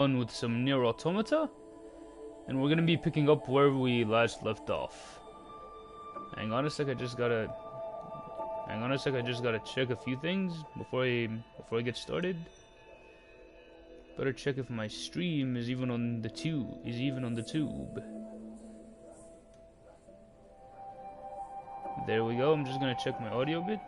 on with some Neir Autometa, and we're gonna be picking up where we last left off. Hang on a sec, I just gotta check a few things before I get started. Better check if my stream is even on the tube. There we go. I'm just gonna check my audio bit.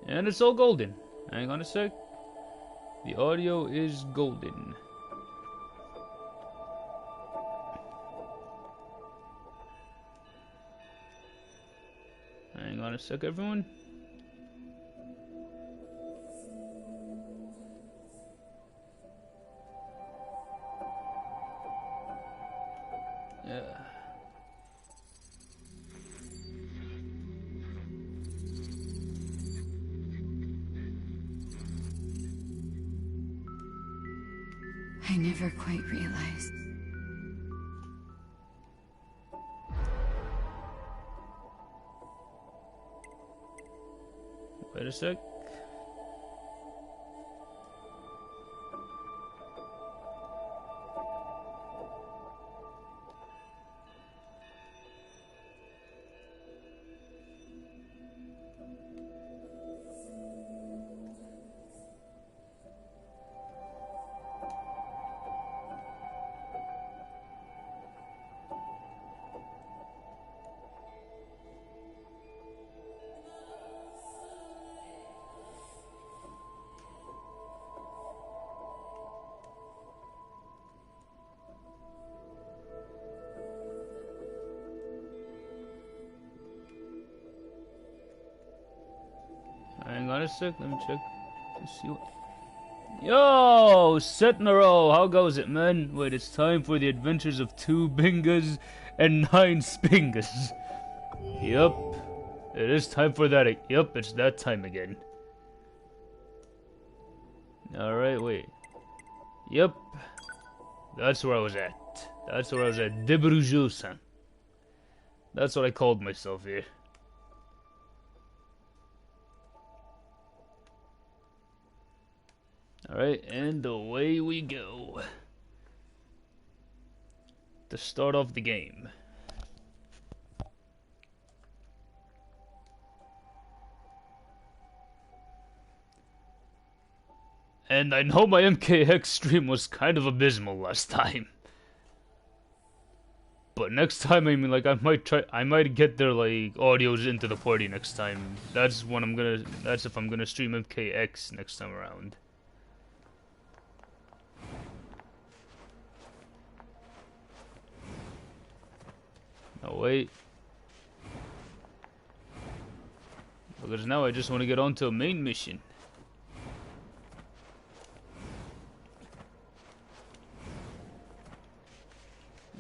And it's all golden. Hang on a sec. The audio is golden. Hang on a sec, everyone. Yeah. I never quite realized. Wait a sec. Hang on a sec, let me check. Let's see what... Yo, set in a row, how goes it, man? Wait, it's time for the adventures of 2 Bingas and 9 Spingas. Yup, it is time for that. Yup, it's that time again. Alright, wait. Yup, that's where I was at. Debrujosa. That's what I called myself here. Alright, and away we go. To start off the game. And I know my MKX stream was kind of abysmal last time. But next time, I mean, like, I might get their, like, audios into the party next time. That's if I'm gonna stream MKX next time around. Oh, wait. Because now I just want to get on to a main mission.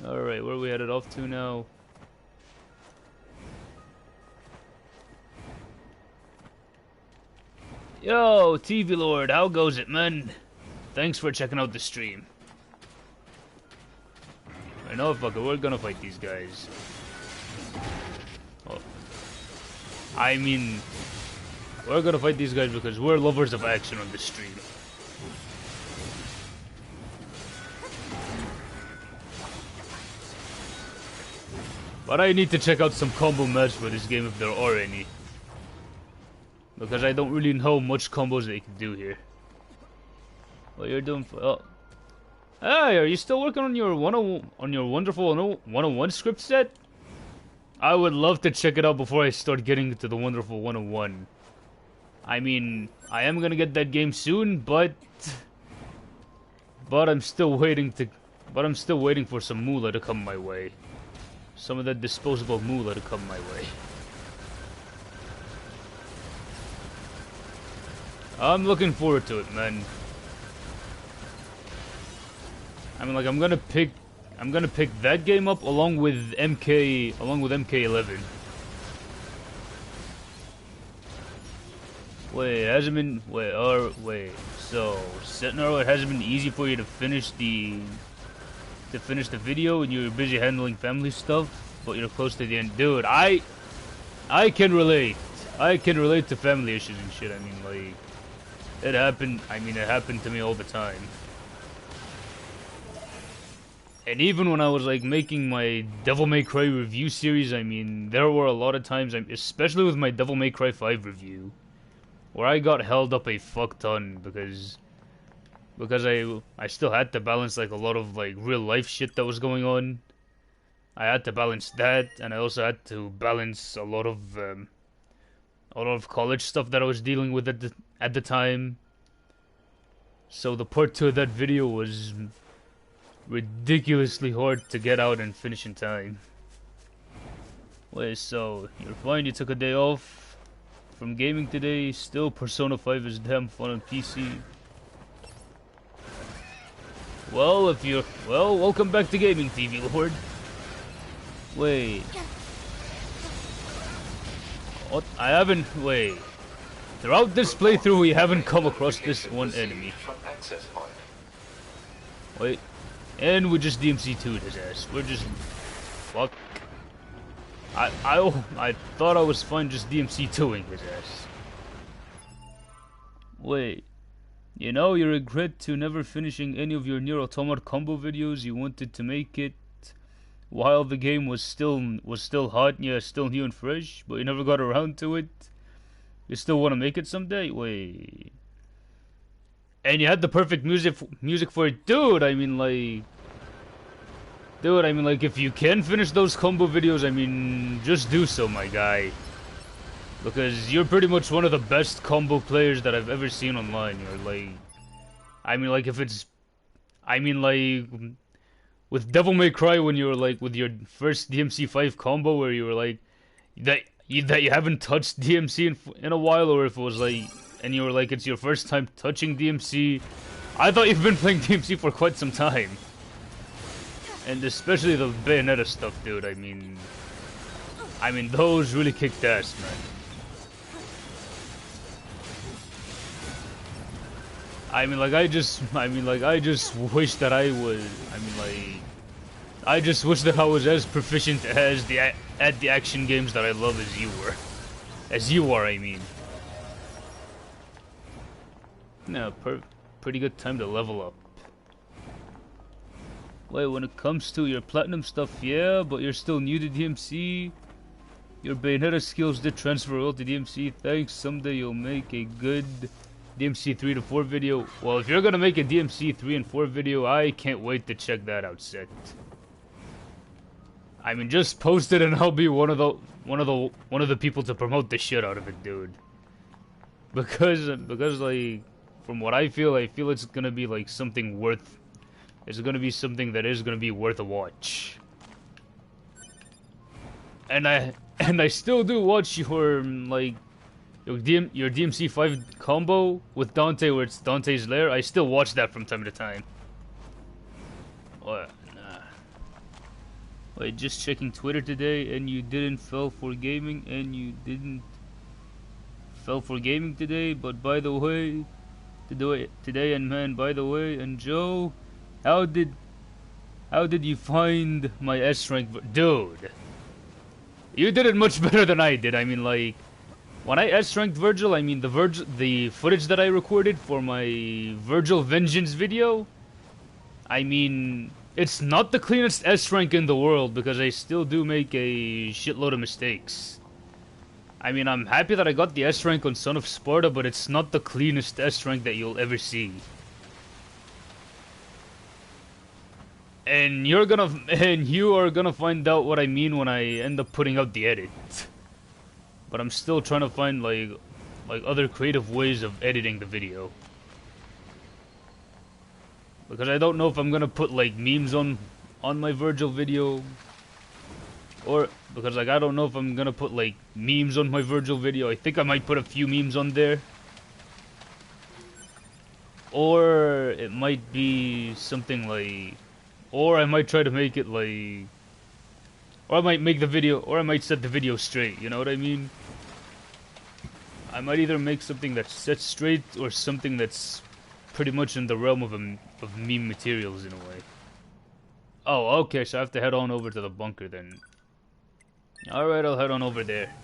Alright, where are we headed off to now? Yo, TV Lord, how goes it, man? Thanks for checking out the stream. I know, fucker, we're gonna fight these guys. Oh. I mean, we're gonna fight these guys because we're lovers of action on this stream. But I need to check out some combo maps for this game if there are any. Because I don't really know much combos they can do here. What you're doing for... Oh. Hey, are you still working on your wonderful 101 script set? I would love to check it out before I start getting to the wonderful 101. I mean, I am gonna get that game soon, but I'm still waiting for some moolah to come my way. Some of that disposable moolah to come my way. I'm looking forward to it, man. I mean, like, I'm gonna pick that game up along with MK11. Wait, it hasn't been so Sentinel, it hasn't been easy for you to finish the video and you're busy handling family stuff? but you're close to the end. Dude, I can relate. I can relate to family issues and shit. I mean, like, it happened. I mean, it happened to me all the time. And even when I was like making my Devil May Cry review series, I mean, there were a lot of times, especially with my Devil May Cry 5 review, where I got held up a fuck ton because I still had to balance like a lot of like real life shit that was going on. I had to balance that, and I also had to balance a lot of college stuff that I was dealing with at the time. So the part 2 of that video was ridiculously hard to get out and finish in time. Wait, so you're fine? You took a day off from gaming today? Still, Persona 5 is damn fun on PC. Well, welcome back to Gaming TV, Lord. Wait. What? I haven't. Wait. Throughout this playthrough, we haven't come across this one enemy. Wait. And we just DMC2'd his ass. We're just... Fuck. I thought I was fine just DMC2'ing his ass. Wait. You know, you regret to never finishing any of your Nier Automata combo videos. You wanted to make it while the game was still hot, yeah, still new and fresh, but you never got around to it. You still want to make it someday? Wait. And you had the perfect music for it, dude. I mean, like, if you can finish those combo videos, I mean, just do so, my guy. Because you're pretty much one of the best combo players that I've ever seen online. You're like, I mean, like, with Devil May Cry, when you were like with your first DMC5 combo, where you were like that you haven't touched DMC in a while, or if it was like, and you were like, it's your first time touching DMC. I thought you've been playing DMC for quite some time, and especially the Bayonetta stuff, dude. I mean, those really kicked ass, man. I just wish that I was. I just wish that I was as proficient at the action games that I love as you were. As you are, I mean. No, pretty good time to level up. Wait, when it comes to your platinum stuff, yeah, but you're still new to DMC. Your Bayonetta skills did transfer well to DMC. Thanks. Someday you'll make a good DMC 3 to 4 video. Well, if you're gonna make a DMC 3 and 4 video, I can't wait to check that out, set. I mean, just post it and I'll be one of the people to promote the shit out of it, dude. Because like, from what I feel it's gonna be like something worth. It's gonna be something that is gonna be worth a watch. And I still do watch your like your DMC 5 combo with Dante, where it's Dante's Lair. I still watch that from time to time. What? Nah. Wait, just checking Twitter today, and you didn't fell for gaming, today. But by the way, today, and man, by the way, and Joe, how did you find my S rank, dude? You did it much better than I did. I mean, like, when I S-ranked Virgil, I mean the footage that I recorded for my Virgil Vengeance video, I mean, it's not the cleanest S-rank in the world because I still do make a shitload of mistakes. I mean, I'm happy that I got the S-rank on Son of Sparta, but it's not the cleanest S-rank that you'll ever see. And you are gonna find out what I mean when I end up putting out the edit. But I'm still trying to find like other creative ways of editing the video. Because I don't know if I'm gonna put like memes on my Virgil video. Or because like I don't know if I'm gonna put like memes on my Virgil video. I think I might put a few memes on there. Or it might be something like, or I might try to make it like, or I might make the video, or I might set the video straight, you know what I mean? I might either make something that's set straight, or something that's pretty much in the realm of meme materials in a way. Oh, okay, so I have to head on over to the bunker then. Alright, I'll head on over there.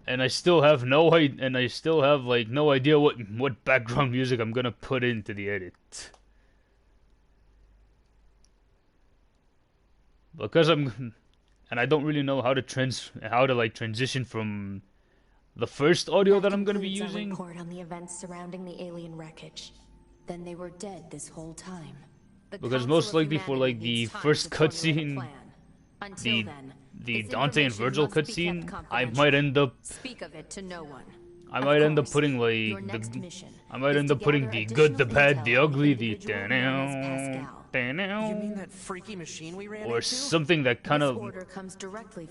And I still have no idea, and I still have like no idea what background music I'm gonna put into the edit. Because and I don't really know how to transition from the first audio that I'm gonna be using. Report on the events surrounding the alien wreckage. Then they were dead this whole time. Because most likely for like the first cutscene, the Dante and Virgil cutscene, I might end up I might end up putting like the good, the bad, the ugly, the You mean that freaky machine we ran or into? something that kind of,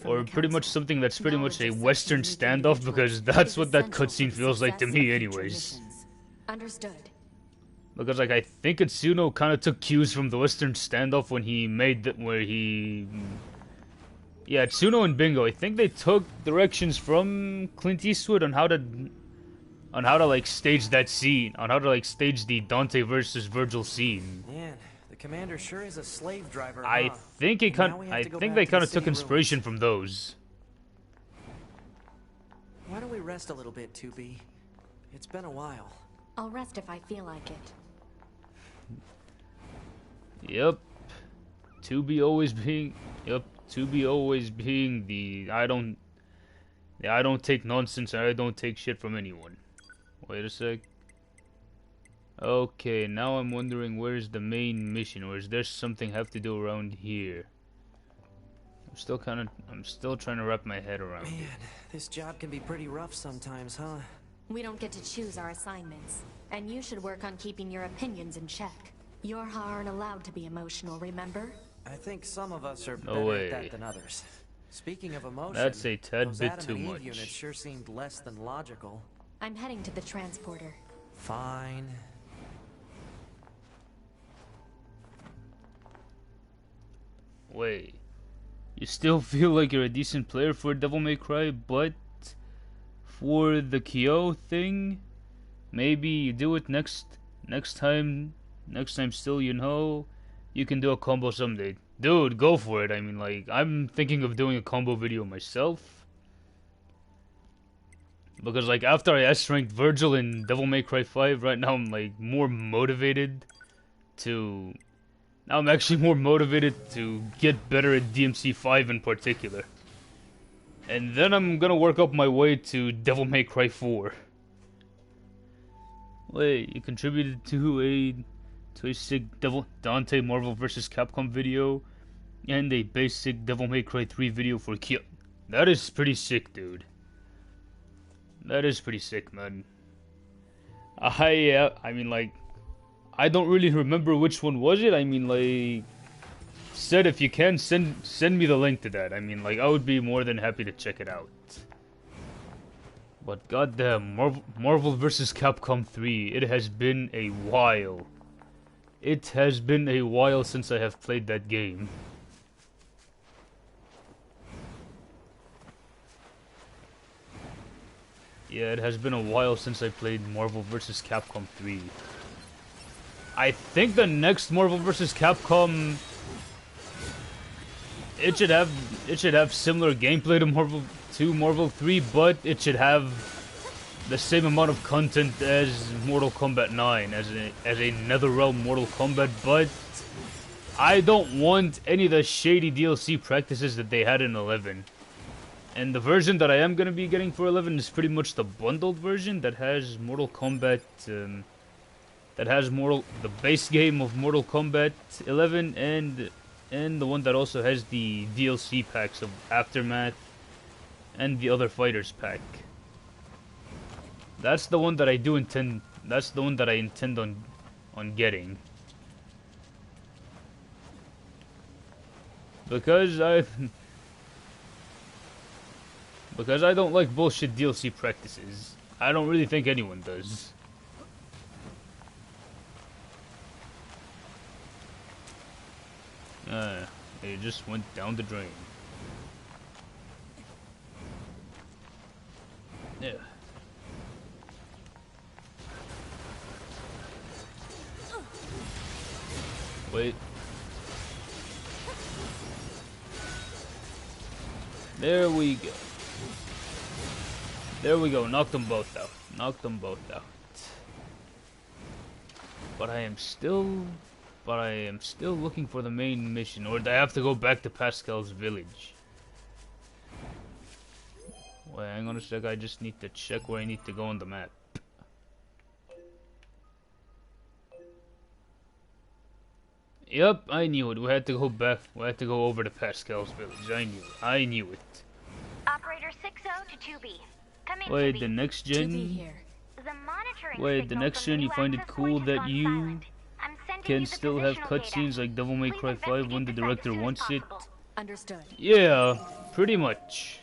or pretty much something that's pretty much a Western standoff, because that's what that cutscene feels like to me, anyways. Understood. Because like I think Itsuno kind of took cues from the Western standoff when he made yeah, Itsuno and Bingo. I think they took directions from Clint Eastwood on how to like stage that scene, on how to like stage the Dante versus Virgil scene. Man, the commander sure is a slave driver. I think they kind of took inspiration from those. Why don't we rest a little bit, 2B? It's been a while. I'll rest if I feel like it. Yep. 2B always being the I don't take nonsense and I don't take shit from anyone. Wait a sec. Okay, now I'm wondering where's the main mission, or is there something I have to do around here? I'm still trying to wrap my head around it. Man, this job can be pretty rough sometimes, huh? We don't get to choose our assignments, and you should work on keeping your opinions in check. Yorha aren't allowed to be emotional, remember? I think some of us are No better way. at that than others. Speaking of emotion, That's a tad those bit Adam too and Eve much. units sure seemed less than logical. I'm heading to the transporter. Fine. Wait. You still feel like you're a decent player for Devil May Cry, but for the Kyo thing, maybe you do it next time still, you know, you can do a combo someday. Dude, go for it. I mean, like, I'm thinking of doing a combo video myself. Because, like, after I S-ranked Virgil in Devil May Cry 5, right now I'm, like, more motivated to... Now I'm actually more motivated to get better at DMC 5 in particular. And then I'm gonna work up my way to Devil May Cry 4. Wait, you contributed to a sick Dante Marvel vs. Capcom video and a basic Devil May Cry 3 video for Kyo. That is pretty sick, dude. That is pretty sick, man. I mean, like, I don't really remember which one was it. I mean, like, said if you can send me the link to that. I mean, like, I would be more than happy to check it out. But goddamn, Marvel vs. Capcom 3, it has been a while. It has been a while since I have played that game. Yeah, it has been a while since I played Marvel vs. Capcom 3. I think the next Marvel vs. Capcom, it should have similar gameplay to Marvel 3, but it should have the same amount of content as Mortal Kombat 9, as a NetherRealm Mortal Kombat, but I don't want any of the shady DLC practices that they had in 11. And the version that I am going to be getting for 11 is pretty much the bundled version that has Mortal Kombat, the base game of Mortal Kombat 11, and the one that also has the DLC packs of Aftermath and the other fighters pack. That's the one that I intend on getting. Because I don't like bullshit DLC practices. I don't really think anyone does. It just went down the drain. Yeah. Wait. There we go. There we go. Knocked them both out. Knocked them both out. But I am still looking for the main mission, or do I have to go back to Pascal's village? Wait, hang on a sec, I just need to check where I need to go on the map. Yep, I knew it. We had to go back. We had to go over to Pascal's village. I knew it. I knew it. Operator 60 to 2B. Come in, Wait, 2B. the next 2B gen? here. The monitoring Wait, the signal next from gen the you new find it access cool point that has you gone silent. I'm sending can you the still have positional cutscenes data. like Devil May Please Cry 5 when the investigate the site director as soon as wants it? possible. Understood. Yeah, pretty much.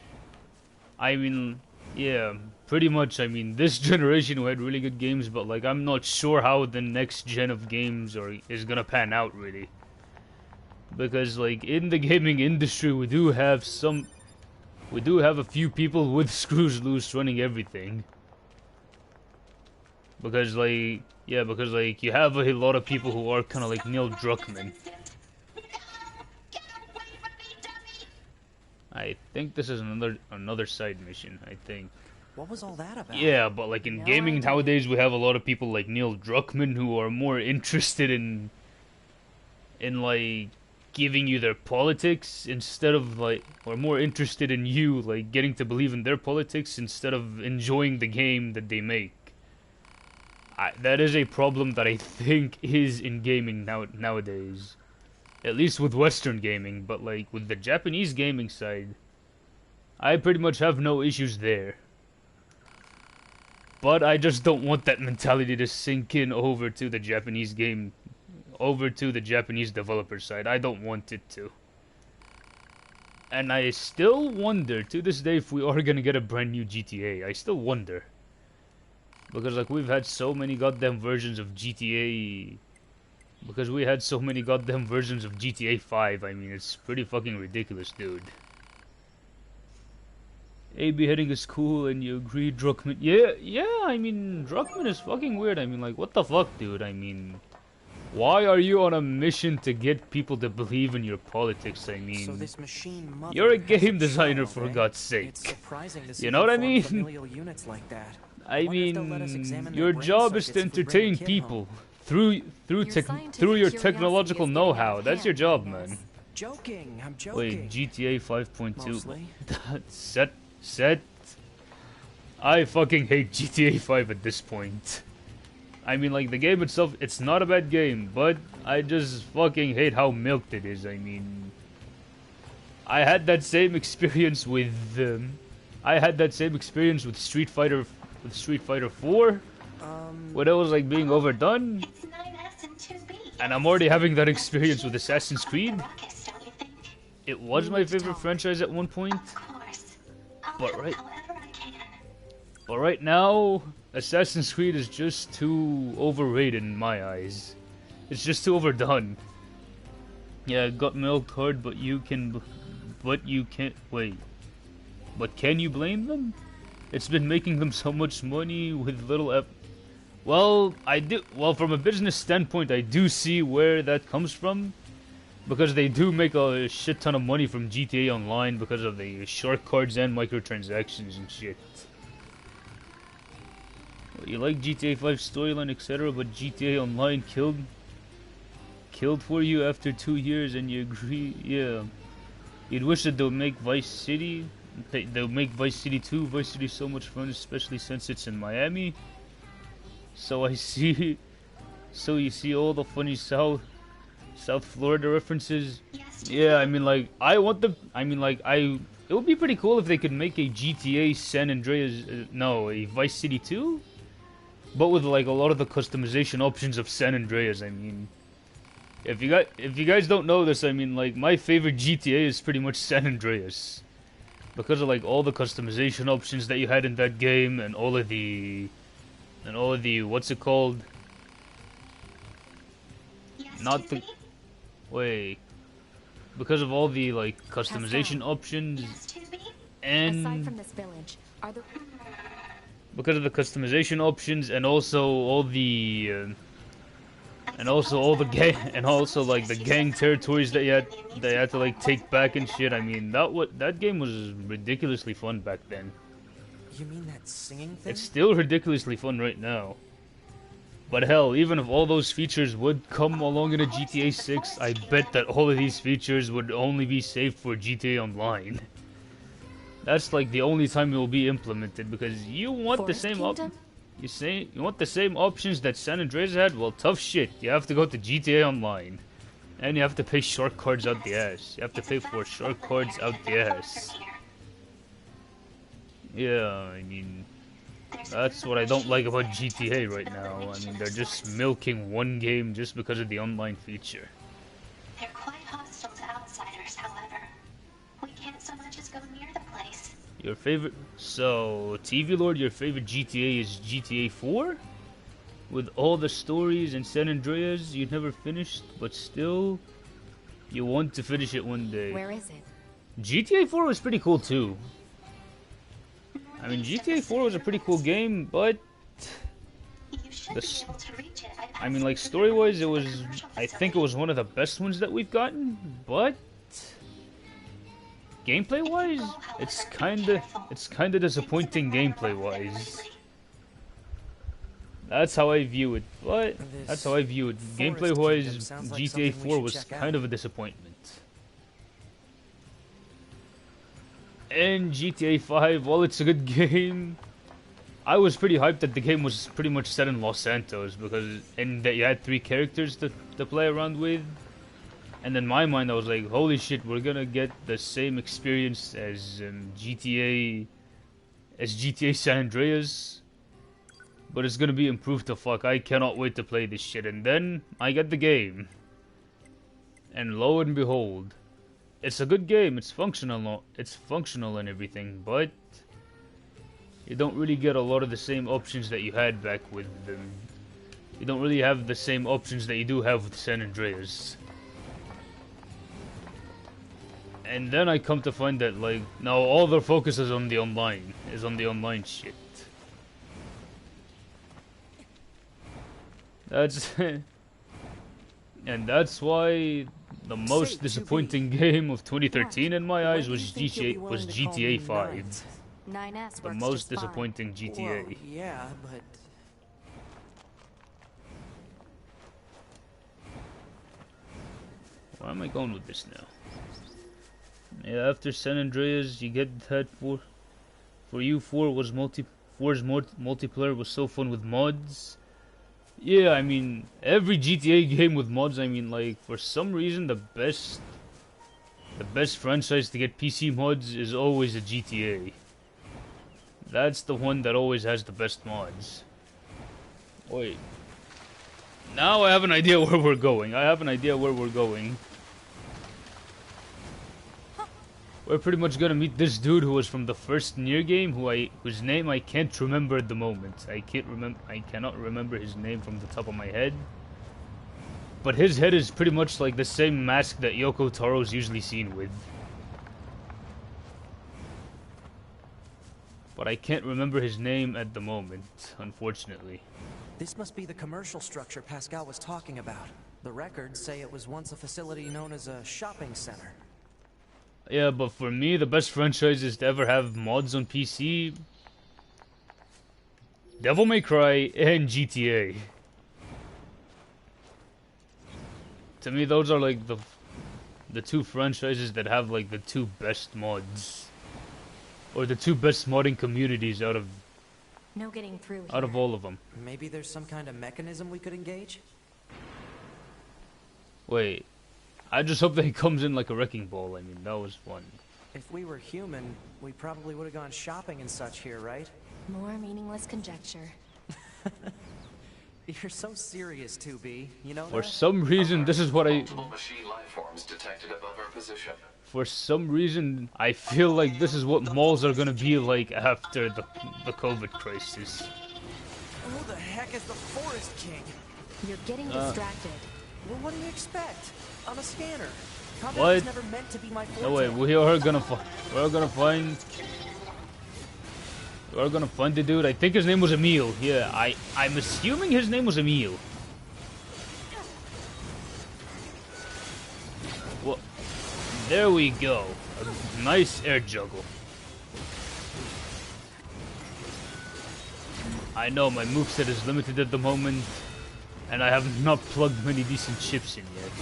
I mean, yeah, pretty much. I mean, this generation we had really good games, but like I'm not sure how the next gen of games is gonna pan out really. Because like in the gaming industry we do have a few people with screws loose running everything. Because like you have a lot of people who are kind of like Neil Druckmann. I think this is another side mission, I think. What was all that about? Yeah, but like in No gaming idea. nowadays we have a lot of people like Neil Druckmann who are more interested in like giving you their politics instead of like, or more interested in you like getting to believe in their politics instead of enjoying the game that they make. That is a problem that I think is in gaming nowadays. At least with Western gaming, but like with the Japanese gaming side, I pretty much have no issues there. But I just don't want that mentality to sink in over to the Japanese developer side. I don't want it to. And I still wonder to this day if we are gonna get a brand new GTA. I still wonder. Because like we've had so many goddamn versions of GTA. Because we had so many goddamn versions of GTA 5. I mean, it's pretty fucking ridiculous, dude. A beheading is cool and you agree, Druckmann. Yeah, I mean, Druckmann is fucking weird. I mean, like, what the fuck, dude? I mean, why are you on a mission to get people to believe in your politics? I mean, So this machine mother you're a has game designer, child, for eh? God's It's sake. surprising to see You know what I them form mean? familial units like that. I Wonder if they'll let us mean, examine your their brain job is to circuits if we bring a entertain kid people home. through Your your scientific technological curiosity is getting out know-how. of That's your hand, job, I man. guess. Joking, I'm Wait, joking. GTA 5.2. Mostly. Set. I fucking hate GTA 5 at this point. I mean, like, the game itself, it's not a bad game, but I just fucking hate how milked it is. I mean, I had that same experience with Street Fighter 4, when it was like being overdone, It's 9S and 2B. and I'm already having that experience with Assassin's Creed. Ruckus, don't you think? It was my favorite franchise at one point, Of course. I'll But help right- however I can. but right now, Assassin's Creed is just too overrated in my eyes. It's just too overdone. Yeah, it got milked hard, but you can't, wait. But can you blame them? It's been making them so much money with little well, from a business standpoint, I do see where that comes from. Because they do make a shit ton of money from GTA Online because of the shark cards and microtransactions and shit. Well, you like GTA 5 storyline, etc., but GTA Online killed for you after 2 years, and you agree? Yeah. You'd wish that they'll make Vice City. They'll make Vice City 2. Vice City's so much fun, especially since it's in Miami. So I see. So you see all the funny South Florida references. Yeah, I mean, like, it would be pretty cool if they could make a GTA San Andreas, a Vice City 2, but with like a lot of the customization options of San Andreas. I mean, if you guys don't know this, I mean, like, my favorite GTA is pretty much San Andreas, because of like all the customization options that you had in that game, and all of the what's it called? Not the Wait, because of all the like customization options, Aside and from this village, are there... because of the customization options, and also all the And also all the gang, and also like the gang territories that you had to like take back and shit. I mean, that game was ridiculously fun back then. You mean that singing thing? It's still ridiculously fun right now. But hell, even if all those features would come along in a GTA 6, I bet that all of these features would only be saved for GTA Online. That's like the only time it will be implemented, because you want the same you want the same options that San Andreas had? Well, tough shit. You have to go to GTA Online. And you have to pay shark cards out the ass. You have to pay for shark cards out the ass. Yeah, I mean, that's what I don't like about GTA right now. I mean, they're just milking one game just because of the online feature. They're quite hostile to outsiders, however. We can't so much as go near the place. Your favorite... So, TV Lord, your favorite GTA is GTA 4? With all the stories in San Andreas you never finished, but still, you want to finish it one day. Where is it? GTA 4 was pretty cool too. I mean, GTA 4 was a pretty cool game, but... I mean, like, story-wise, it was... I think it was one of the best ones that we've gotten, but... Gameplay-wise, it's kinda disappointing gameplay-wise. That's how I view it, but that's how I view it. Gameplay-wise, GTA 4 was kind of a disappointment. And GTA 5, while it's a good game, I was pretty hyped that the game was pretty much set in Los Santos, and that you had 3 characters to play around with. And in my mind, I was like, holy shit, we're gonna get the same experience as GTA San Andreas. But it's gonna be improved to fuck. I cannot wait to play this shit. And then I get the game. And lo and behold, it's a good game. It's functional and everything, but you don't really get a lot of the same options that you had back with them. You don't really have the same options that you do have with San Andreas. And then I come to find that, like, now all their focus is on the online shit. And that's why the most disappointing game of 2013 in my eyes was GTA 5. 9S The works most just fine. disappointing GTA. Well, yeah, but Where am I going with this now? Yeah, after San Andreas, you get that for you 4's multiplayer was so fun with mods. Yeah, I mean, every GTA game with mods, I mean, like, for some reason, the best franchise to get PC mods is always a GTA. That's the one that always has the best mods. Wait. Now I have an idea where we're going. We're pretty much gonna meet this dude who was from the first Nier game, whose name I can't remember at the moment. I cannot remember his name from the top of my head. But his head is pretty much like the same mask that Yoko Taro's usually seen with. But I can't remember his name at the moment, unfortunately. this must be the commercial structure Pascal was talking about. The records say it was once a facility known as a shopping center. Yeah, but for me, the best franchises to ever have mods on PC... Devil May Cry and GTA. To me, those are like the 2 franchises that have like the 2 best mods. Or the 2 best modding communities out of No getting through out of here. all of them. Maybe there's some kind of mechanism we could engage? Wait, I just hope that he comes in like a wrecking ball. I mean, that was fun. If we were human, we probably would have gone shopping and such here, right? More meaningless conjecture. You're so serious, 2B. You know For that? some reason, this is what I... Multiple machine life forms detected above our position. For some reason, I feel like this is what malls are gonna be like after the COVID crisis. Who the heck is the Forest King? You're getting distracted. Well, what do you expect? I'm a scanner. Combat What? was never meant to be my forte. No way, we are gonna find the dude. I think his name was Emil. Yeah, I'm assuming his name was Emil. Well, there we go. A nice air juggle. I know my moveset is limited at the moment, and I have not plugged many decent chips in yet.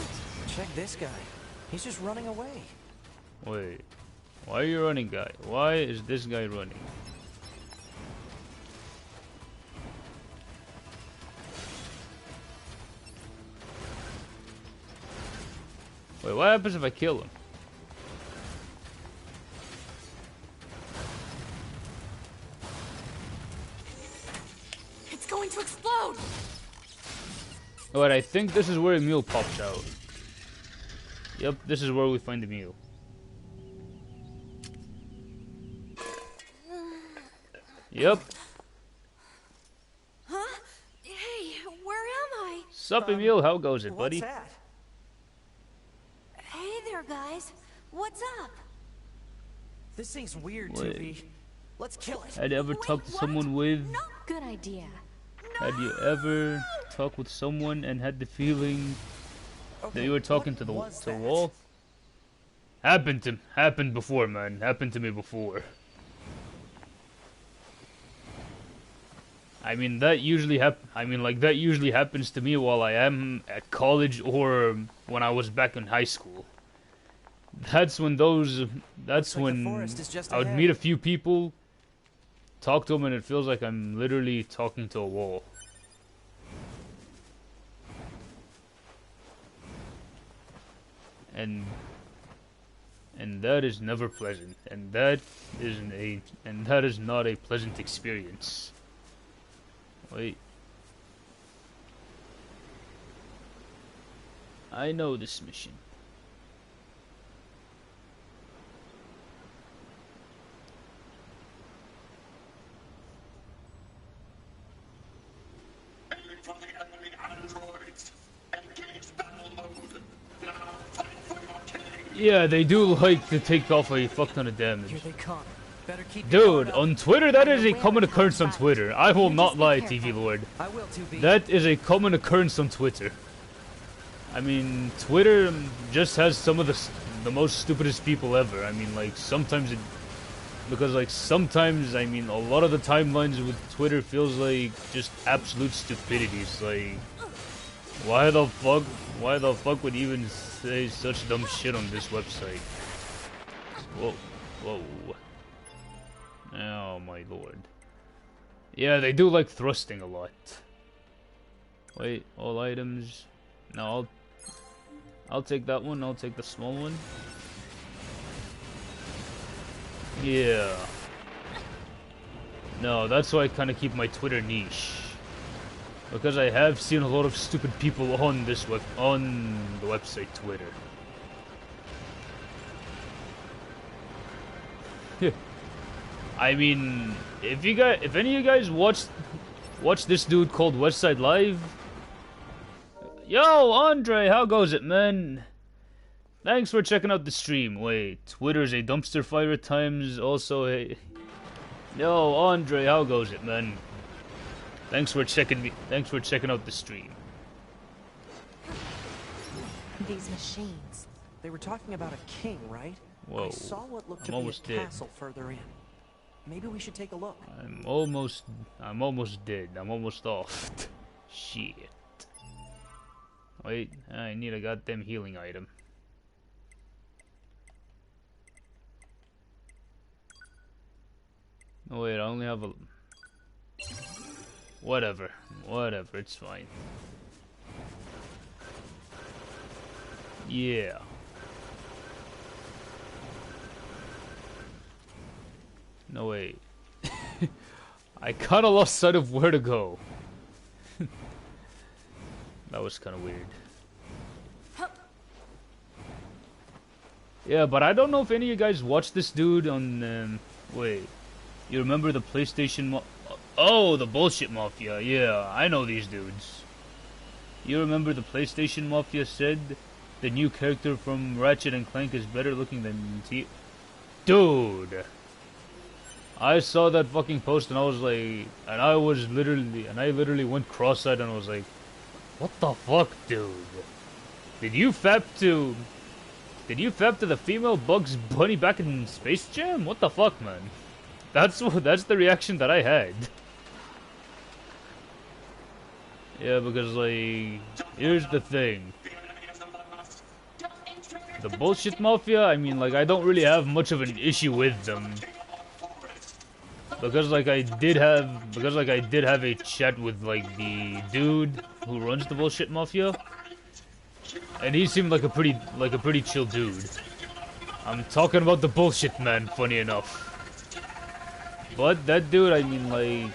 Check this guy. He's just running away. Wait, why are you running, guy? Why is this guy running? Wait, what happens if I kill him? It's going to explode! Alright, I think this is where a mule pops out. Yep, this is where we find the mule. Yep. Huh? Hey, where am I? Sup, Emil? How goes it, buddy? What's that? Hey there, guys. What's up? This thing's weird, Wait. 2B. Let's kill it. Had you ever talked to someone with? Good idea. Had you ever talked with someone and had the feeling that you were talking to the wall? Happened before, man. Happened to me before. I mean, that usually that usually happens to me while I am at college or when I was back in high school. That's when I would meet a few people, talk to them, and it feels like I'm literally talking to a wall. And that is never pleasant, and that is not a pleasant experience. Wait. I know this mission. For the enemy androids. Engage battle mode. Now fight for your king. Yeah, they do like to take off a fuck ton of damage. Here they come. Better keep your Dude, guard up. on Twitter, that is a common occurrence on Twitter. I will not lie, TV Lord. I will, 2B. That is a common occurrence on Twitter. I mean, Twitter just has some of the most stupidest people ever. I mean, like, sometimes it... Because, like, sometimes, I mean, a lot of the timelines with Twitter feels like just absolute stupidity. It's like... Why the fuck would you even say such dumb shit on this website? Whoa. Whoa. Oh my lord. Yeah, they do like thrusting a lot. Wait, all items. No, I'll take that one. I'll take the small one. Yeah. No, that's why I kind of keep my Twitter niche. Because I have seen a lot of stupid people on this on the website Twitter. I mean, if any of you guys watch this dude called Westside Live, yo, Andre, how goes it, man? Thanks for checking out the stream. Wait, Twitter's a dumpster fire at times. Also, hey, yo, Andre, how goes it, man? Thanks for checking out the stream. These machines. They were talking about a king, right? Whoa, I saw what looked I'm to be almost a dead. castle further in. Maybe we should take a look. I'm almost dead. I'm almost off. Shit. Wait, I need a goddamn healing item. Oh wait, I only have a... Whatever, it's fine. Yeah. No, wait. I kinda lost sight of where to go. That was kinda weird. Yeah, but I don't know if any of you guys watched this dude on, wait. You remember the PlayStation Oh, the Bullshit Mafia. Yeah, I know these dudes. You remember the PlayStation Mafia said the new character from Ratchet and Clank is better looking than Dude! I saw that fucking post and I was like, I literally went cross-eyed and I was like, what the fuck, dude? Did you fap to Did you fap to the female Bugs Bunny back in Space Jam? What the fuck, man? That's the reaction that I had. Yeah, because like, here's the thing. The bullshit mafia, I mean, like, I don't really have much of an issue with them. Because like I did have a chat with like the dude who runs the bullshit mafia. And he seemed like a pretty chill dude. I'm talking about the bullshit man, funny enough. But that dude, I mean like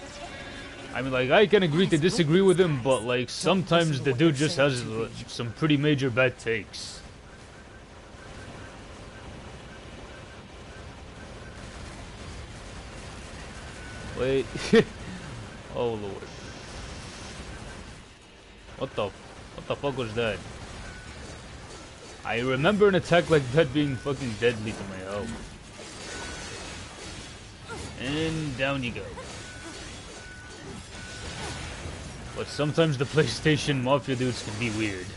I can agree to disagree with him, but like sometimes the dude just has some pretty major bad takes. Wait. Oh lord. What the fuck was that? I remember an attack like that being fucking deadly to my health. And down you go. But sometimes the PlayStation Mafia dudes can be weird.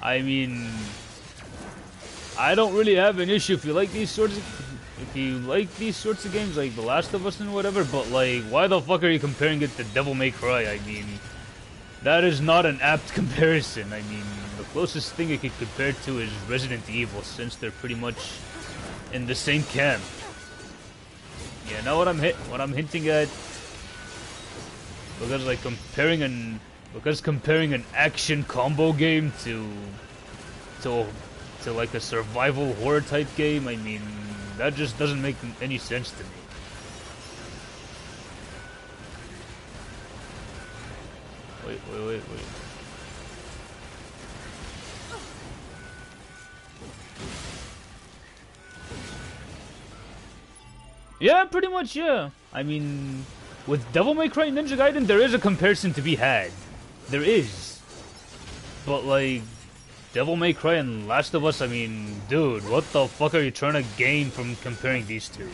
I mean, I don't really have an issue if you like these sorts of games like The Last of Us and whatever, but like, why the fuck are you comparing it to Devil May Cry? I mean, that is not an apt comparison. I mean, the closest thing it could compare to is Resident Evil, since they're pretty much in the same camp. You know what I'm hinting at? Because like comparing an action combo game to like a survival horror type game, I mean, that just doesn't make any sense to me. Wait. Yeah, pretty much, yeah. I mean, with Devil May Cry and Ninja Gaiden, there is a comparison to be had. There is. But, like, Devil May Cry and Last of Us, I mean, dude, what the fuck are you trying to gain from comparing these two?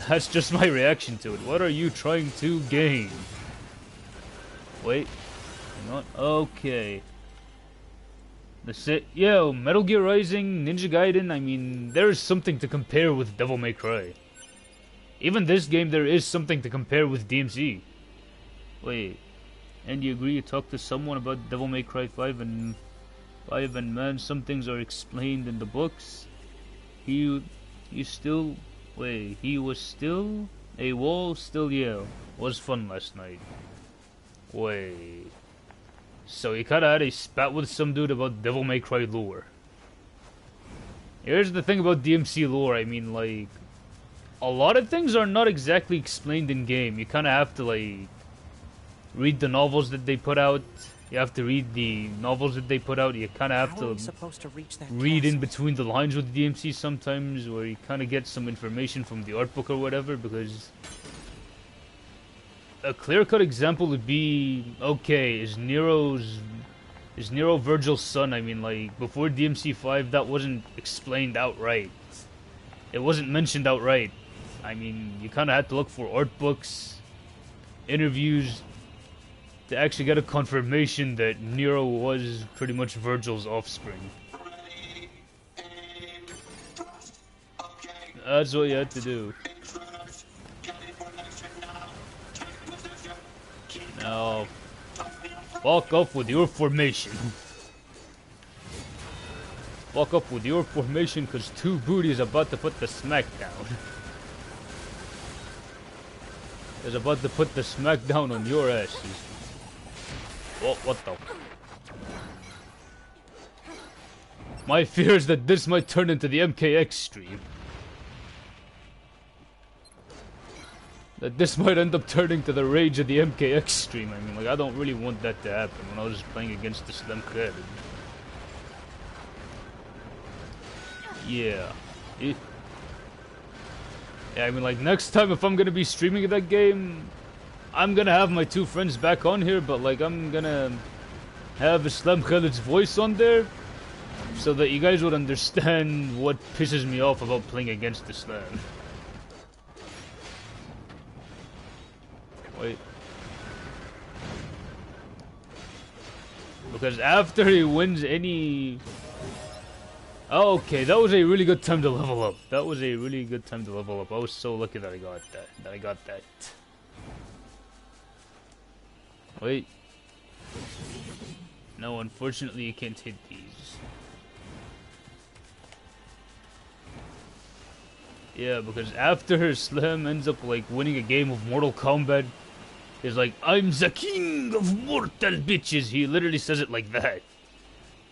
That's just my reaction to it. What are you trying to gain? Wait. Hang on. Okay. Yo, Metal Gear Rising, Ninja Gaiden, I mean, there is something to compare with Devil May Cry. Even this game, there is something to compare with DMC. Wait. And you agree you talked to someone about Devil May Cry 5 and man, some things are explained in the books. He was still a wall, still yeah. Was fun last night. Wait. So he kinda had a spat with some dude about Devil May Cry lore. Here's the thing about DMC lore, I mean, like, a lot of things are not exactly explained in game. You kinda have to, like, read the novels that they put out. You have to read the novels that they put out. You kinda have to read in between the lines with DMC sometimes, where you kinda get some information from the art book or whatever, because a clear-cut example would be, okay, is Nero Virgil's son? I mean, like, before DMC 5, that wasn't explained outright. It wasn't mentioned outright. I mean, you kind of had to look for art books, interviews, to actually get a confirmation that Nero was pretty much Virgil's offspring. That's what you had to do. Now, fuck up with your formation. Fuck up with your formation, cause Two Booty is about to put the smack down. Is about to put the smack down on your asses. What the? My fear is that this might turn into the MKX stream. That this might end up turning to the rage of the MKX stream. I mean, like, I don't really want that to happen when I was playing against the Slim Kid. Yeah. Yeah, I mean, like, next time if I'm gonna be streaming that game, I'm gonna have my two friends back on here, but, like, I'm gonna have Islam Khalid's voice on there, so that you guys would understand what pisses me off about playing against Islam. Wait. Because after he wins any... Oh, okay, that was a really good time to level up. That was a really good time to level up. I was so lucky that I got that. Wait. No, unfortunately you can't hit these. Yeah, because after Slam ends up like winning a game of Mortal Kombat, he's like, I'm the king of mortal bitches. He literally says it like that.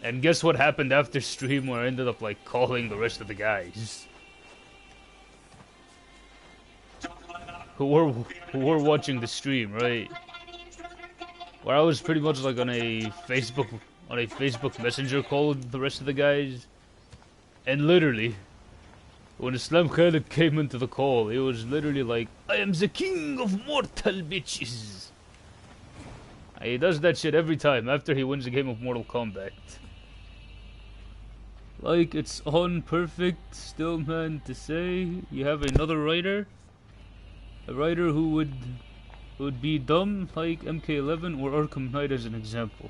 And guess what happened after stream where I ended up like calling the rest of the guys who were watching the stream, right? Where I was pretty much like on a Facebook Messenger call with the rest of the guys, and literally when Islam Khalid came into the call, it was literally like, I am the king of mortal bitches. He does that shit every time after he wins a game of Mortal Kombat. Like, it's unperfect still, man, to say. You have another writer? A writer who would be dumb, like MK11 or Arkham Knight as an example.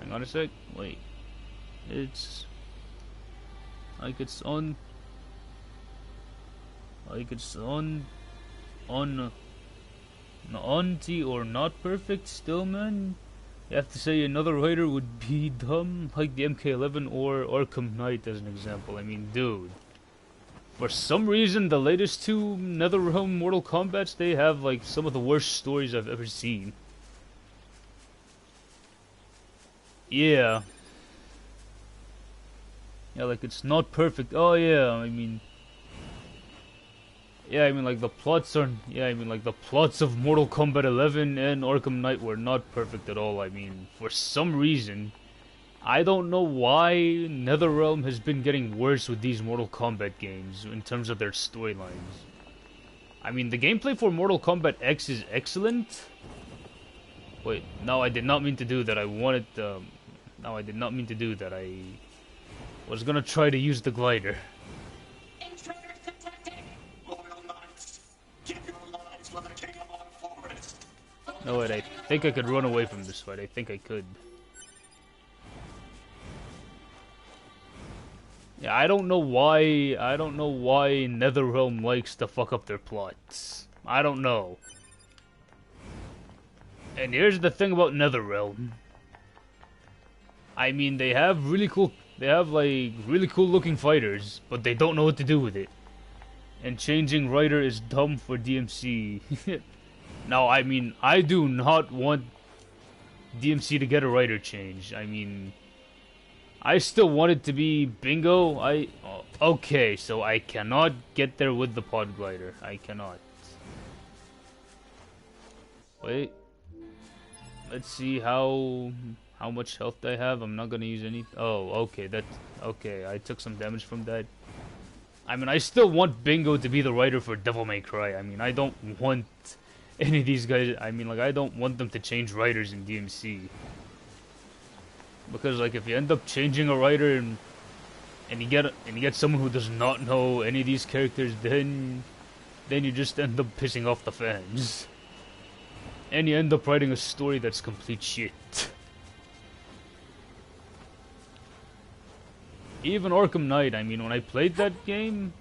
Hang on a sec. Wait. It's... Like it's on auntie or not perfect still, man. You have to say another writer would be dumb, like the MK11 or Arkham Knight as an example. I mean, dude. For some reason, the latest two NetherRealm Mortal Kombats, they have like some of the worst stories I've ever seen. Yeah. Yeah, like it's not perfect. Oh yeah, I mean like the plots are, like the plots of Mortal Kombat 11 and Arkham Knight were not perfect at all. I mean, for some reason, I don't know why NetherRealm has been getting worse with these Mortal Kombat games in terms of their storylines. I mean, the gameplay for Mortal Kombat X is excellent. Wait, no, I did not mean to do that. No, I did not mean to do that. I was gonna try to use the glider. Intruders detected! Loyal knights, give your lives for the king of our forest. No, wait, I think I could run away from this fight. I think I could. Yeah, I don't know why NetherRealm likes to fuck up their plots. I don't know. And here's the thing about NetherRealm. I mean, they have like really cool looking fighters, but they don't know what to do with it. And changing writer is dumb for DMC. Now, I mean, I do not want DMC to get a writer change. I mean, I still want it to be Bingo. Okay, so I cannot get there with the pod glider. I cannot. Wait. Let's see how much health I have. I'm not gonna use any. Oh, okay. Okay. I took some damage from that. I mean, I still want Bingo to be the writer for Devil May Cry. I mean, I don't want any of these guys. I mean, like, I don't want them to change writers in DMC. Because, like, if you end up changing a writer and you get someone who does not know any of these characters, then you just end up pissing off the fans. And you end up writing a story that's complete shit. Even Arkham Knight, I mean, when I played that game,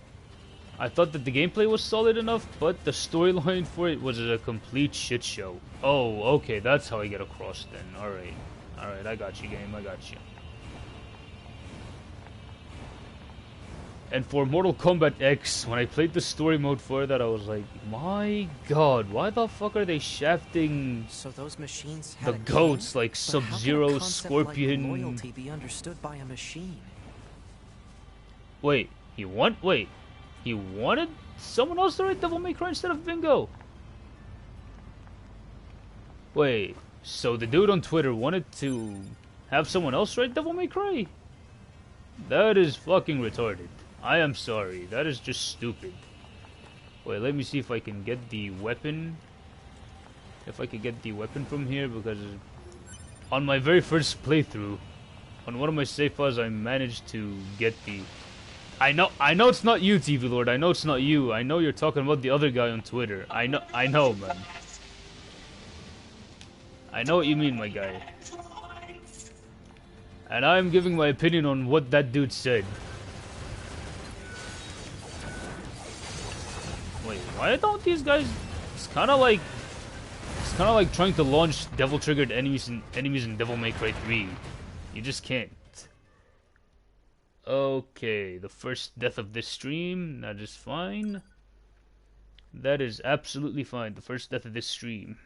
I thought that the gameplay was solid enough, but the storyline for it was a complete shit show. Oh, okay, that's how I get across then. Alright. Alright, I got you, game, I got you. And for Mortal Kombat X, when I played the story mode for that, I was like, my god, why the fuck are they shafting So those machines the had a goats king? like But how can a Sub-Zero, concept like Scorpion? loyalty be understood by a machine? Wait, he wanted someone else to write Devil May Cry instead of Bingo? Wait, so the dude on Twitter wanted to have someone else write Devil May Cry? That is fucking retarded. I am sorry, that is just stupid. Wait, let me see if I can get the weapon. If I could get the weapon from here, because on my very first playthrough, on one of my save files, I managed to get the... I know it's not you, TV Lord. I know it's not you. I know you're talking about the other guy on Twitter. I know, man. I know what you mean, my guy. And I'm giving my opinion on what that dude said. Wait, why don't these guys... It's kind of like trying to launch devil-triggered enemies in Devil May Cry 3. You just can't. Okay, the first death of this stream. That is fine. That is absolutely fine. The first death of this stream.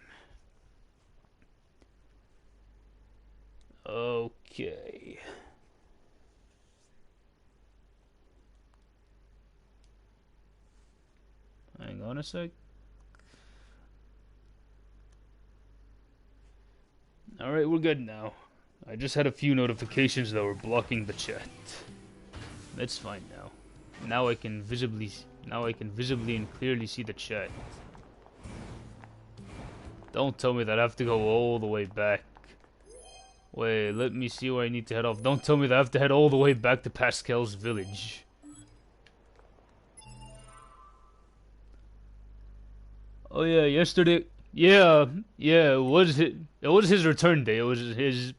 Okay. Hang on a sec. Alright, we're good now. I just had a few notifications that were blocking the chat. That's fine now. Now I can visibly and clearly see the chat. Don't tell me that I have to go all the way back. Wait, let me see where I need to head off. Don't tell me that I have to head all the way back to Pascal's village. Oh yeah, yesterday. Yeah, it was his return day. It was his.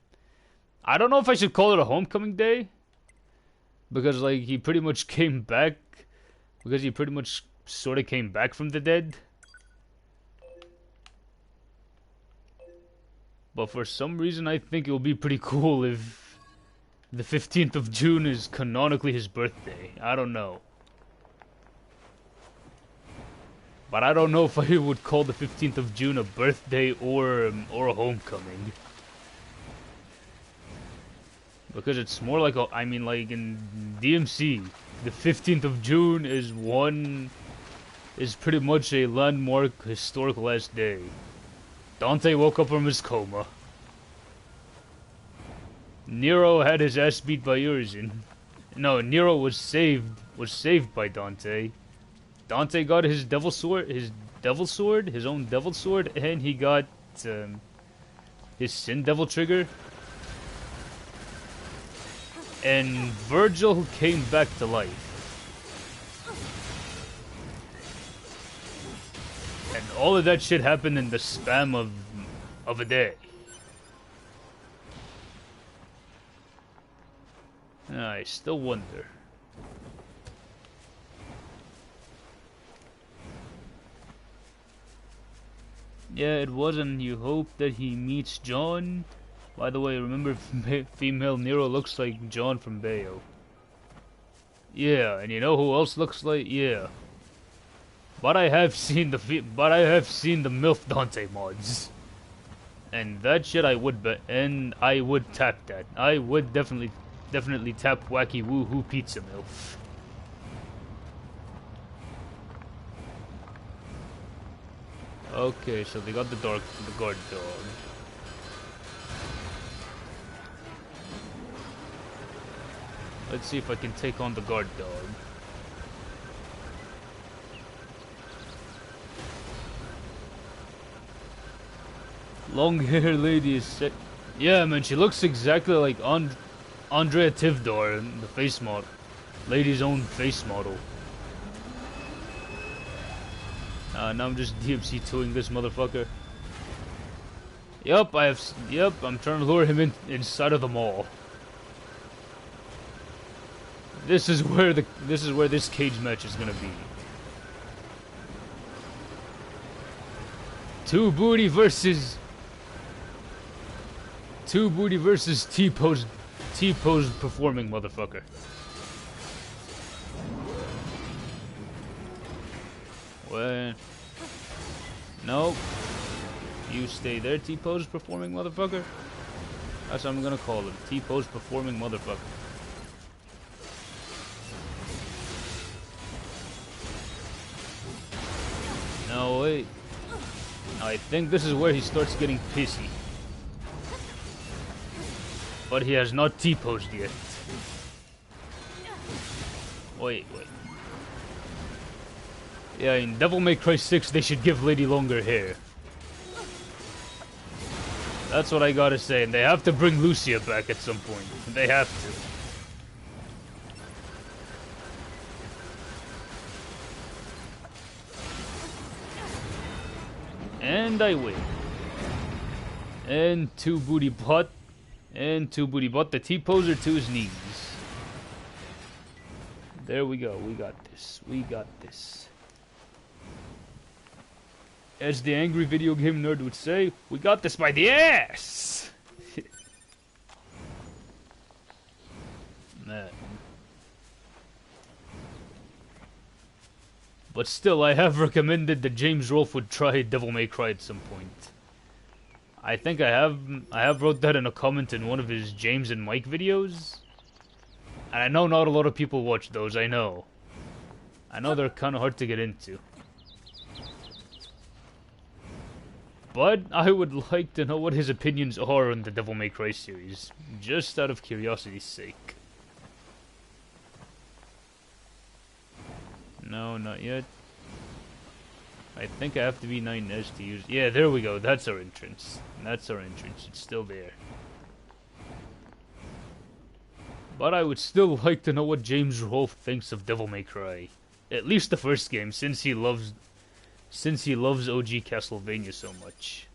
I don't know if I should call it a homecoming day, because like he pretty much came back, because he pretty much sort of came back from the dead. But for some reason, I think it will be pretty cool if the 15th of June is canonically his birthday. I don't know. But I don't know if I would call the 15th of June a birthday or a homecoming. Because it's more like I mean, like in DMC, the 15th of June is pretty much a landmark historical last day. Dante woke up from his coma. Nero had his ass beat by Urizen. No, Nero was saved by Dante. Dante got his devil sword, his own devil sword, and he got his sin devil trigger. And Virgil came back to life. And all of that shit happened in the span of a day. I still wonder. Yeah, it was, and you hope that he meets John. By the way, remember female Nero looks like John from Bayo. Yeah, and you know who else looks like? Yeah. But I have seen the MILF Dante mods. And that shit I would bet, and I would tap that. I would definitely tap Wacky Woohoo Pizza MILF. Okay, so they got the guard dog. Let's see if I can take on the guard dog. Long hair lady is set. Yeah, man, she looks exactly like Andrea Tivdar in the face model. Lady's own face model. Now I'm just DMC2ing this motherfucker. Yup, I'm trying to lure him inside of the mall. This is where this cage match is gonna be. Two booty versus T-pose performing motherfucker. Well, nope. You stay there, T-pose performing motherfucker. That's what I'm gonna call him, T-pose performing motherfucker. No, wait. I think this is where he starts getting pissy. But he has not T-posed yet. Wait. Yeah, in Devil May Cry 6, they should give Lady longer hair. That's what I gotta say, and they have to bring Lucia back at some point. They have to. And I win. And 2 booty butt. And 2 booty butt. The T-poser to his knees. There we go. We got this. We got this. As the angry video game nerd would say, we got this by the ass! Man. But still, I have recommended that James Rolfe would try Devil May Cry at some point. I think I have wrote that in a comment in one of his James and Mike videos. And I know not a lot of people watch those, I know. I know they're kind of hard to get into. But I would like to know what his opinions are on the Devil May Cry series, just out of curiosity's sake. No, not yet. I think I have to be 9S to use... Yeah, there we go, that's our entrance. That's our entrance, it's still there. But I would still like to know what James Rolfe thinks of Devil May Cry. At least the first game, since he loves OG Castlevania so much.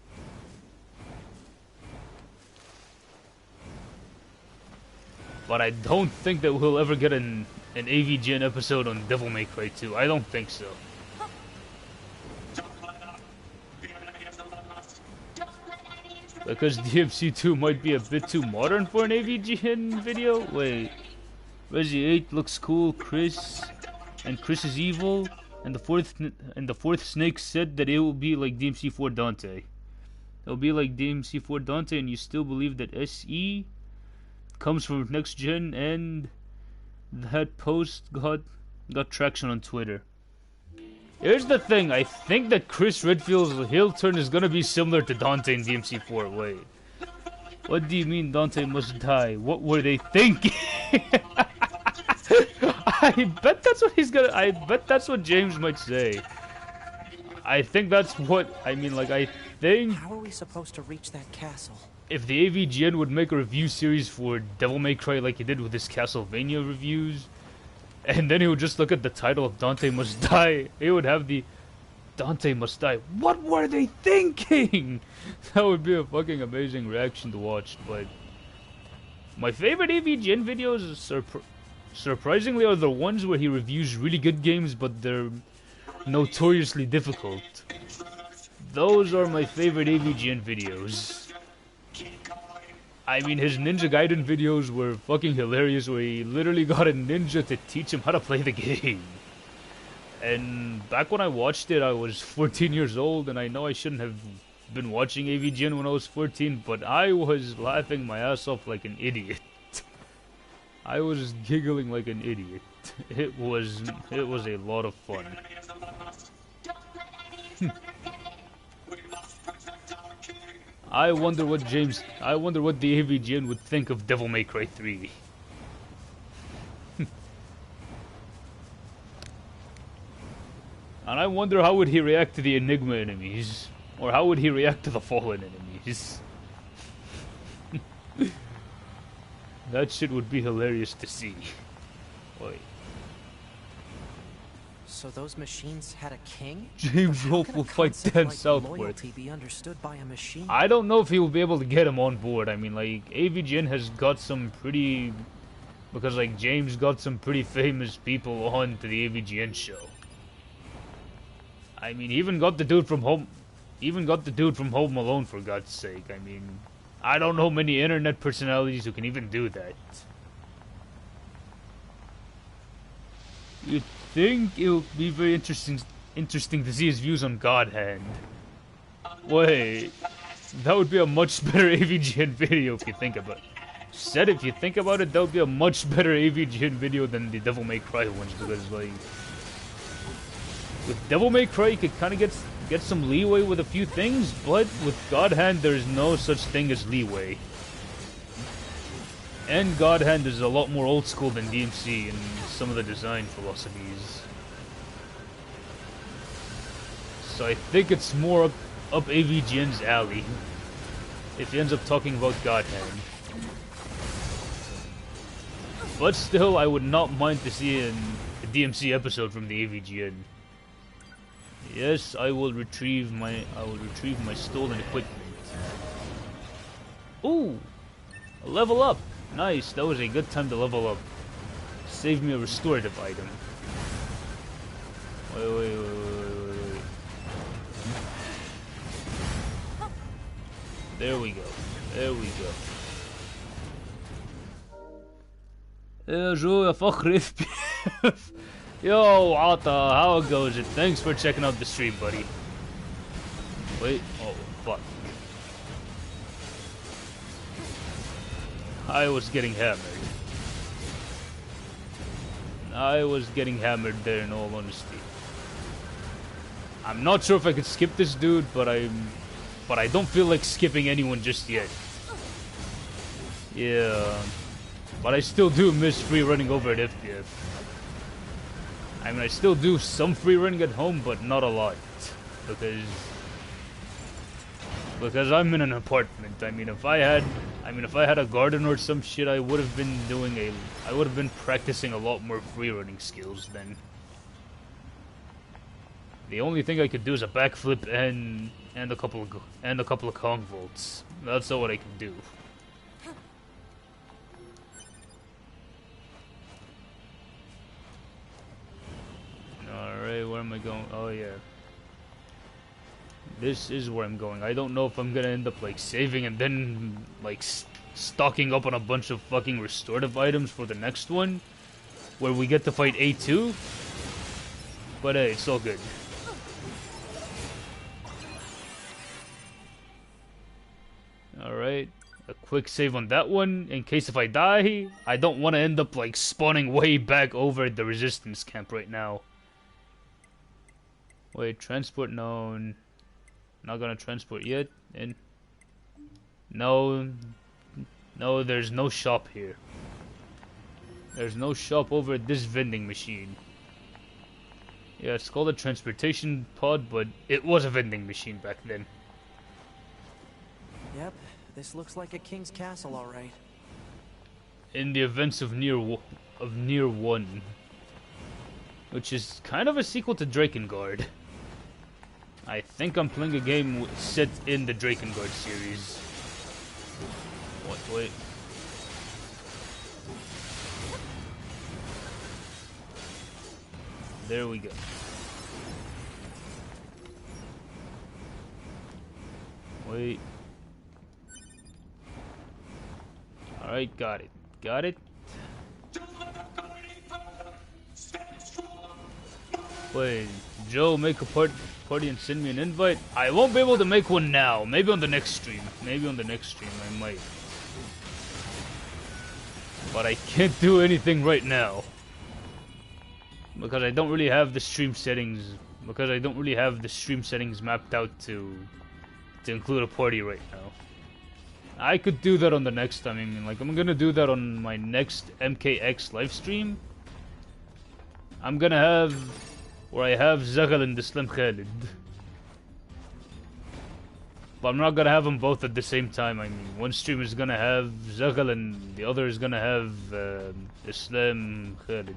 But I don't think that we'll ever get an AVGN episode on Devil May Cry 2. I don't think so. Because DMC2 might be a bit too modern for an AVGN video? Wait. Resi 8 looks cool, Chris is evil. And the fourth Snake said that it will be like DMC4 Dante. It'll be like DMC4 Dante, and you still believe that SE comes from next gen, and that post got traction on Twitter. Here's the thing, I think that Chris Redfield's heel turn is gonna be similar to Dante in DMC4. Wait. What do you mean Dante must die? What were they thinking? I bet that's what he's gonna... I bet that's what James might say. I think that's what... I mean, like, I think... How are we supposed to reach that castle? If the AVGN would make a review series for Devil May Cry like he did with his Castlevania reviews, and then he would just look at the title of Dante Must Die, he would have the... Dante Must Die. What were they thinking? That would be a fucking amazing reaction to watch, but... My favorite AVGN videos are... surprisingly are the ones where he reviews really good games, but they're notoriously difficult. Those are my favorite AVGN videos. I mean, his Ninja Gaiden videos were fucking hilarious, where he literally got a ninja to teach him how to play the game. And back when I watched it, I was 14 years old, and I know I shouldn't have been watching AVGN when I was 14, but I was laughing my ass off like an idiot. I was giggling like an idiot. It was a lot of fun. I wonder what the AVGN would think of Devil May Cry 3. And I wonder how would he react to the Enigma enemies, or how would he react to the Fallen enemies. That shit would be hilarious to see. Wait. So those machines had a king? James Rolfe will fight Dan Southworth. Loyalty be understood by a machine? I don't know if he will be able to get him on board. I mean, like, AVGN has got some pretty... Because, like, James got some pretty famous people on to the AVGN show. I mean, he even got the dude from Home... Even got the dude from Home Alone, for God's sake. I mean... I don't know many internet personalities who can even do that. You'd think it would be very interesting to see his views on God Hand. Wait, that would be a much better AVGN video if you think about it. Said if you think about it, that would be a much better AVGN video than the Devil May Cry ones, because like... With Devil May Cry, you could kind of get some leeway with a few things, but with God Hand, there's no such thing as leeway. And God Hand is a lot more old school than DMC in some of the design philosophies. So I think it's more up AVGN's alley if he ends up talking about God Hand. But still, I would not mind to see a DMC episode from the AVGN. Yes, I will retrieve my stolen equipment. Ooh! A level up! Nice, that was a good time to level up. Save me a restorative item. Wait. There we go. يا جو يا فخر FPF. Yo, Ata, how it goes? And thanks for checking out the stream, buddy. Wait, oh, fuck. I was getting hammered there, in all honesty. I'm not sure if I could skip this dude, but I don't feel like skipping anyone just yet. Yeah. But I still do miss free running over at FPF. I mean, I still do some free running at home, but not a lot. Because I'm in an apartment. I mean, if I had a garden or some shit, I would have been practicing a lot more free running skills then. The only thing I could do is a backflip and a couple of Kong vaults. That's all what I can do. Alright, where am I going? Oh yeah. This is where I'm going. I don't know if I'm gonna end up like saving and then like stocking up on a bunch of fucking restorative items for the next one, where we get to fight A2. But hey, it's all good. Alright, a quick save on that one, in case if I die, I don't want to end up like spawning way back over the resistance camp right now. Wait, transport known. Not gonna transport yet, and no, there's no shop here. There's no shop over at this vending machine. Yeah, it's called a transportation pod, but it was a vending machine back then. Yep, this looks like a king's castle, all right. In the events of Neir 1, which is kind of a sequel to Drakengard. I think I'm playing a game set in the Drakengard series. Wait. There we go. Wait. Alright, got it. Don't let them go any further. Stand strong. Wait, Joe, make a party and send me an invite? I won't be able to make one now. Maybe on the next stream. I might. But I can't do anything right now. Because I don't really have the stream settings. Mapped out to include a party right now. I could do that on the next time. I mean, like, I'm gonna do that on my next MKX live stream. I'm gonna have where I have Zaghal and the Slim Khalid. But I'm not gonna have them both at the same time. I mean, one stream is gonna have Zaghal and the other is gonna have Slim Khalid.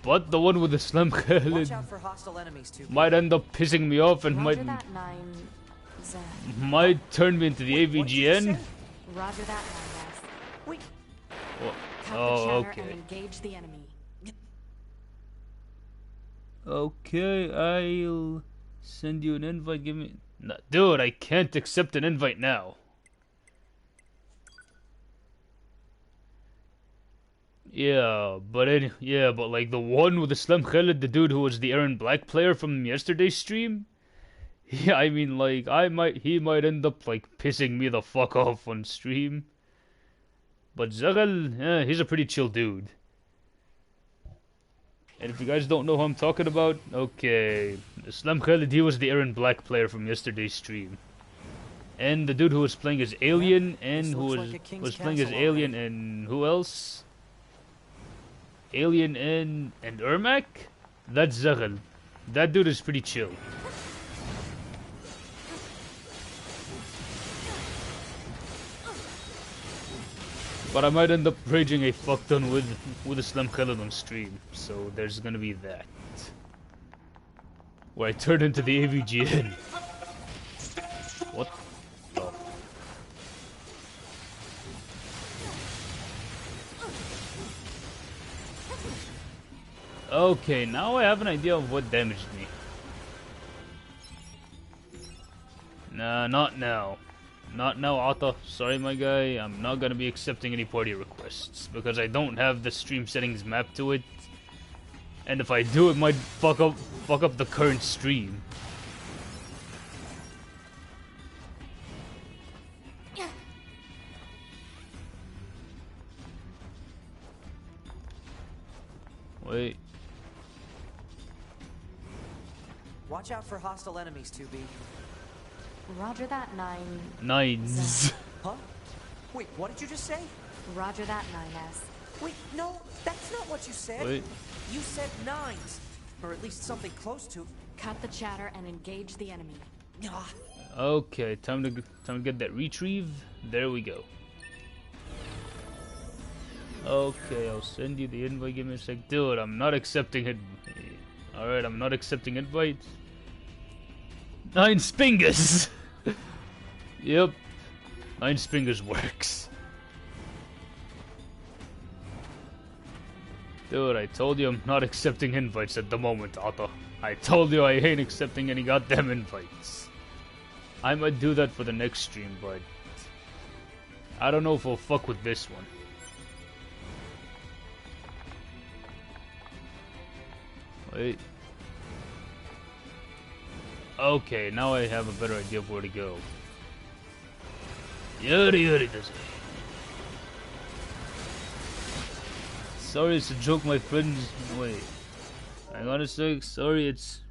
But the one with the Slim Khalid Watch out for hostile enemies too. might end up pissing me off and Roger that, might turn me into the AVGN. Roger that, Nine-Ass. Wait, Cut the Oh, chatter okay. and engage the enemy. Okay, I'll send you an invite. Give me... No, dude, I can't accept an invite now. Yeah, but like the one with the Slim Khalid, the dude who was the Aaron Black player from yesterday's stream. Yeah, I mean, like, he might end up like pissing me the fuck off on stream. But Zaghal, he's a pretty chill dude. And if you guys don't know who I'm talking about, okay, Slim Khalid, he was the Aaron Black player from yesterday's stream. And the dude who was playing as Alien, and who was playing as Alien, and who else? Alien and Ermac? That's Zaghal. That dude is pretty chill. But I might end up raging a fuck ton with a Slim Khalid on stream, so there's gonna be that. where I turn into the AVGN. What the? Okay, now I have an idea of what damaged me. Nah, not now. Not now, Atta. Sorry, my guy. I'm not gonna be accepting any party requests because I don't have the stream settings mapped to it. And if I do, it might fuck up the current stream. Wait. Watch out for hostile enemies, 2B. Roger that, 9. Nines. Huh? Wait, what did you just say? Roger that, 9S. Wait, no, that's not what you said. Wait. You said 9s. Or at least something close to. Cut the chatter and engage the enemy. Ah, Okay, time to get that retrieve. There we go. Okay, I'll send you the invite. Give me a sec. Dude, I'm not accepting it. Alright, I'm not accepting invite. 9 Spingus! Yep. 9 Spingus works. Dude, I told you I'm not accepting invites at the moment, Otto. I told you I ain't accepting any goddamn invites. I might do that for the next stream, but I don't know if we'll fuck with this one. Wait. Okay, now I have a better idea of where to go. Yuri yuri does it. Sorry, it's a joke, my friends. Wait. Hang on a sec. Sorry, it's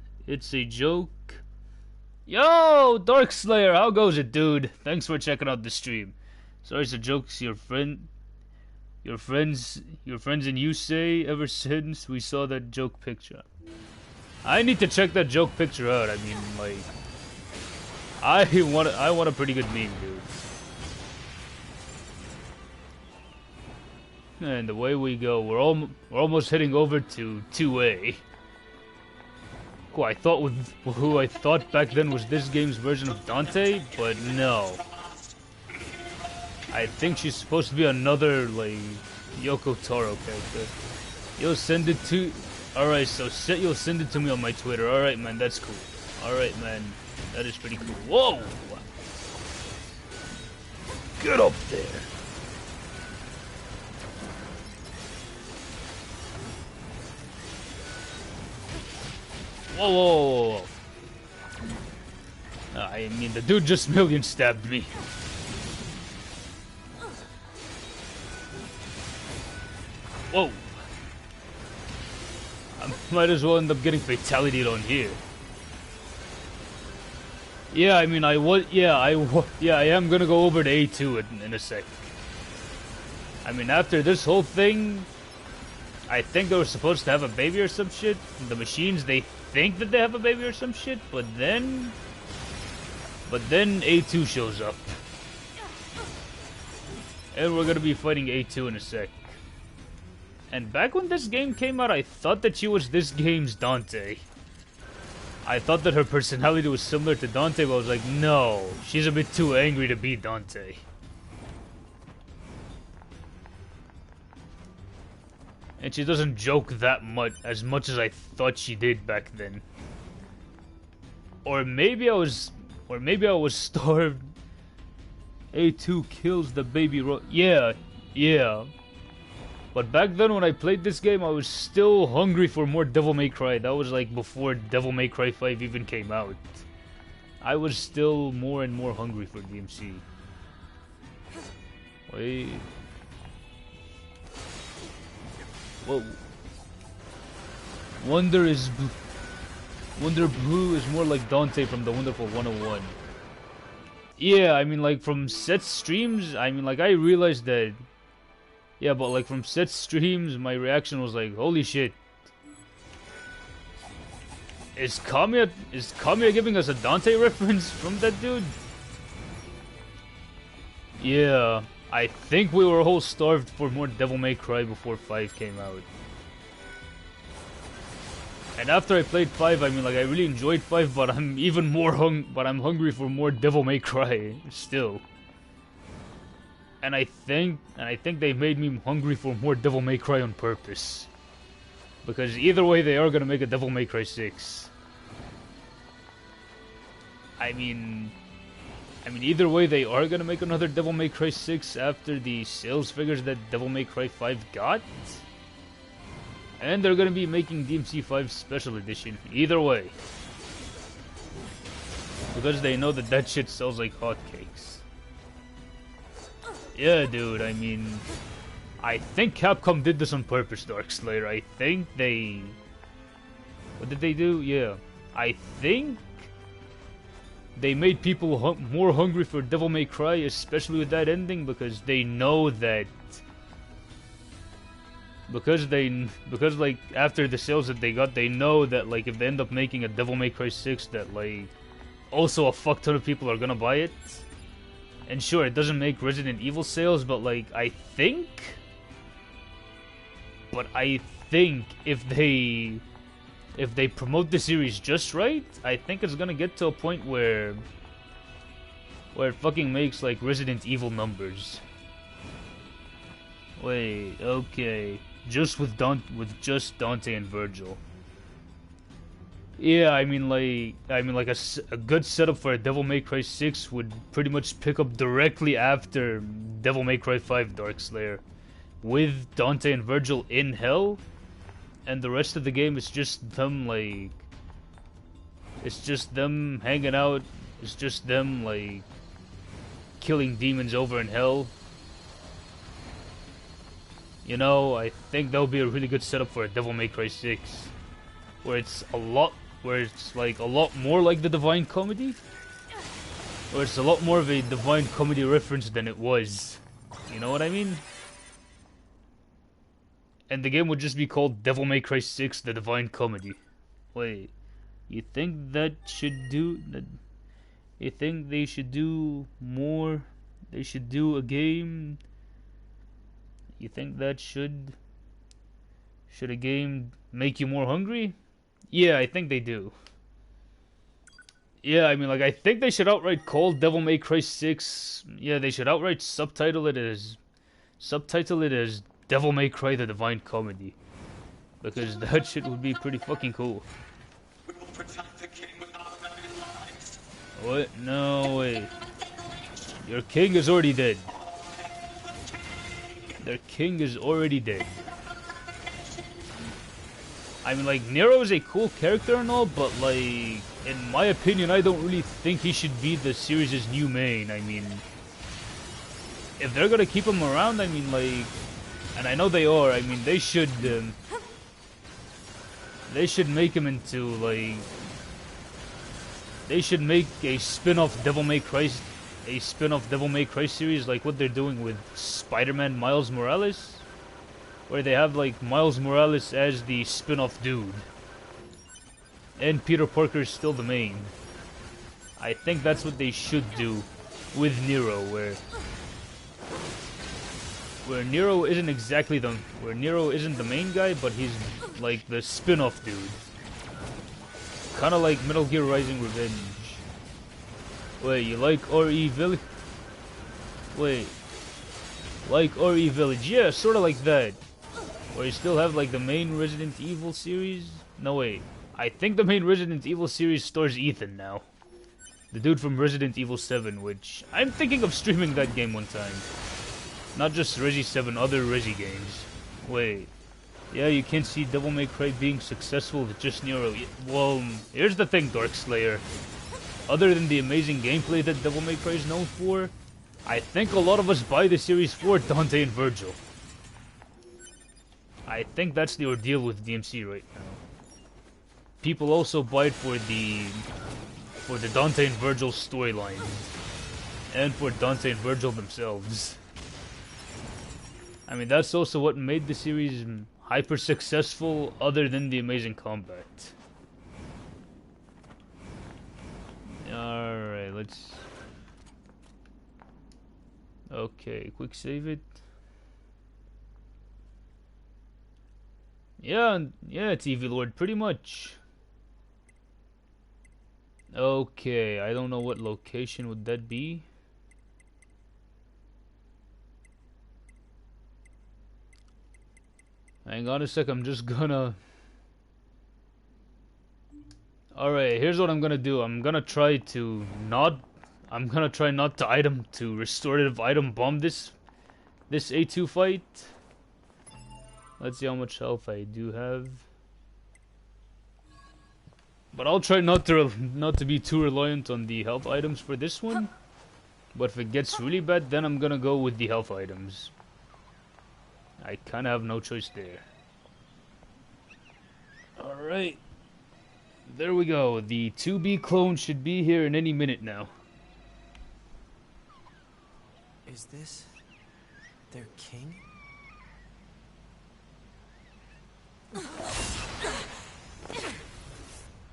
a joke. Yo, Darkslayer, how goes it, dude? Thanks for checking out the stream. Sorry, it's a joke. Your friends and you say ever since we saw that joke picture. I need to check that joke picture out. I mean, like, I want a pretty good meme, dude. And the way we go, we're almost heading over to 2A. Who I thought back then was this game's version of Dante, but no. I think she's supposed to be another, like, Yoko Taro character. You'll send it to... Alright, so you'll send it to me on my Twitter. Alright, man, that's cool. Alright, man, that is pretty cool. Whoa! Get up there! Whoa, whoa, whoa, whoa. I mean, the dude just million stabbed me. Whoa. I might as well end up getting fatalityed on here. Yeah, I mean, I am gonna go over to A2 in a sec. I mean, after this whole thing, I think they were supposed to have a baby or some shit. The machines, they think that they have a baby or some shit, but then A2 shows up. And we're gonna be fighting A2 in a sec. And back when this game came out, I thought that she was this game's Dante. I thought that her personality was similar to Dante, but I was like, no, she's a bit too angry to be Dante. And she doesn't joke that much, as much as I thought she did back then. Or maybe I was starved. A2 kills the baby yeah. But back then when I played this game, I was still hungry for more Devil May Cry. That was like before Devil May Cry 5 even came out. I was still more and more hungry for DMC. Wait. Whoa. Wonder Blue is more like Dante from the Wonderful 101. Yeah, I mean, like, from Seth's streams, I mean, like, I realized that... Yeah, but, like, from Seth's streams, my reaction was like, holy shit. Is Kamiya giving us a Dante reference from that dude? Yeah, I think we were all starved for more Devil May Cry before 5 came out. And after I played 5, I mean, like, I really enjoyed 5, but I'm even more I'm hungry for more Devil May Cry still. And I think they made me hungry for more Devil May Cry on purpose. Because either way, they are gonna make a Devil May Cry 6. I mean, either way, they are gonna make another Devil May Cry 6 after the sales figures that Devil May Cry 5 got. And they're gonna be making DMC 5 Special Edition. Either way. Because they know that that shit sells like hotcakes. Yeah, dude, I mean... I think Capcom did this on purpose, Darkslayer. I think they... What did they do? Yeah. I think... They made people more hungry for Devil May Cry, especially with that ending, because they know that... Because like, after the sales that they got, they know that, like, if they end up making a Devil May Cry 6, that, like, also a fuck ton of people are gonna buy it. And sure, it doesn't make Resident Evil sales, but, like, I think if they promote the series just right, I think it's gonna get to a point where it fucking makes, like, Resident Evil numbers. Wait, okay. Just with just Dante and Virgil. Yeah, I mean like a good setup for a Devil May Cry 6 would pretty much pick up directly after Devil May Cry 5 Darkslayer, with Dante and Virgil in hell, and the rest of the game is just them, like, it's just them hanging out, it's just them, like, killing demons over in hell. You know, I think that would be a really good setup for a Devil May Cry 6, where it's like a lot more like the Divine Comedy, where it's a lot more of a Divine Comedy reference than it was. You know what I mean? And the game would just be called Devil May Cry 6: The Divine Comedy. Wait, you think that should do that? You think they should do more? They should do a game. You think that should a game make you more hungry? Yeah, I think they do. Yeah, I mean, like, I think they should outright call Devil May Cry 6. Yeah, they should outright subtitle it as Devil May Cry: The Divine Comedy, because that shit would be pretty fucking cool. We will protect the king with our very lives. What? No way. Your king is already dead. Their king is already dead. I mean, like, Nero is a cool character and all, but, like, in my opinion, I don't really think he should be the series' new main. I mean, if they're gonna keep him around, I mean, like, and I know they are, I mean, they should make him into, like, they should make a spin-off Devil May Cry series, like what they're doing with Spider-Man Miles Morales, where they have, like, Miles Morales as the spin-off dude, and Peter Parker is still the main. I think that's what they should do with Nero, where Nero isn't the main guy, but he's like the spin-off dude, kind of like Metal Gear Rising Revenge. Wait, you like RE Village? Wait, like RE Village? Yeah, sort of like that. Where you still have, like, the main Resident Evil series. No, wait. I think the main Resident Evil series stars Ethan now, the dude from Resident Evil 7, which I'm thinking of streaming that game one time. Not just Resi 7, other Resi games. Wait. Yeah, you can't see Devil May Cry being successful with just Nero. Well, here's the thing, Darkslayer. Other than the amazing gameplay that Devil May Cry is known for, I think a lot of us buy the series for Dante and Virgil. I think that's the ordeal with DMC right now. People also buy it for the Dante and Virgil storyline, and for Dante and Virgil themselves. I mean, that's also what made the series hyper successful, other than the amazing combat. Alright, let's... Okay, quick save it. Yeah, TV Lord, pretty much. Okay, I don't know what location would that be. Hang on a sec, I'm just gonna... Alright, here's what I'm gonna do. I'm gonna try not to restorative item bomb this A2 fight. Let's see how much health I do have. But I'll try not to be too reliant on the health items for this one. But if it gets really bad, then I'm gonna go with the health items. I kinda have no choice there. Alright. There we go. The 2B clone should be here in any minute now. Is this their king?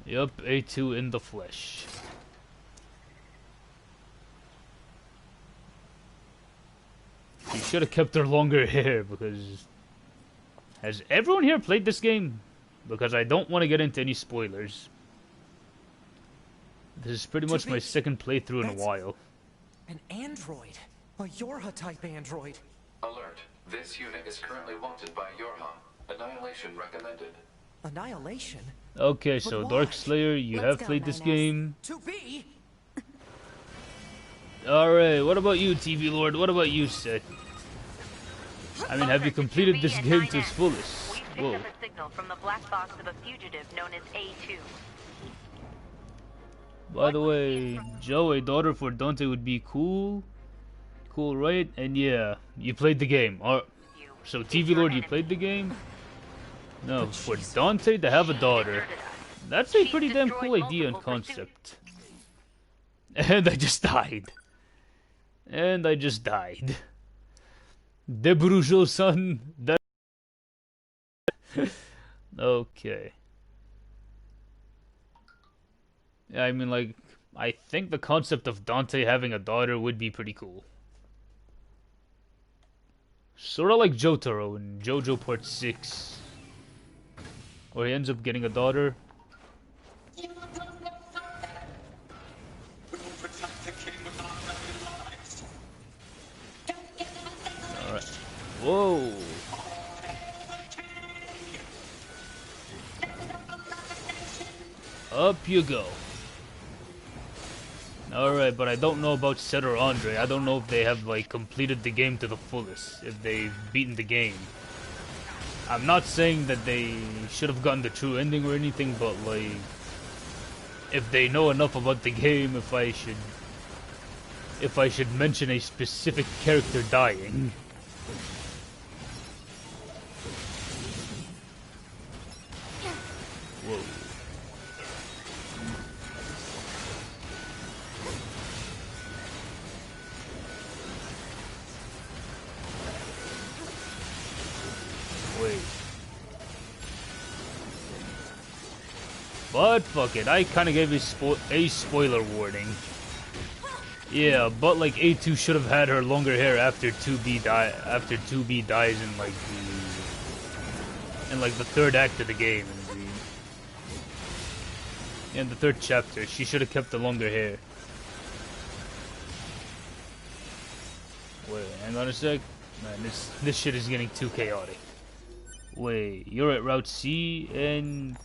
Yup, A2 in the flesh. You should have kept her longer hair because... Has everyone here played this game? Because I don't want to get into any spoilers. This is pretty much my second playthrough in a while. An android. A Yorha-type android. Alert. This unit is currently wanted by Yorha. Annihilation recommended. Annihilation? Okay, so Darkslayer, you Let's have go, played this Nines. game. To be? Alright, what about you, TV Lord? What about you, Seth? I mean, have you completed this game to its fullest? We've Whoa. picked up a signal from the black box of a fugitive known as A2. By the way, Joe, a daughter for Dante would be cool. Cool, right? And yeah, you played the game. So, TV Lord, you played the game? No, for Dante to have a daughter. That's a pretty damn cool idea and concept. And I just died. De Brujo, son. Okay. Yeah, I mean, like, I think the concept of Dante having a daughter would be pretty cool. Sorta like Jotaro in JoJo Part 6. Where he ends up getting a daughter. You don't know that. We will protect the king with our very lives. Don't get us. Alright. Whoa. Up you go. Alright, but I don't know about Seth or Andre. I don't know if they have, like, completed the game to the fullest. If they've beaten the game. I'm not saying that they should have gotten the true ending or anything, but, like... If they know enough about the game, if I should mention a specific character dying. Whoa. Wait. But fuck it, I kinda gave a spoiler warning. Yeah, but like A2 should have had her longer hair after 2B dies in like the third act of the game in the third chapter. She should have kept the longer hair. Wait, hang on a sec. Man, this shit is getting too chaotic. Wait, you're at Route C and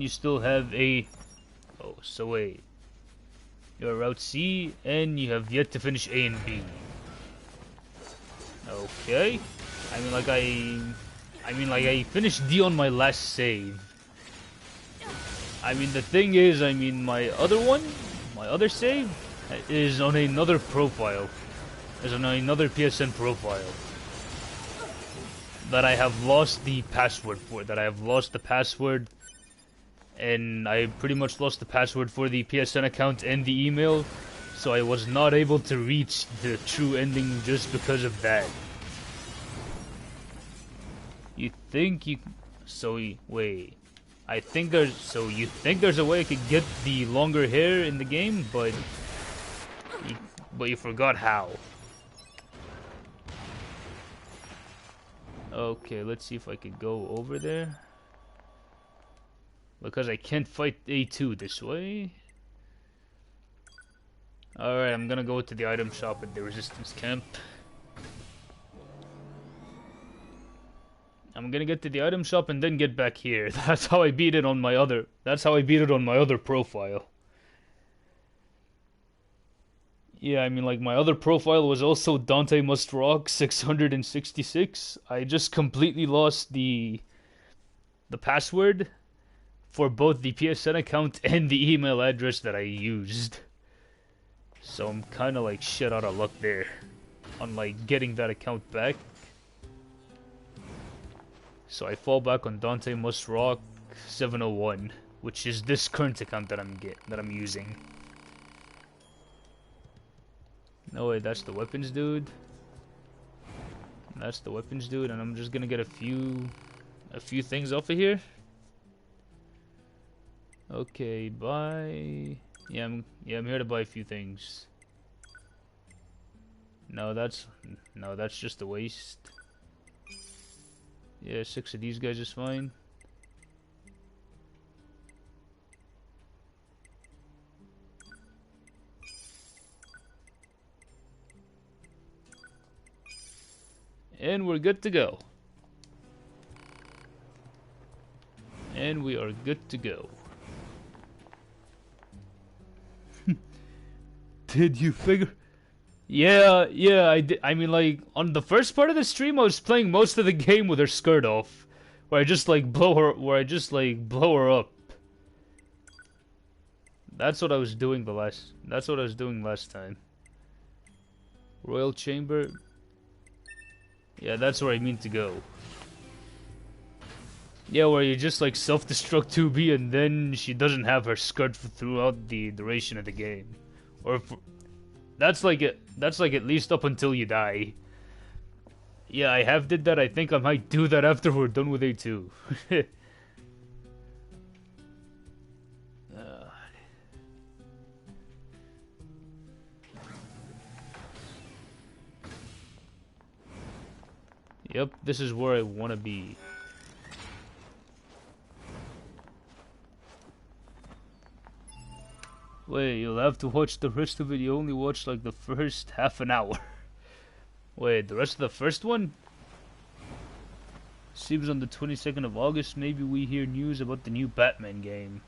you still have a... Oh, so wait. You're at Route C and you have yet to finish A and B. Okay. I mean like I finished D on my last save. I mean the thing is, I mean my other save is on another profile. Is on another PSN profile. That I have lost the password for. And I pretty much lost the password for the PSN account and the email. So I was not able to reach the true ending just because of that. You think you... So, wait. I think there's... So you think there's a way I could get the longer hair in the game, but you forgot how. Okay, let's see if I could go over there. Because I can't fight A2 this way. Alright, I'm gonna go to the item shop at the resistance camp. I'm gonna get to the item shop and then get back here. That's how I beat it on my other. That's how I beat it on my other profile. Yeah, I mean, like, my other profile was also Dante Must Rock 666. I just completely lost the password for both the PSN account and the email address that I used. So I'm kind of like shit out of luck there on like getting that account back. So I fall back on Dante Must Rock 701, which is this current account that I'm using. No way, that's the weapons dude. That's the weapons dude, and I'm just gonna get a few things off of here. Okay, buy. Yeah, I'm here to buy a few things. No, that's just a waste. Yeah, 6 of these guys is fine. And we're good to go. And we are good to go. Did you figure? Yeah, I did. I mean, like, on the first part of the stream, I was playing most of the game with her skirt off. Where I just, like, blow her up. That's what I was doing last time. Royal Chamber. Yeah, that's where I mean to go. Yeah, where you just, like, self-destruct 2B and then she doesn't have her skirt throughout the duration of the game. Or that's like at least up until you die. Yeah, I have did that. I think I might do that after we're done with A2. Yep, this is where I want to be. Wait, you'll have to watch the rest of it. You only watched like the first half an hour. Wait, the rest of the first one? Seems on the 22nd of August, maybe we hear news about the new Batman game.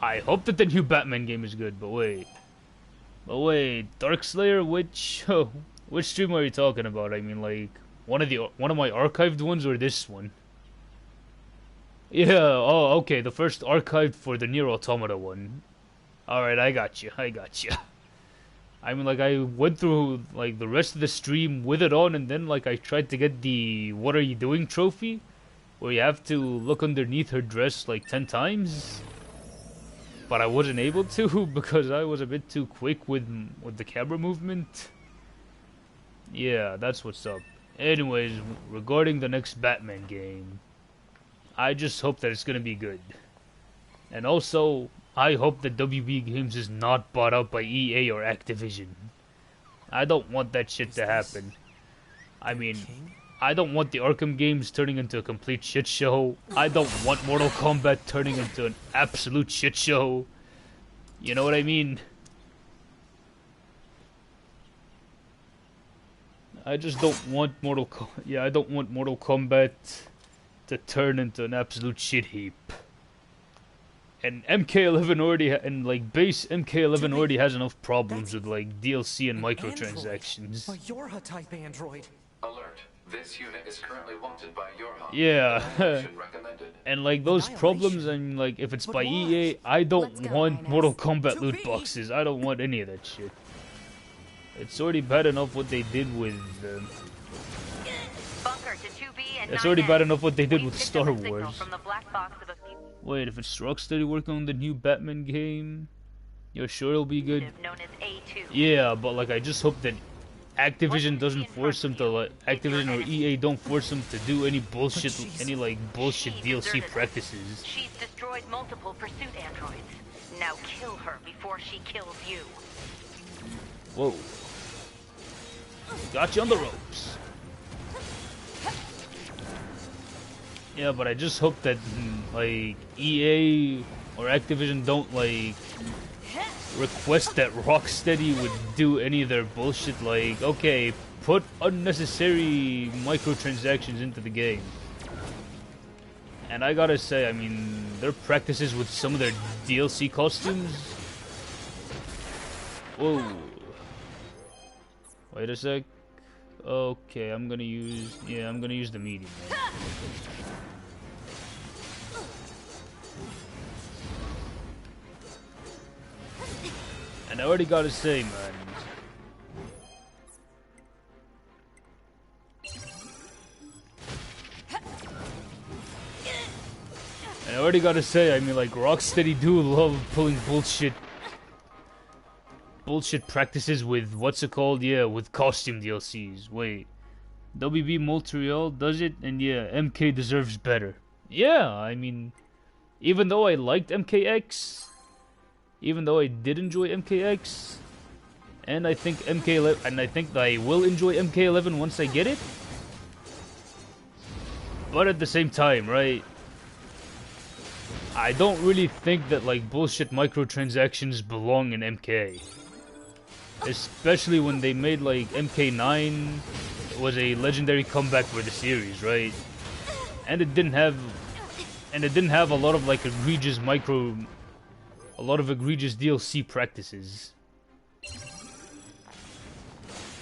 I hope that the new Batman game is good, but wait. Darkslayer, which stream are you talking about? I mean, like, one of my archived ones or this one? Yeah, oh, okay, the first archived for the Neir Autometa one. Alright, I got you. I mean, like, I went through, like, the rest of the stream with it on, and then, like, I tried to get the What Are You Doing trophy, where you have to look underneath her dress, like, 10 times. But I wasn't able to, because I was a bit too quick with the camera movement. Yeah, that's what's up. Anyways, regarding the next Batman game, I just hope that it's gonna be good. And also, I hope that WB Games is not bought out by EA or Activision. I don't want that shit to happen. I mean, I don't want the Arkham games turning into a complete shit show. I don't want Mortal Kombat turning into an absolute shit show. You know what I mean? I just don't want I don't want Mortal Kombat to turn into an absolute shit heap. And MK11 already base MK11 already has enough problems with like DLC and microtransactions. A Yorha type android. Alert. This unit is currently wanted by Yorha. Yeah. And like those problems, and like if it's by EA, I don't want Mortal Kombat loot boxes. I don't want any of that shit. It's already bad enough what they did with it's already bad enough what they did with Star Wars. Wait, if it's Rocksteady working on the new Batman game, you're sure it'll be good? Yeah, but like I just hope that Activision doesn't force them to Activision or EA don't force them to do any bullshit, any like bullshit DLC practices. She's destroyed multiple pursuit androids. Now kill her before she kills you. Whoa. Got you on the ropes. Yeah, but I just hope that like EA or Activision don't like request that Rocksteady would do any of their bullshit like, okay, put unnecessary microtransactions into the game. And I gotta say, I mean, their practices with some of their DLC costumes. Whoa. Wait a sec. Okay, I'm gonna use the medium. And I already gotta say, man. And I already gotta say, I mean, like, Rocksteady do love pulling bullshit practices with, what's it called? Yeah, with costume DLCs. Wait. WB Montreal does it, and yeah, MK deserves better. Yeah, I mean, even though I liked MKX, even though I did enjoy MKX, and I think MK11, and I think that I will enjoy MK11 once I get it. But at the same time, right? I don't really think that like bullshit microtransactions belong in MK. Especially when they made like MK9 was a legendary comeback for the series, right? And it didn't have a lot of like egregious DLC practices.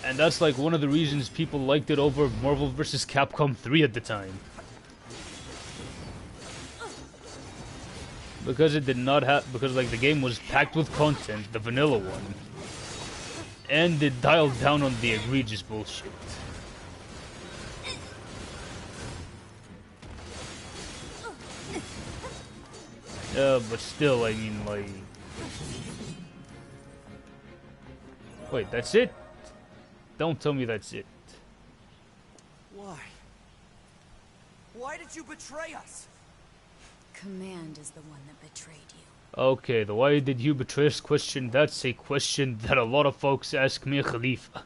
And that's like one of the reasons people liked it over Marvel vs. Capcom 3 at the time. Because it did not have, because like the game was packed with content, the vanilla one. And it dialed down on the egregious bullshit. But still, I mean, like... Wait, that's it? Don't tell me that's it. Why? Why did you betray us? Command is the one that betrayed you. Okay, the why did you betray us question, that's a question that a lot of folks ask me, Khalifa.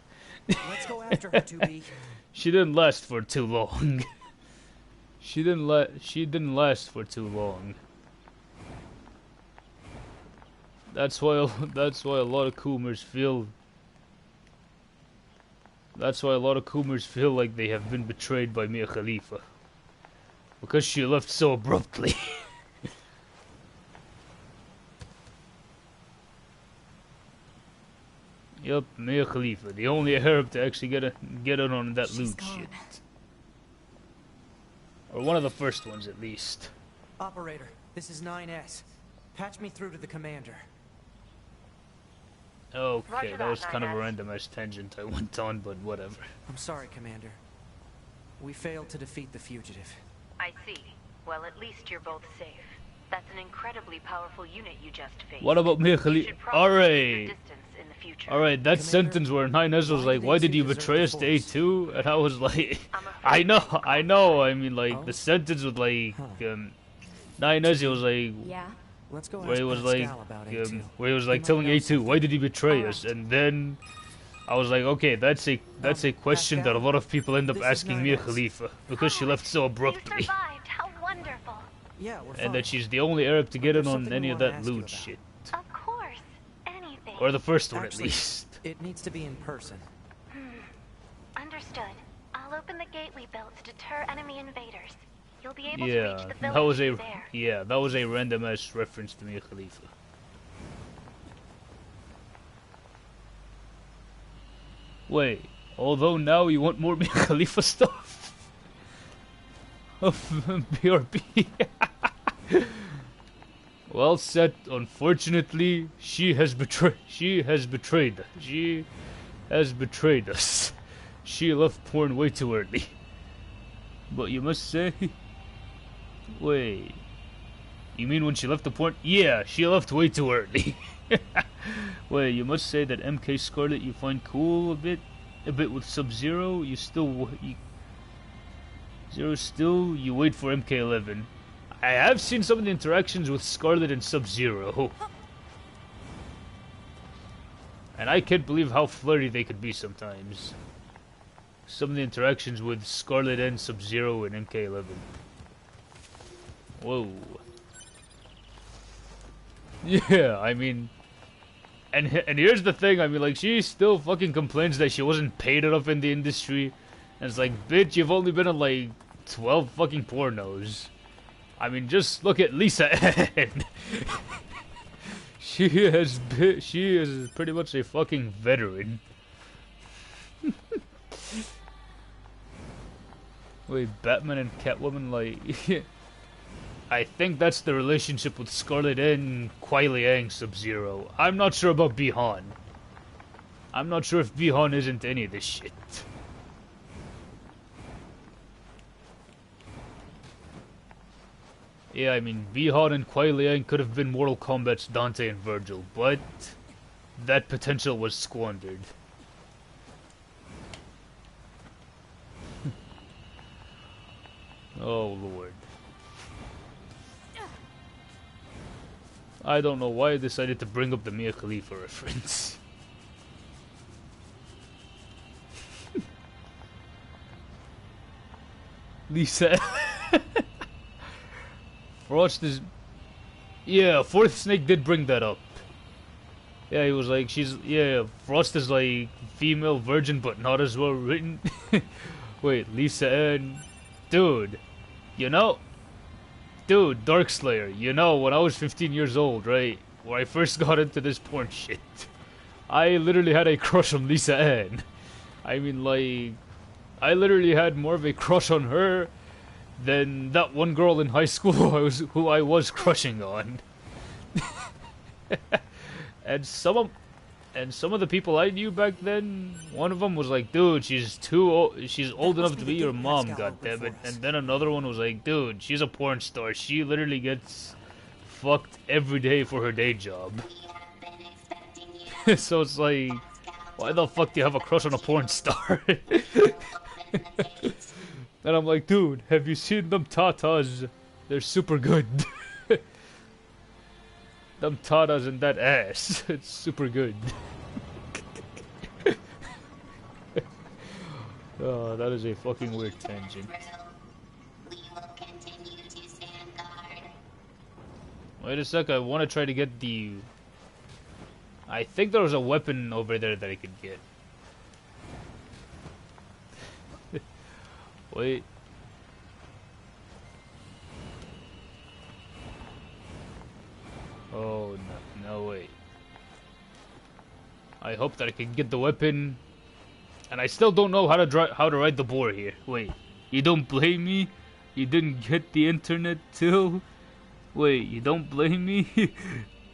Let's go after her, 2B. She didn't last for too long. She didn't last for too long. That's why a lot of Coomers feel like they have been betrayed by Mia Khalifa. Because she left so abruptly. Yup, Mia Khalifa, the only Arab to actually get in on that loot shit. Or one of the first ones, at least. Operator, this is 9S. Patch me through to the commander. Okay, that was kind of a random-ass tangent I went on, but whatever. I'm sorry, Commander. We failed to defeat the fugitive. I see. Well, at least you're both safe. That's an incredibly powerful unit you just faced. What about Mia Khalifa? Alright. Alright, that Commander, sentence where 9S was like, why did you betray us to A2? And I was like, I know, I mean, like, the sentence was like, 9S, it was like, yeah? Let's go where he was like, telling A2, why did he betray us? And then I was like, okay, that's a question that a lot of people end up asking Mia Khalifa because she left so abruptly. You survived. How wonderful. Yeah, we're fine. And that she's the only Arab to get in on any of that loot shit. Of course. Anything. Or the first one, Actually, at least. It needs to be in person. Understood. I'll open the gate we built to deter enemy invaders. You'll be able to Yeah, reach the that village was a there. that was a random ass reference to Mia Khalifa. Wait, although now you want more Mia Khalifa stuff? BRB. Well said. Unfortunately, she has betrayed us. She left porn way too early. But you must say... Wait... You mean when she left the porn? Yeah, she left way too early. Wait, you must say that MK Scarlet you find cool a bit with Sub-Zero? You wait for MK11. I have seen some of the interactions with Scarlet and Sub-Zero. And I can't believe how flirty they could be sometimes. Some of the interactions with Scarlet and Sub-Zero and MK11. Whoa. Yeah, I mean... And here's the thing, I mean, like, she still fucking complains that she wasn't paid enough in the industry. And it's like, bitch, you've only been in, like, 12 fucking pornos. I mean, just look at Lisa Ann. She is pretty much a fucking veteran. Wait, Batman and Catwoman, like... I think that's the relationship with Scarlet and Kuai Liang Sub-Zero. I'm not sure about Bi-Han. I'm not sure if Bi-Han isn't any of this shit. Yeah, I mean, Bi-Han and Kuai Liang could have been Mortal Kombat's Dante and Virgil, but that potential was squandered. Oh, Lord. I don't know why I decided to bring up the Mia Khalifa reference. Lisa. Frost is... Yeah, Fourth Snake did bring that up. Yeah, he was like, yeah, Frost is like female virgin, but not as well written. Wait, Lisa and... Dude, you know... Dude, Darkslayer, you know, when I was 15 years old, right, where I first got into this porn shit, I literally had a crush on Lisa Ann. I mean, like, I literally had more of a crush on her than that one girl in high school who I was crushing on. And some of the people I knew back then, one of them was like, dude, she's old enough to be your mom, goddammit. And then another one was like, dude, she's a porn star. She literally gets fucked every day for her day job. So it's like, why the fuck do you have a crush on a porn star? And I'm like, dude, have you seen them tatas? They're super good. Them tatas and that ass. It's super good. Oh, that is a fucking weird tangent. Wait a sec, I want to try to get the... I think there was a weapon over there that I could get. Wait. Oh, no, wait. I hope that I can get the weapon. And I still don't know how to ride the boar here. Wait, you don't blame me? You didn't get the internet till? Wait, you don't blame me?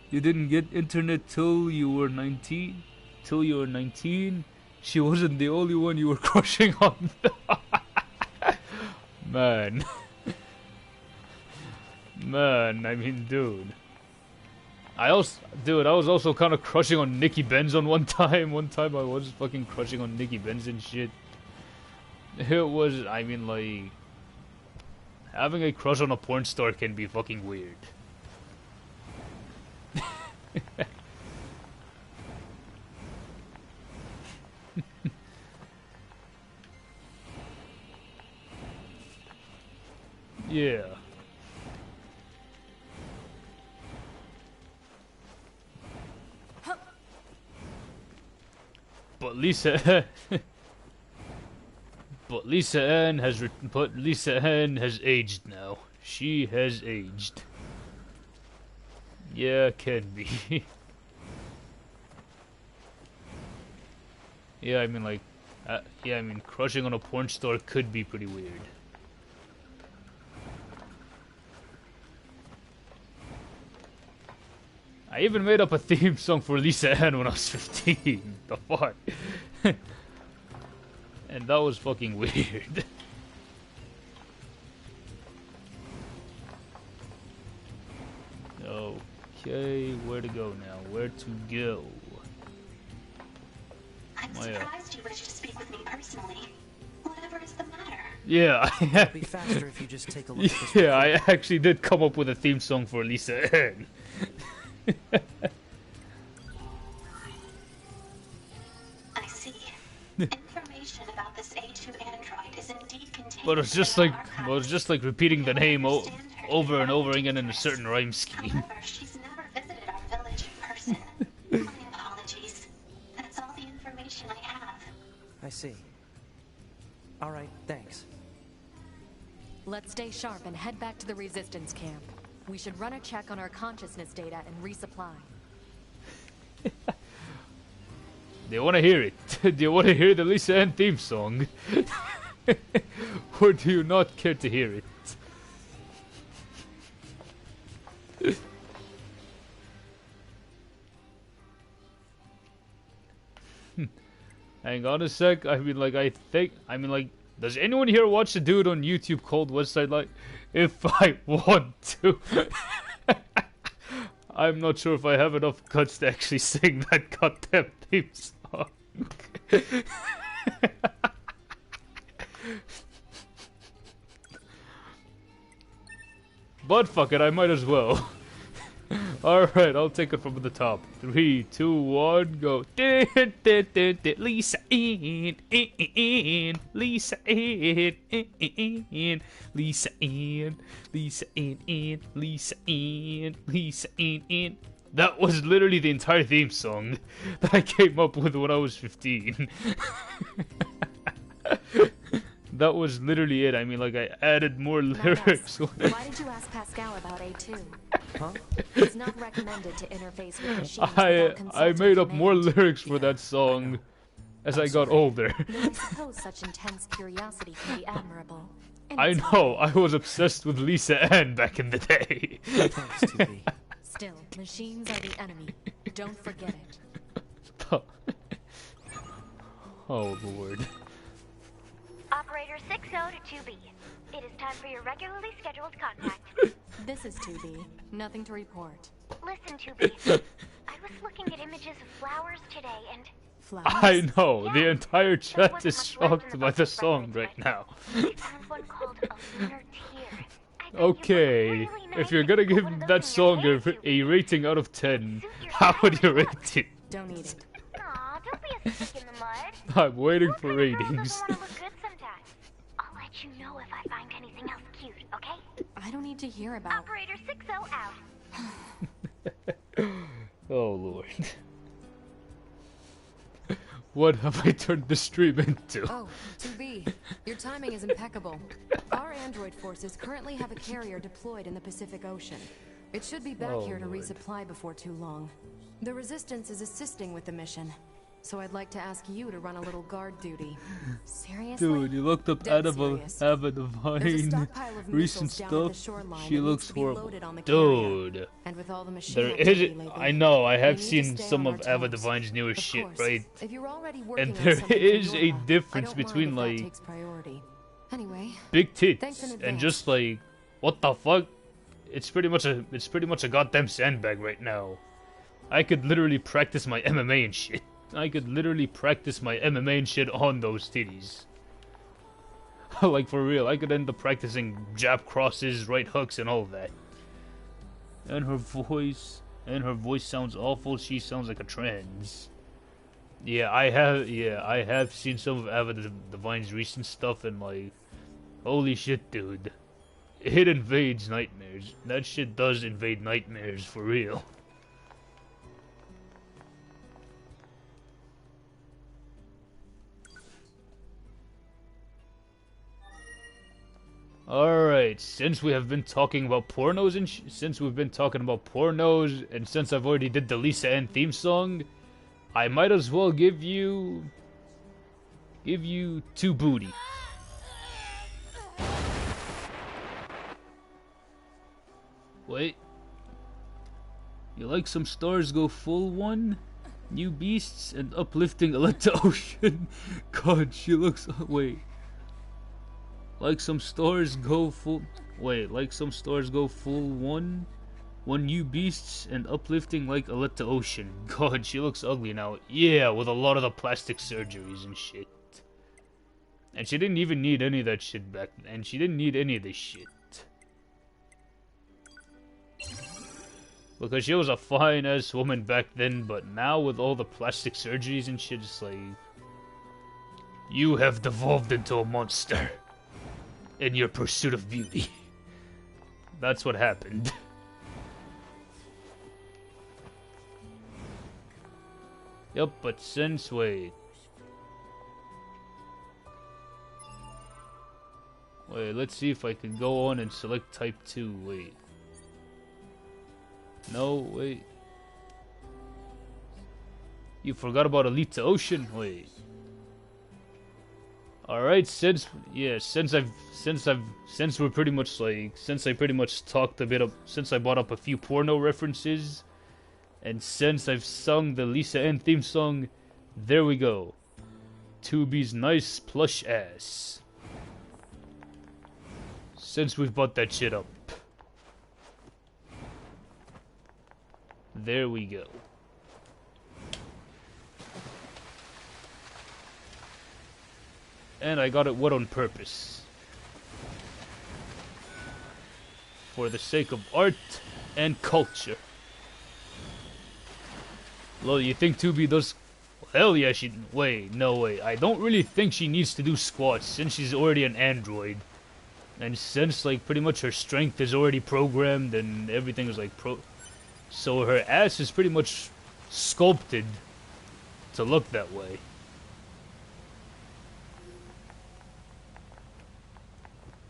You didn't get internet till you were 19? Till you were 19? She wasn't the only one you were crushing on. Man. Man, I mean, dude. I was also kind of crushing on Nikki Benz on one time. One time I was fucking crushing on Nikki Benz and shit. It was, I mean, like... Having a crush on a porn star can be fucking weird. Yeah. But Lisa Ann has aged now. She has aged. Yeah, can be. Yeah, I mean, like, yeah, I mean, crushing on a porn star could be pretty weird. I even made up a theme song for Lisa Ann when I was 15. The fuck? And that was fucking weird. Okay, where to go now? Where to go? I'm surprised you wish to speak with me personally. Whatever is the matter? Yeah, It'd be faster if you just take a look at this. Yeah, I actually did come up with a theme song for Lisa Ann. I see. Information about this A2 android is indeed contained. But it's just like repeating the name. Oh, Understand her. over and over again in a certain rhyme scheme. However, she's never visited our village in person. My apologies. That's all the information I have. I see. All right, thanks. Let's stay sharp and head back to the resistance camp. We should run a check on our consciousness data and resupply. Do you want to hear it? Do you want to hear the Lisa Ann theme song? Or do you not care to hear it? Hang on a sec. I mean, like, does anyone here watch the dude on YouTube called Westside Like? If I want to. I'm not sure if I have enough guts to actually sing that goddamn theme song. But fuck it, I might as well. Alright, I'll take it from the top. 3, 2, 1, go. Lisa Ann, Lisa Ann, Lisa Ann, Lisa Ann, Lisa Ann, Lisa Ann. That was literally the entire theme song that I came up with when I was 15. That was literally it. I mean, like, I added more lyrics. Why did you ask Pascal about A2? Huh? It's not recommended to interface with machines I without made up consulting more command. lyrics for that song as I got older. Though I suppose such intense curiosity can be admirable. And I it's know, I was obsessed with Lisa Ann back in the day. Thanks, 2B. Still, machines are the enemy. Don't forget it. Oh, Lord. Operator 60 to 2B. It is time for your regularly scheduled contact. This is 2B. Nothing to report. Listen, 2B. I was looking at images of flowers today and... Flowers? I know, the Yeah. entire There chat wasn't is much left in shocked the by box the of song records, right now. I found one called A Lunar Tear. I think Okay, you look really nice if you're and gonna you put give one of those that in your song hair, a 2B. rating out of 10, Suit your how would you style as rate it? Don't eat it. Aw, don't be a stick in the mud. I'm waiting What for kind of girl ratings. doesn't want to look good sometimes? I'll let you know if I find anything else cute, okay? I don't need to hear about... Operator 60 out. Oh, Lord. What have I turned the stream into? Oh, 2B, your timing is impeccable. Our android forces currently have a carrier deployed in the Pacific Ocean. It should be back Oh, here to Lord. resupply before too long. The Resistance is assisting with the mission, so I'd like to ask you to run a little guard duty. Seriously? Dude, you looked up Dead Ava serious. Ava There's a Divine stockpile of recent missiles down at the stuff. shoreline She that needs looks to be horrible. loaded on the carrier. Dude. And with all the machine There activity is. lately, I know, I we have need to seen stay some on of our Ava toes. Divine's newer Of shit, course, right? If you're already working And on there something is for a your hub, difference I don't mind between, if that like, takes priority. Anyway, big Thanks tits in and advance. just like, what the fuck? It's pretty much a goddamn sandbag right now. I could literally practice my MMA and shit. I could literally practice my MMA and shit on those titties. Like, for real, I could end up practicing jab crosses, right hooks, and all that. And her voice sounds awful. She sounds like a trans. Yeah, I have seen some of Ava Divine's recent stuff, and like, holy shit, dude. It invades nightmares. That shit does invade nightmares, for real. Alright, since we have been talking about pornos and since since I've already did the Lisa Ann theme song, I might as well give you two booty. Wait. You like some stars go full one? New beasts and uplifting Aletta Ocean. God, she looks. Wait. Like some stars go full. Wait, like some stars go full one? One new beasts and uplifting like Aletta Ocean. God, she looks ugly now. Yeah, with a lot of the plastic surgeries and shit. And she didn't even need any of that shit back then. And she didn't need any of this shit. Because she was a fine-ass woman back then, but now with all the plastic surgeries and shit, it's like... You have devolved into a monster. In your pursuit of beauty. That's what happened. Yup, but since wait. Wait, let's see if I can go on and select type 2. Wait. No, wait. You forgot about Elite to Ocean? Wait. Alright, since we're pretty much like, since I pretty much talked a bit of, since I brought up a few porno references, and since I've sung the Lisa N theme song, there we go. 2B's nice plush ass. Since we've brought that shit up. There we go. And I got it wet on purpose. For the sake of art and culture. Well, you think 2B does... Hell yeah, she... Wait, no way. I don't really think she needs to do squats since she's already an android. And since, like, pretty much her strength is already programmed and everything is, like, so her ass is pretty much sculpted to look that way.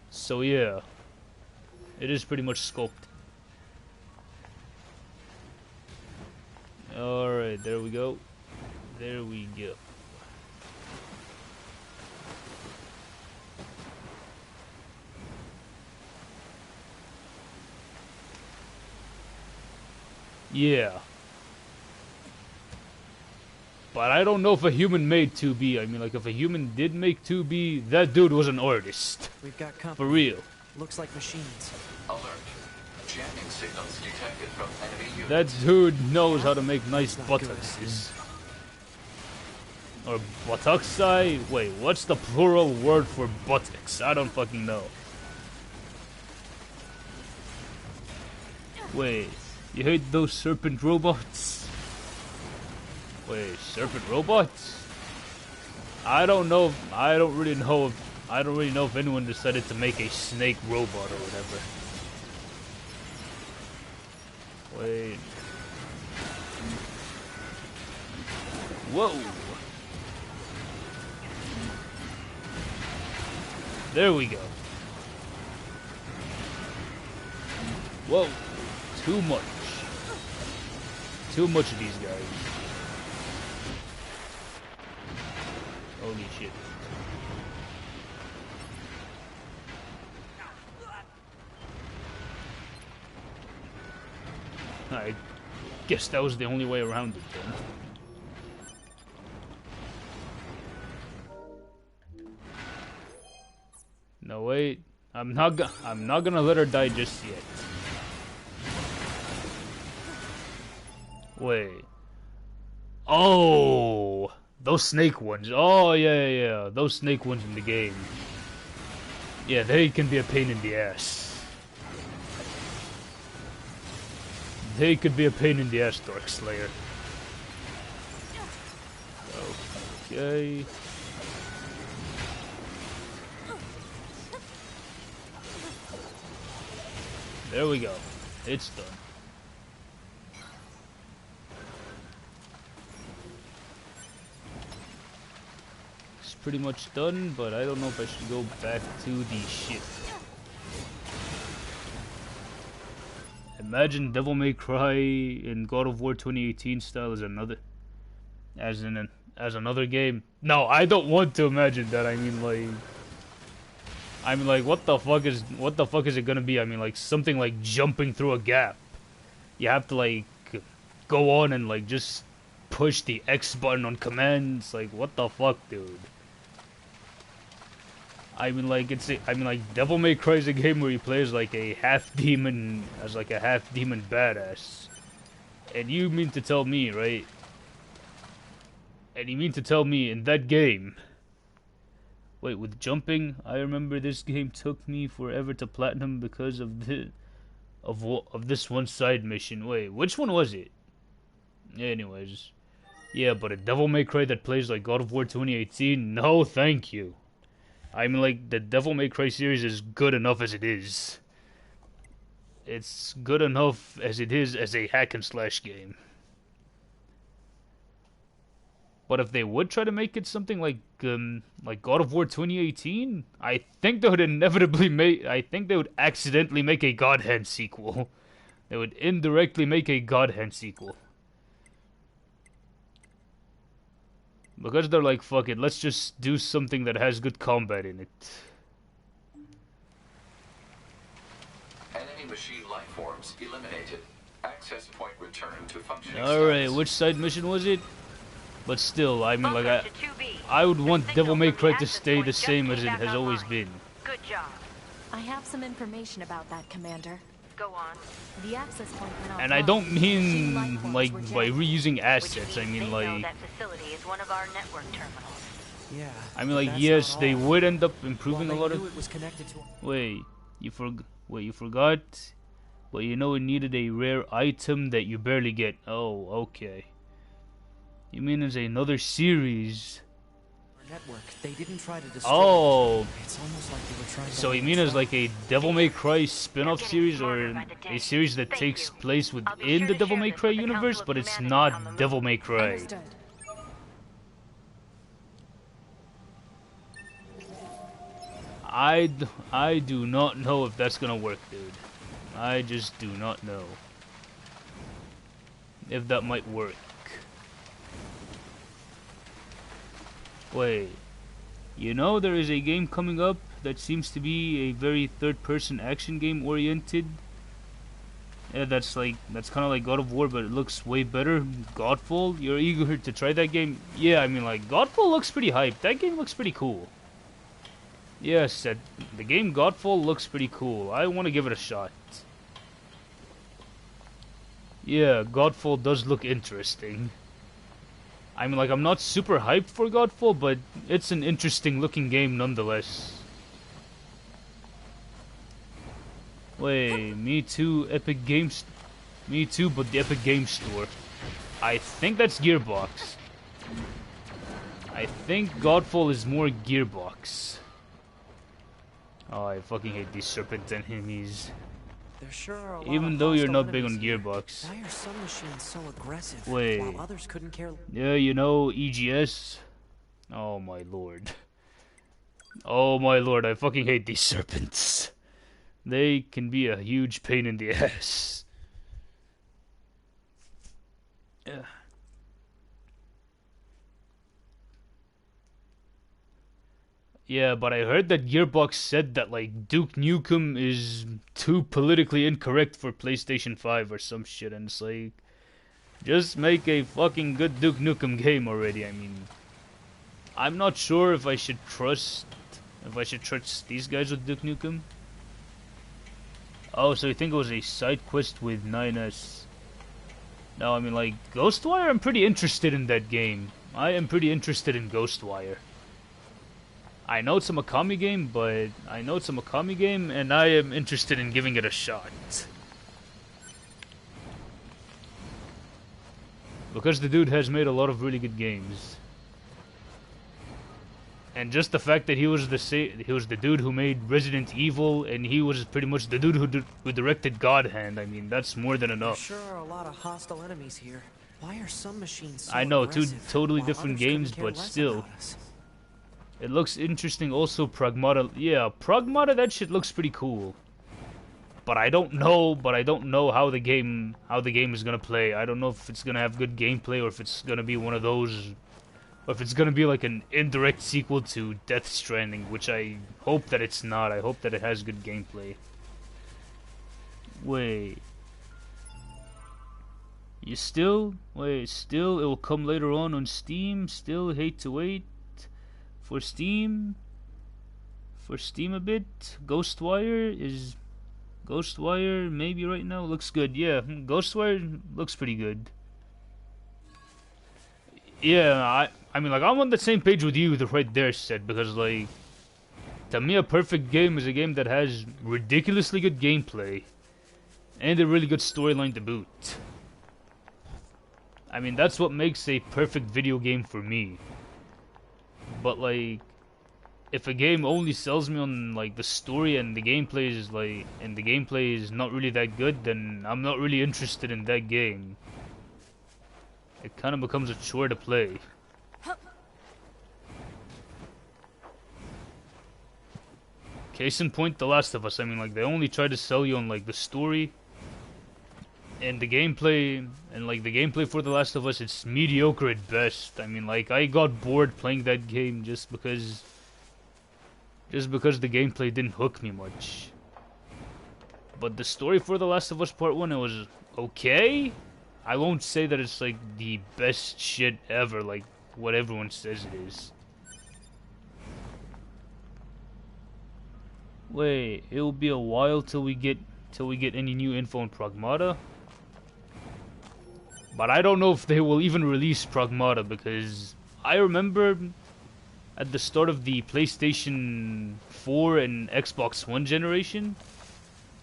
So yeah, it is pretty much sculpted. Alright, there we go. There we go. Yeah. But I don't know if a human made 2B. I mean, like, if a human did make 2B, that dude was an artist. We've got company. For real. Looks like machines. Alert. Jamming signals detected from enemy units. That dude knows how to make nice buttocks. Or buttocks-I? Wait, what's the plural word for buttocks? I don't fucking know. Wait, you hate those serpent robots? Wait, serpent robots? I don't know. I don't really know if anyone decided to make a snake robot or whatever. Wait. Whoa. There we go. Whoa. Too much. Too much of these guys. Holy shit. I guess that was the only way around it then. No wait, I'm not gonna let her die just yet. Wait. Oh, those snake ones. Oh yeah. Those snake ones in the game. Yeah, they can be a pain in the ass. They could be a pain in the ass, Dark Slayer. Okay. There we go. It's done. It's pretty much done, but I don't know if I should go back to the ship. Imagine Devil May Cry in God of War 2018 style as another game. No, I don't want to imagine that. I mean like what the fuck is it gonna be? I mean like something like jumping through a gap. You have to like go on and like just push the X button on commands. Like what the fuck, dude? I mean like Devil May Cry is a game where you play as like a half demon badass. And you mean to tell me, right? And you mean to tell me in that game, wait, with jumping, I remember this game took me forever to platinum because of this one side mission. Wait, which one was it? Anyways, yeah, but a Devil May Cry that plays like God of War 2018, no thank you. I mean, like, the Devil May Cry series is good enough as it is. I mean, like, the Devil May Cry series is good enough as it is. it's good enough as it is as a hack and slash game. But if they would try to make it something like God of War 2018, I think they would inevitably make. I think they would accidentally make a God Hand sequel. They would indirectly make a God Hand sequel. Because they're like, fuck it, let's just do something that has good combat in it. Enemy machine life forms eliminated. Access point returned to functioning. Alright, which side mission was it? But still, I mean, like, I would want Devil May Cry to stay the same as it has always been. Good job. I have some information about that, Commander. Go on. The access point went And I don't offline. mean, Machine life like, forms were by jammed. reusing Which assets. I means mean, they know like... that facility is one of our network terminals. Yeah. I mean, like, that's yes, not they all. would end up Well, improving they a lot knew of... it was connected to. Wait, you forgot? But you know it needed a rare item that you barely get. Oh, okay. You mean there's another series? Network. They didn't try to destroy Oh, it. It's almost like they were trying to so you hold mean us it's like back. a Devil May Cry spin-off They're getting series, smarter or by the day. a series that Thank takes you. place I'll be within sure the to Devil share May this Cry with the universe, Council but of it's Humanity on the not move. Devil May Cry. Understood. I do not know if that's gonna work, dude. I just do not know if that might work. Wait, you know there is a game coming up that seems to be a very third-person action game oriented. Yeah, that's kind of like God of War, but it looks way better. Godfall, you're eager to try that game? Yeah, I mean, like, Godfall looks pretty hyped. That game looks pretty cool. Yes, the game Godfall looks pretty cool. I want to give it a shot. Yeah, Godfall does look interesting. I mean, like, I'm not super hyped for Godfall, but it's an interesting looking game nonetheless. Wait, me too, Epic Games... Me too, but the Epic Games Store. I think that's Gearbox. I think Godfall is more Gearbox. Oh, I fucking hate these serpent enemies. There sure are a lot Even of though you're hostile not big on enemies here. Gearbox. Why are some machines so aggressive Wait. while others couldn't care? Yeah, you know, EGS. Oh my lord. Oh my lord, I fucking hate these serpents. They can be a huge pain in the ass. Yeah. Yeah, but I heard that Gearbox said that, like, Duke Nukem is too politically incorrect for PlayStation 5 or some shit, and it's like, just make a fucking good Duke Nukem game already. I mean, I'm not sure if I should trust these guys with Duke Nukem. Oh, so you think it was a side quest with 9S? No, I mean, like, Ghostwire, I'm pretty interested in that game. I am pretty interested in Ghostwire. I know it's a Mikami game, and I am interested in giving it a shot. Because the dude has made a lot of really good games. And just the fact that he was the dude who made Resident Evil, and he was pretty much the dude who directed God Hand. I mean, that's more than There enough. sure are a lot of hostile enemies here. Why are some machines so I know, two aggressive, totally while different others couldn't games, care but less still. about us? It looks interesting also. Pragmata, yeah, Pragmata, that shit looks pretty cool. But I don't know how the game is gonna play. I don't know if it's gonna have good gameplay, or if it's gonna be one of those, or if it's gonna be like an indirect sequel to Death Stranding, which I hope that it's not. I hope that it has good gameplay. Wait. Still, it will come later on Steam. Still hate to wait for Steam a bit. Ghostwire maybe right now looks good. Yeah, Ghostwire looks pretty good. Yeah, I mean, like, I'm on the same page with you right there, Seth, because, like, to me a perfect game is a game that has ridiculously good gameplay and a really good storyline to boot. I mean, that's what makes a perfect video game for me. But, like, if a game only sells me on like the story and the gameplay is not really that good, then I'm not really interested in that game. It kind of becomes a chore to play. Case in point, The Last of Us. I mean, like, they only try to sell you on like the story and the gameplay, and like the gameplay for The Last of Us, it's mediocre at best. I mean, like, I got bored playing that game just because the gameplay didn't hook me much. But the story for The Last of Us Part 1, it was okay. I won't say that it's like the best shit ever, like what everyone says it is. Wait, it'll be a while till we get any new info on Pragmata. But I don't know if they will even release Pragmata, because I remember at the start of the PlayStation 4 and Xbox One generation,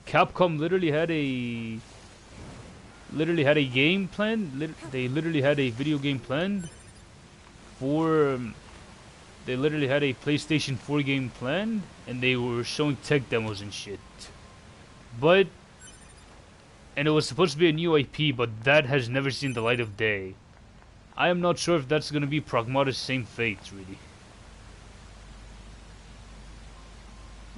Capcom literally had a game planned. They literally had a video game planned for. They literally had a PlayStation 4 game planned, and they were showing tech demos and shit. And it was supposed to be a new IP, but that has never seen the light of day. I am not sure if that's gonna be Pragmata's same fate, really.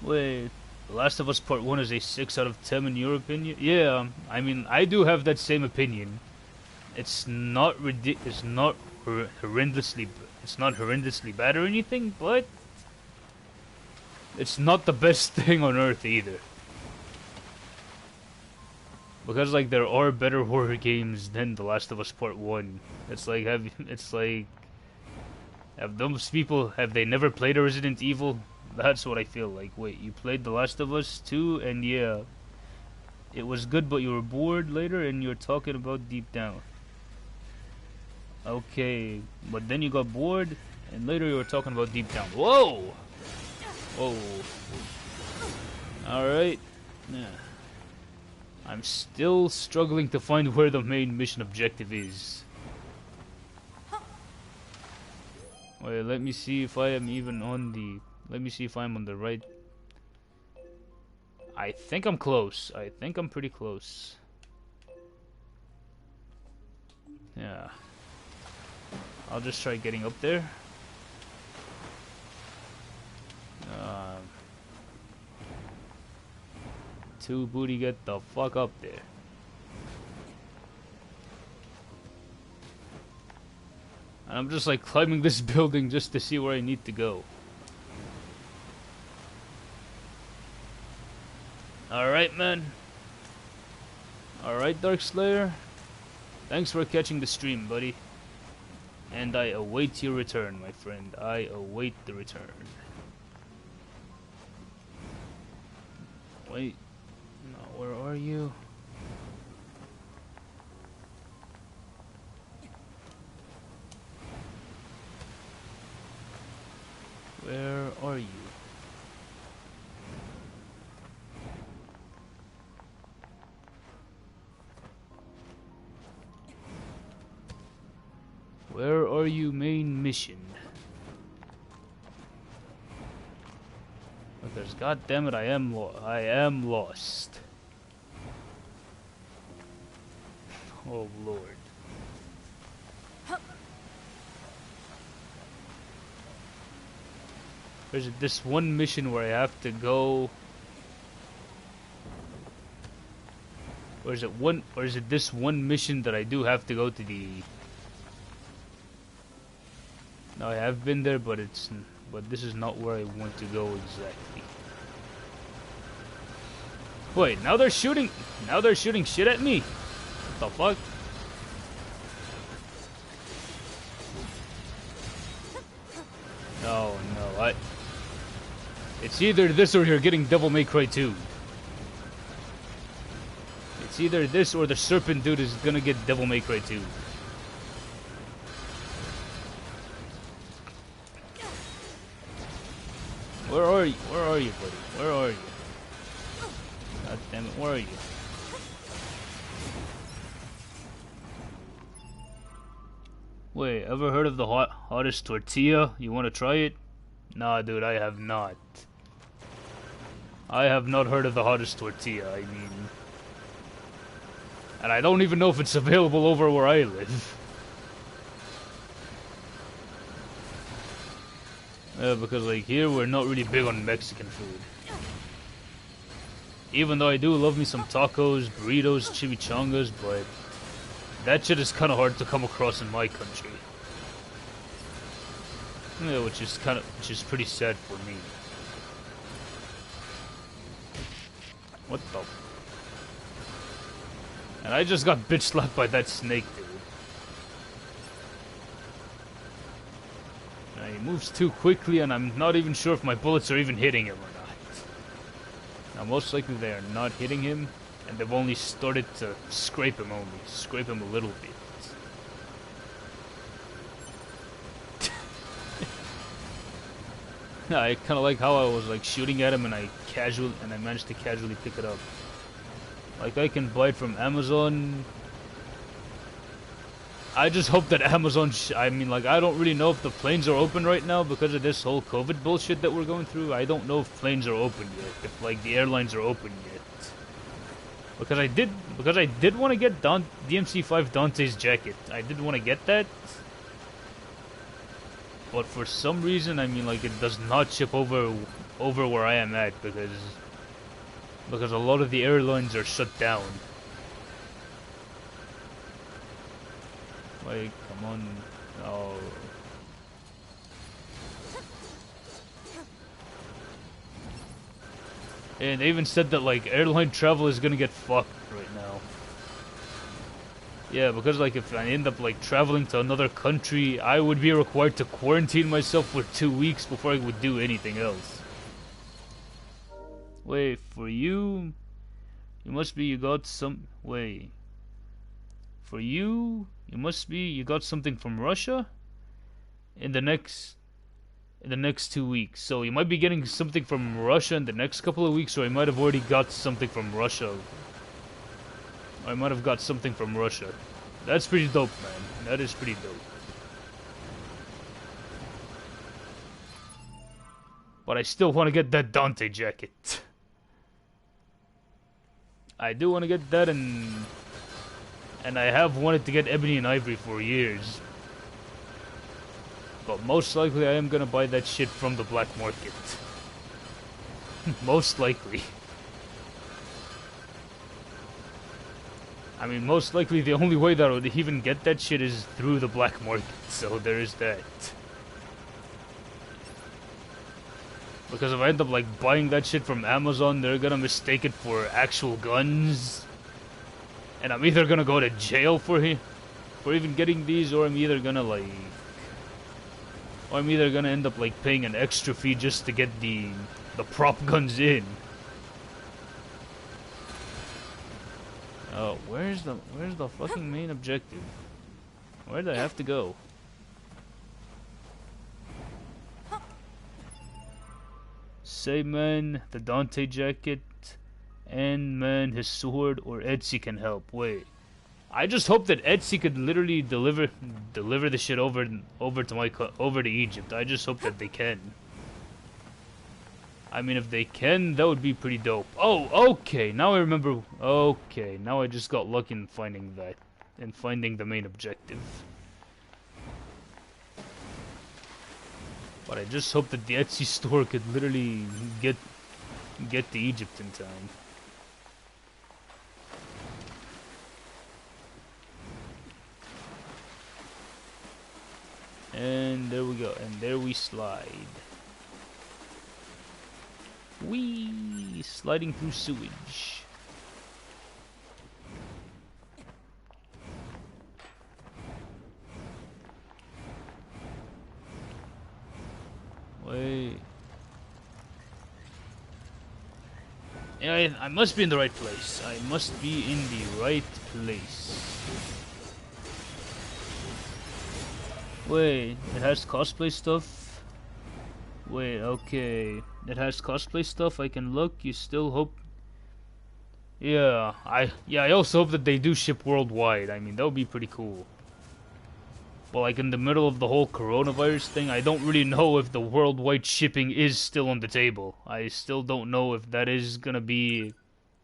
Wait, The Last of Us Part 1 is a 6 out of 10 in your opinion? Yeah, I mean, I do have that same opinion. It's not horrendously bad or anything, but it's not the best thing on earth either. Because like there are better horror games than The Last of Us Part 1. Have those people, have they never played a Resident Evil? That's what I feel like. Wait, you played The Last of Us 2, and yeah, it was good, but you were bored later, and you're talking about Deep Down. Okay, but then you got bored, and later you were talking about Deep Down. Whoa! Whoa. Alright. Yeah. I'm still struggling to find where the main mission objective is. Wait, let me see if I am even on the... Let me see if I'm on the right... I think I'm close. I think I'm pretty close. Yeah. I'll just try getting up there. Two booty, get the fuck up there. And I'm just like climbing this building just to see where I need to go. Alright, man. Alright, Darkslayer. Thanks for catching the stream, buddy. And I await your return, my friend. I await the return. Wait. No, where are you? Where are you? Where are you, main mission? Because goddammit, I am lost. Oh lord. Or is it this one mission where I have to go? Or is it this one mission that I do have to go to the... No, I have been there, but this is not where I want to go exactly. Wait, now they're shooting shit at me. What the fuck? No, it's either this or you're getting Devil May Cry 2. It's either this or the Serpent dude is gonna get Devil May Cry 2. Where are you? Where are you, buddy? Where are you? God damn it, where are you? Wait, ever heard of the hottest tortilla? You wanna try it? Nah, dude, I have not. I have not heard of the hottest tortilla, I mean... And I don't even know if it's available over where I live. Because, like, here we're not really big on Mexican food. Even though I do love me some tacos, burritos, chimichangas, but... that shit is kind of hard to come across in my country. Yeah, which is pretty sad for me. What the? And I just got bitch slapped by that snake, dude. And he moves too quickly, and I'm not even sure if my bullets are even hitting him or not. Now, most likely they are not hitting him, and they've only started to scrape him scrape him a little bit. Yeah, I kind of like how I was like shooting at him and I managed to casually pick it up. Like I can buy it from Amazon. I just hope that Amazon, I mean like I don't really know if the planes are open right now because of this whole COVID bullshit that we're going through. I don't know if planes are open yet, if like the airlines are open yet. Because I did want to get DMC5 Dante's jacket. I did want to get that. But for some reason, I mean, like, it does not ship over where I am at because a lot of the airlines are shut down. Like, come on, no. And they even said that like airline travel is gonna get fucked right now. Yeah, because like if I end up like traveling to another country, I would be required to quarantine myself for 2 weeks before I would do anything else. Wait, for you must be you got some... Wait. For you must be you got something from Russia? In the next 2 weeks. So you might be getting something from Russia in the next couple of weeks, or I might have already got something from Russia. I might have got something from Russia. That's pretty dope, man. That is pretty dope. But I still want to get that Dante jacket. I do want to get that, and I have wanted to get Ebony and Ivory for years. But most likely I am gonna buy that shit from the black market. Most likely. I mean, most likely the only way that I would even get that shit is through the black market, so there is that. Because if I end up, like, buying that shit from Amazon, they're gonna mistake it for actual guns. And I'm either gonna go to jail for even getting these, or I'm either gonna, like... Or I'm either gonna end up, like, paying an extra fee just to get the prop guns in. Oh, where's the fucking main objective? Where do I have to go? Say man, the Dante jacket, and man, his sword, or Etsy can help. Wait, I just hope that Etsy could literally deliver the shit over to Egypt. I just hope that they can. I mean, if they can, that would be pretty dope. Oh, okay. Now I remember. Okay, now I just got lucky in finding that. And finding the main objective. But I just hope that the Etsy store could literally get to Egypt in time. And there we go. And there we slide. Whee! Sliding through sewage. Wait. Yeah, I must be in the right place. I must be in the right place. Wait, it has cosplay stuff? Wait, okay. It has cosplay stuff. I can look. You still hope? Yeah, I also hope that they do ship worldwide. I mean, that would be pretty cool. But like in the middle of the whole coronavirus thing, I don't really know if the worldwide shipping is still on the table. I still don't know if that is gonna be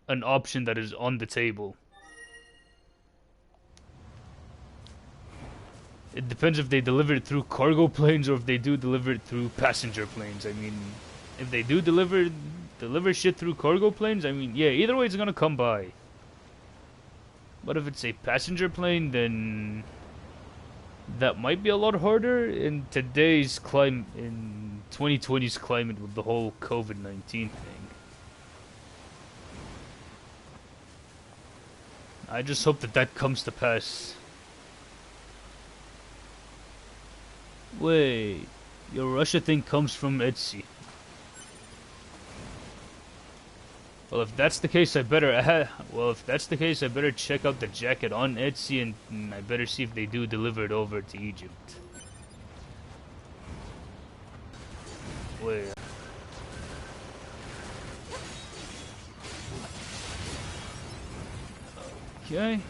an option that is on the table. It depends if they deliver it through cargo planes or if they do deliver it through passenger planes. I mean, if they do deliver shit through cargo planes, I mean, yeah, either way it's gonna come by. But if it's a passenger plane, then that might be a lot harder in today's climate, in 2020's climate with the whole COVID-19 thing. I just hope that that comes to pass. Wait, your Russia thing comes from Etsy. Well, if that's the case, I better check out the jacket on Etsy, and I better see if they do deliver it over to Egypt. Wait. Okay.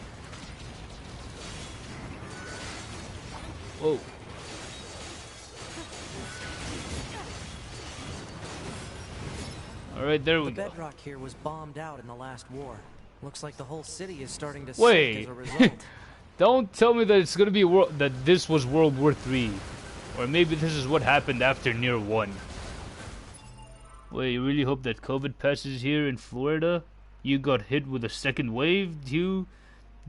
Whoa. Alright, there we go. The bedrock here was bombed out in the last war. Looks like the whole city is starting to Wait. sink as a result. Don't tell me that it's gonna be that this was World War III. Or maybe this is what happened after Neir 1. Wait, you really hope that COVID passes here in Florida? You got hit with a second wave due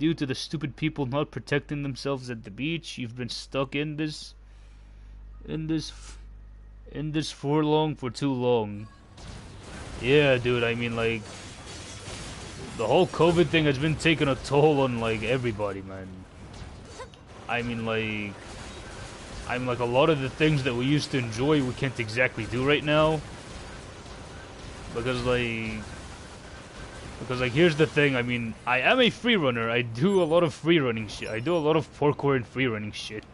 to the stupid people not protecting themselves at the beach. You've been stuck in this for long, for too long. Yeah, dude, I mean, like, the whole COVID thing has been taking a toll on, like, everybody, man. I mean, like, a lot of the things that we used to enjoy, we can't exactly do right now. Because, here's the thing, I mean, I am a free runner. I do a lot of free running shit. I do a lot of parkour and free running shit.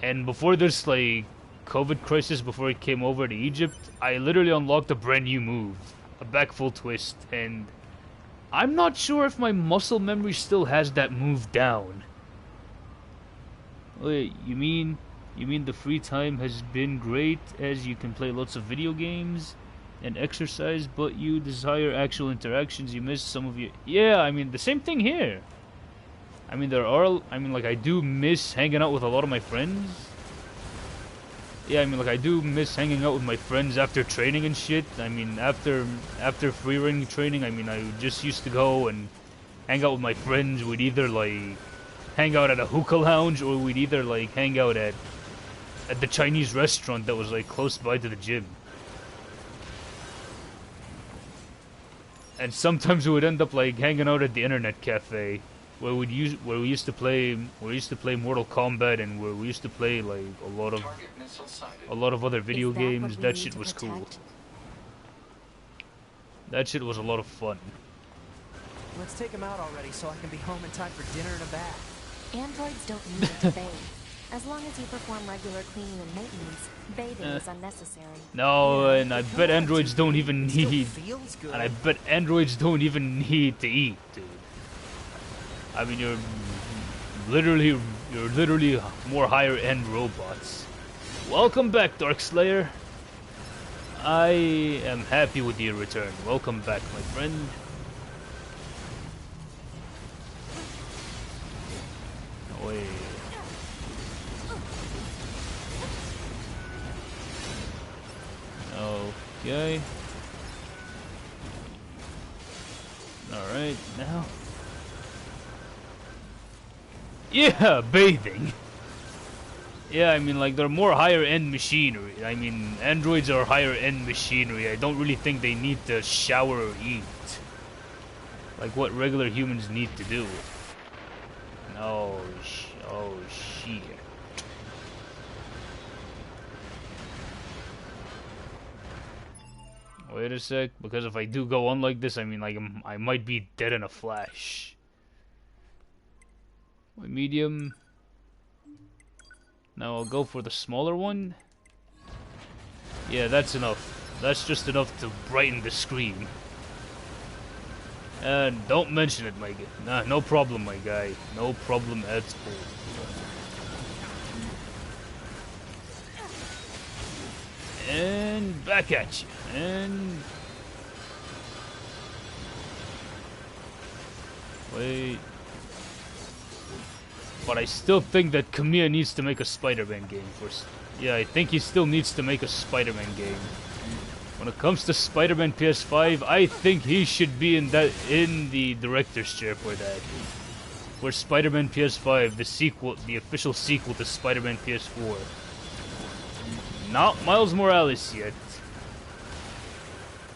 And before this, like, COVID crisis, before it came over to Egypt, I literally unlocked a brand new move, a back full twist, and I'm not sure if my muscle memory still has that move down. Wait, you mean the free time has been great as you can play lots of video games and exercise, but you desire actual interactions, you miss some of your... Yeah, I mean, the same thing here. I mean, I do miss hanging out with a lot of my friends. Yeah, I mean, like, I do miss hanging out with my friends after training and shit. I mean, after free running training, I mean, I just used to go and hang out with my friends. We'd either, like, hang out at a hookah lounge, or we'd either, like, hang out at the Chinese restaurant that was, like, close by to the gym. And sometimes we would end up, like, hanging out at the internet cafe, where we used to play Mortal Kombat, and where we used to play, like, a lot of other video games. That shit was cool. That shit was a lot of fun. Let's take him out already so I can be home in time for dinner and a bath. Androids don't need to bathe. As long as you perform regular cleaning and maintenance, bathing is unnecessary. No, and I bet androids don't even need... Feels good. And I bet androids don't even need to eat, dude. I mean, you're literally more higher-end robots. Welcome back, Darkslayer. I am happy with your return. Welcome back, my friend. Oh, wait. Okay. Alright, now. Yeah, bathing. Yeah, I mean, like, they're more higher-end machinery. I mean, androids are higher-end machinery. I don't really think they need to shower or eat. Like what regular humans need to do. Oh, shit. Wait a sec, because if I do go on like this, I mean, like, I might be dead in a flash. My medium. Now I'll go for the smaller one. Yeah, that's enough. That's just enough to brighten the screen. And don't mention it, my guy. Nah, no problem, my guy. No problem at all. And back at you. And... wait... But I still think that Kamiya needs to make a Spider-Man game first. Yeah, I think he still needs to make a Spider-Man game. When it comes to Spider-Man PS5, I think he should be in the director's chair for that. For Spider-Man PS5, the sequel, the official sequel to Spider-Man PS4. Not Miles Morales yet.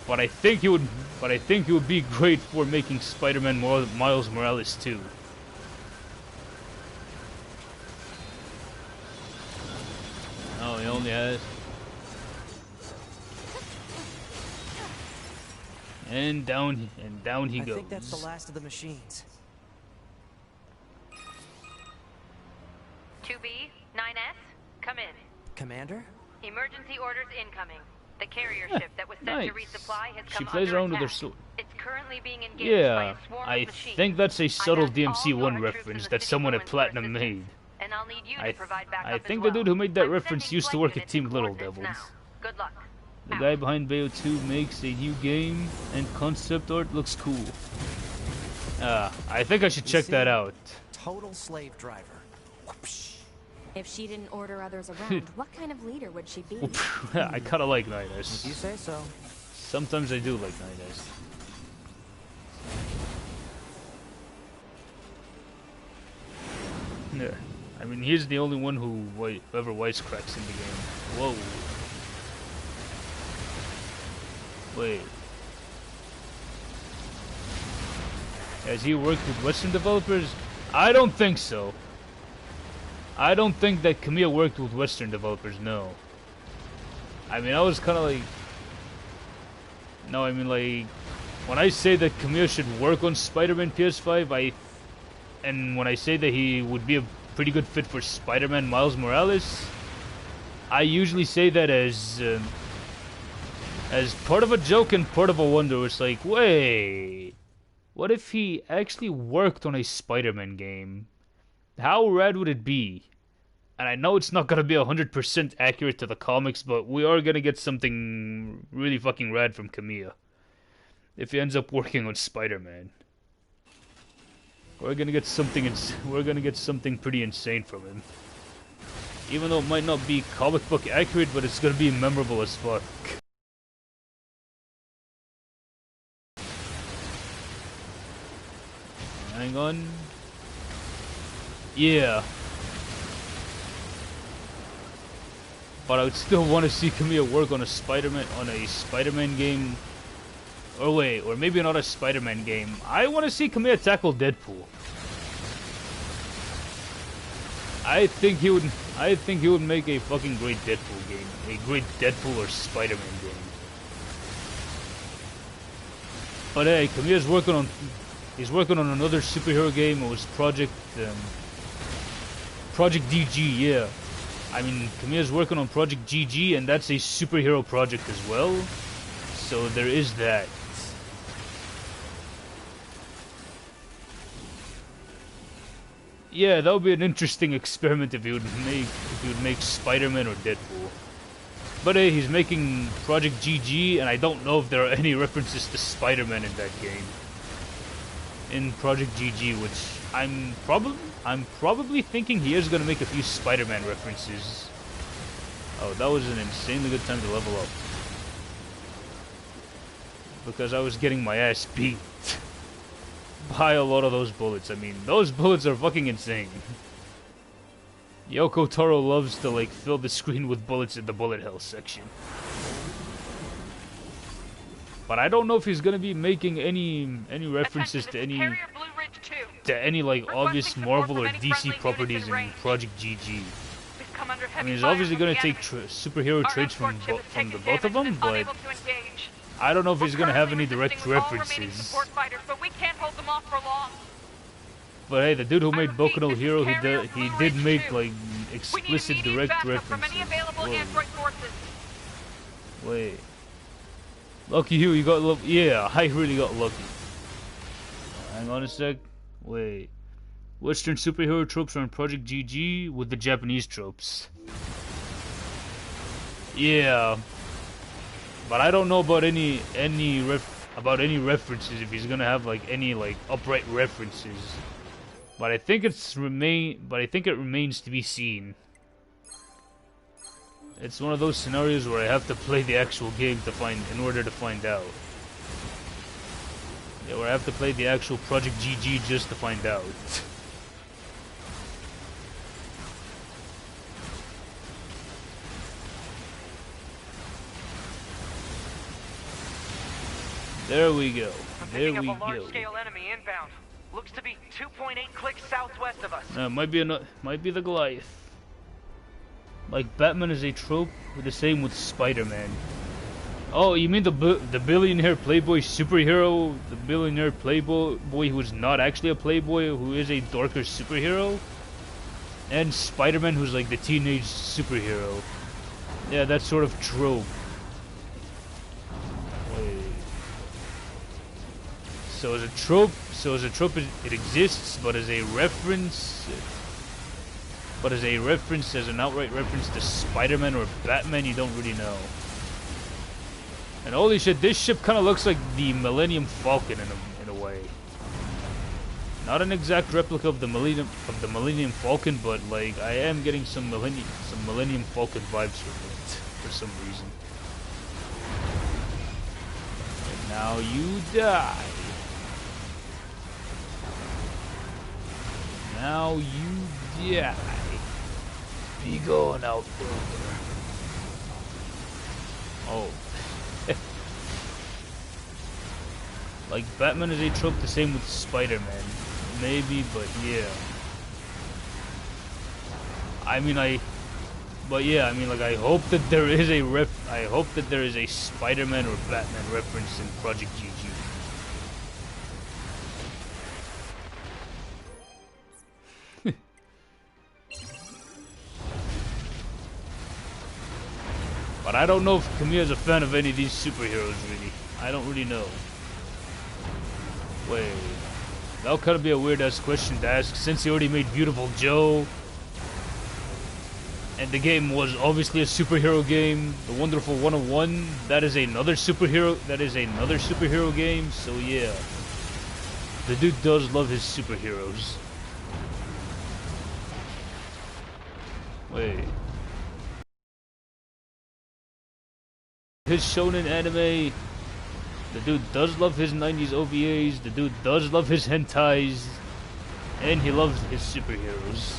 But I think he would be great for making Spider-Man Miles Morales 2. Oh, he only has. And down he goes. I think that's the last of the machines. 2B, 9S, come in. Commander? Emergency orders incoming. The carrier ship that was sent to resupply has come She plays under around with her attack. sword. It's currently being engaged by Yeah, a swarm I of machines. think that's a subtle I've asked all DMC1 guard troops in reference the that city someone at ruins for Platinum assistance. made. And I'll need you to provide backup I think as the well. dude who made that I'm reference sending used to flight work at units Team and Little coordinates Devils. now. Good luck. The guy behind Bayo 2 makes a new game and concept art looks cool. I think I should check that out. Total slave driver. If she didn't order others around, what kind of leader would she be? I kinda like 9S. If you say so. Sometimes I do like 9S. Yeah. I mean, he's the only one who ever wisecracks in the game. Whoa. Wait. Has he worked with Western developers? I don't think so. I don't think that Kamiya worked with Western developers, no. I mean, I was kind of like... No, I mean, like... When I say that Kamiya should work on Spider-Man PS5, and when I say that he would be a pretty good fit for Spider-Man Miles Morales, I usually say that as part of a joke and part of a wonder. It's like, wait, what if he actually worked on a Spider-Man game? How rad would it be? And I know it's not gonna be 100% accurate to the comics, but we are gonna get something really fucking rad from Kamiya if he ends up working on Spider-Man. We're gonna get something pretty insane from him. Even though it might not be comic book accurate, but it's gonna be memorable as fuck. Hang on. Yeah. But I would still want to see Kamiya work on a Spider-Man game. Or wait, or maybe not a Spider-Man game. I want to see Kamiya tackle Deadpool. I think he would make a fucking great Deadpool game. A great Deadpool or Spider-Man game. But hey, Kamiya's working on another superhero game. It was Project DG, yeah. I mean, Kamiya's working on Project GG, and that's a superhero project as well. So there is that. Yeah, that would be an interesting experiment if he would make Spider-Man or Deadpool. But hey, he's making Project GG, and I don't know if there are any references to Spider-Man in that game. In Project GG, which I'm probably thinking he is gonna make a few Spider-Man references. Oh, that was an insanely good time to level up. Because I was getting my ass beat by a lot of those bullets. I mean, those bullets are fucking insane. Yoko Taro loves to like fill the screen with bullets in the bullet hell section. But I don't know if he's gonna be making any references to any like obvious Marvel or DC properties in Project GG. I mean, he's obviously gonna take superhero traits from the both of them, but I don't know if he's gonna have any direct references. But hey, the dude who made Boku no Hero, he did make like explicit direct references. Whoa. Wait. Lucky you got lucky. Yeah, I really got lucky. Hang on a sec. Wait. Western superhero tropes are in Project GG with the Japanese tropes. Yeah. But I don't know about any references, if he's gonna have like any like upright references. But I think it remains to be seen. It's one of those scenarios where I have to play the actual game in order to find out. Yeah, where I have to play the actual Project GG just to find out. There we go. There we a go. large-scale enemy inbound. Looks to be 2.8 clicks southwest of us. Might be the Goliath. Like Batman is a trope. The same with Spider-Man. Oh, you mean the billionaire playboy superhero? The billionaire playboy who is not actually a playboy, who is a darker superhero? And Spider-Man, who's like the teenage superhero. Yeah, that sort of trope. Wait. So as a trope, it exists, but as a reference, as an outright reference to Spider-Man or Batman, you don't really know. And holy shit, this ship kind of looks like the Millennium Falcon in a way. Not an exact replica of the Millennium Falcon, but like I am getting some Millennium Falcon vibes from it for some reason. And now you die. Now you die. Be gone, Outlander. Oh. Like, Batman is a trope, the same with Spider-Man. Maybe, but yeah. I hope that there is a Spider-Man or Batman reference in Project GG. But I don't know if Kamiya's a fan of any of these superheroes, really. I don't really know. Wait, that would kind of be a weird-ass question to ask, since he already made Beautiful Joe. And the game was obviously a superhero game. The Wonderful 101, that is another superhero game, so yeah. The dude does love his superheroes. Wait. His shonen anime, the dude does love his 90s OVAs, the dude does love his hentais, and he loves his superheroes.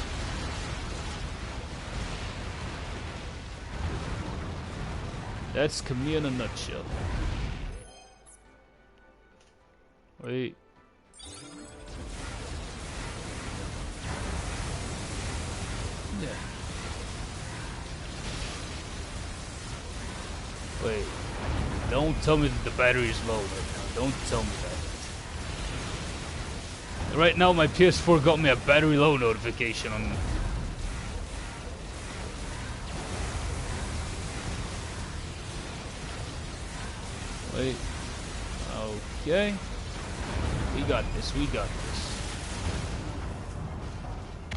That's Kamiya in a nutshell. Wait. Yeah. Wait. Don't tell me that the battery is low right now. Don't tell me that. Right now my PS4 got me a battery low notification on... Wait. Okay. We got this.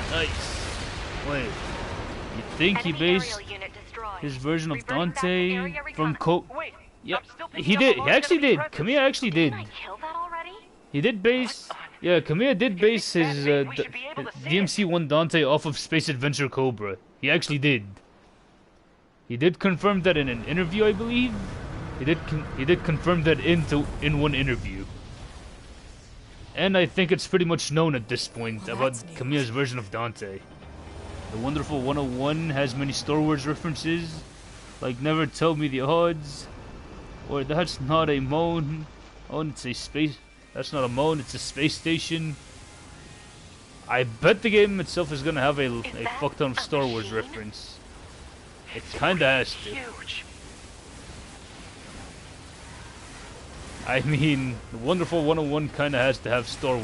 Nice. Wait. You think he based his version of Dante from Yeah, he did. He actually did. Kamiya actually did. He did base... Yeah, Kamiya did base his DMC-1 Dante off of Space Adventure Cobra. He actually did. He did confirm that in an interview, I believe. He did confirm that in one interview. And I think it's pretty much known at this point about Kamiya's version of Dante. The Wonderful 101 has many Star Wars references, like Never Tell Me the Odds, or That's Not a Moan. Oh, it's a space... That's not a moan, it's a space station. I bet the game itself is gonna have a fuck ton of Star Wars reference. It kinda has to. I mean, the Wonderful 101 kinda has to have a Star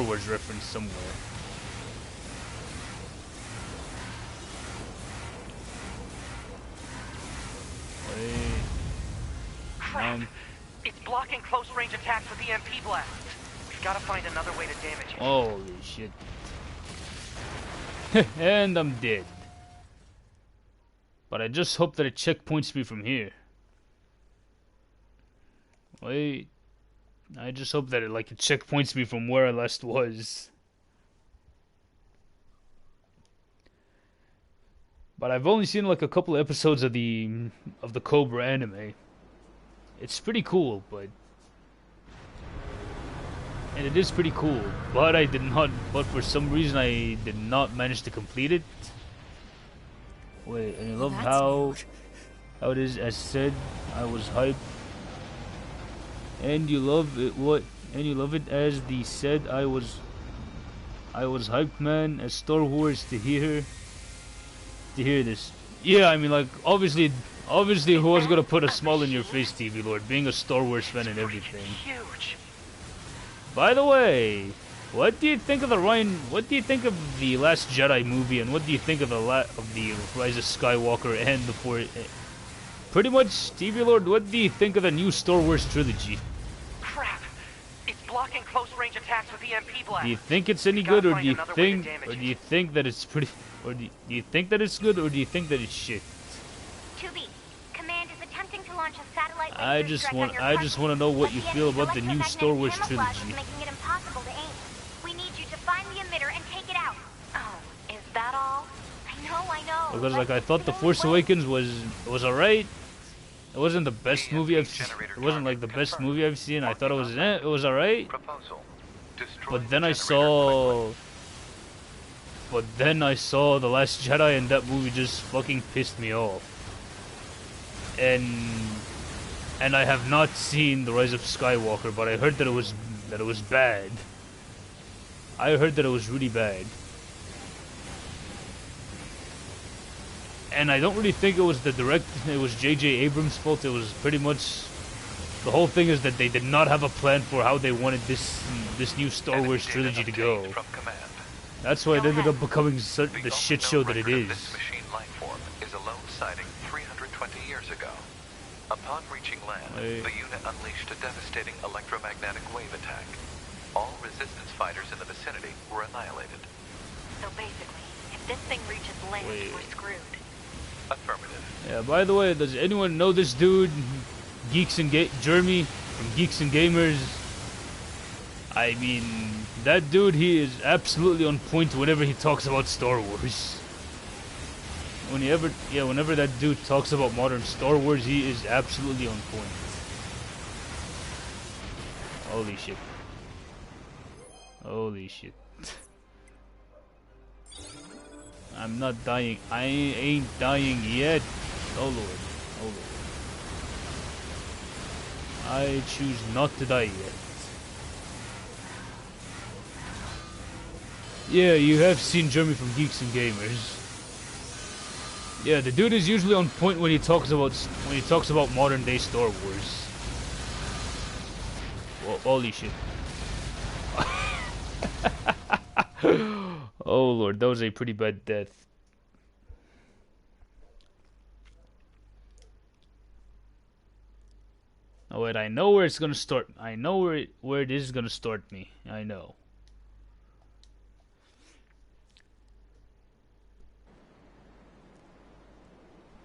Wars reference somewhere. Wait. It's blocking close-range attacks with EMP blast. We've got to find another way to damage it. Holy shit. And I'm dead. But I just hope that it checkpoints me from here. Wait. I just hope that it checkpoints me from where I last was. But I've only seen like a couple episodes of the Cobra anime. It's pretty cool, and it is pretty cool. But for some reason I did not manage to complete it. Wait, and I love how it is as said. I was hyped, and you love it. And you love it as the said. I was hyped, man. As Star Wars to hear this. Yeah, I mean, like obviously, who was gonna put a smile on your face, TV Lord? Being a Star Wars fan and everything. Huge. By the way, what do you think of What do you think of the Last Jedi movie, and what do you think of the Rise of Skywalker and the pretty much, TV Lord? What do you think of the new Star Wars trilogy? Crap! It's blocking close-range attacks with EMP blast. Do you think it's any good, or do you think that it's pretty, or do you think that it's good, or do you think that it's shit? 2B, Command is attempting to launch a satellite laser I just want to know what you feel about the new Star Wars trilogy. Making it impossible to aim. We need you to find the emitter and take it out. Oh, is that all? I know. Because like I thought The Force Awakens was alright. It wasn't the best movie I've seen. It wasn't like the best movie I've seen. I thought it was alright. But then I saw The Last Jedi, and that movie just fucking pissed me off. And I have not seen The Rise of Skywalker, but I heard that it was bad. I heard that it was really bad. And I don't really think it was it was J.J. Abrams' fault. It was pretty much, the whole thing is that they did not have a plan for how they wanted this new Star Wars trilogy to go. That's why it ended up becoming the shit show that it is. This machine life form is a lone sighting 320 years ago. Upon reaching land, the unit unleashed a devastating electromagnetic wave attack. All resistance fighters in the vicinity were annihilated. So basically, if this thing reaches land, we're screwed. Affirmative. Yeah, by the way, does anyone know this dude? Jeremy from Geeks and Gamers. I mean, that dude, he is absolutely on point whenever he talks about Star Wars. Whenever that dude talks about modern Star Wars, he is absolutely on point. Holy shit. Holy shit. I'm not dying. I ain't dying yet. Oh lord. Oh lord. I choose not to die yet. Yeah, you have seen Jeremy from Geeks and Gamers. Yeah, the dude is usually on point when he talks about modern day Star Wars. Well, holy shit. Oh lord, that was a pretty bad death. Oh wait, I know where it's gonna start. I know where it is gonna start me. I know.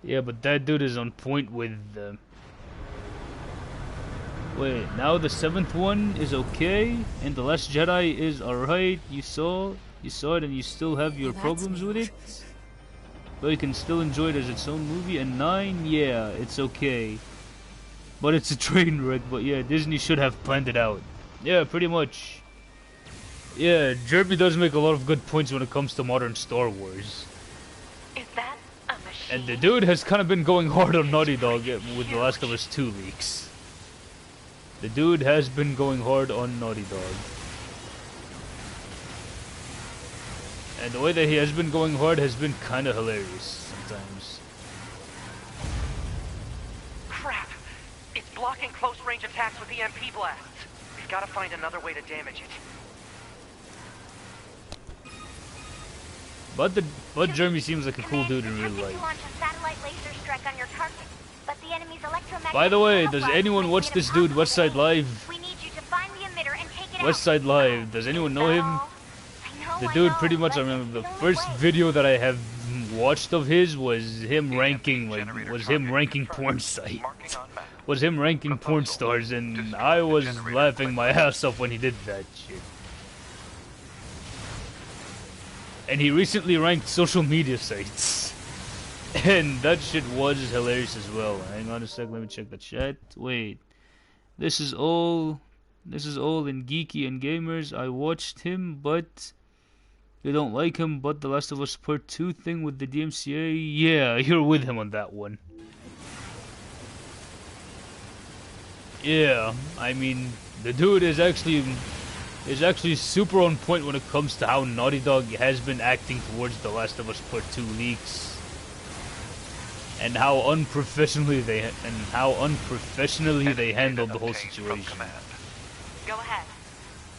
Yeah, but that dude is on point with the... Wait, now the 7th one is okay, and The Last Jedi is alright. You saw it, and you still have your problems with it? But you can still enjoy it as its own movie. And 9, yeah, it's okay. But it's a train wreck, but yeah, Disney should have planned it out. Yeah, pretty much. Yeah, Jeremy does make a lot of good points when it comes to modern Star Wars. Is that a machine? And the dude has kind of been going hard on Naughty Dog with The Last of Us 2 leaks. The dude has been going hard on Naughty Dog. And the way that he has been going hard has been kind of hilarious sometimes. Crap! It's blocking close-range attacks with EMP blasts. We've got to find another way to damage it. But Jeremy seems like a cool dude in real life. By the way, does anyone watch this dude, Westside Live? Westside Live, does anyone know him? The dude, pretty much, I remember the first video that I have watched of his was him ranking porn sites. Was him ranking porn stars, and I was laughing my ass off when he did that shit. And he recently ranked social media sites. And that shit was hilarious as well. Hang on a sec, let me check the chat. Wait. This is all in Geeky and Gamers. I watched him, but you don't like him, but The Last of Us Part 2 thing with the DMCA. Yeah, you're with him on that one. Yeah, I mean, the dude is actually super on point when it comes to how Naughty Dog has been acting towards The Last of Us Part 2 leaks. And how unprofessionally they handled the whole situation. Go ahead.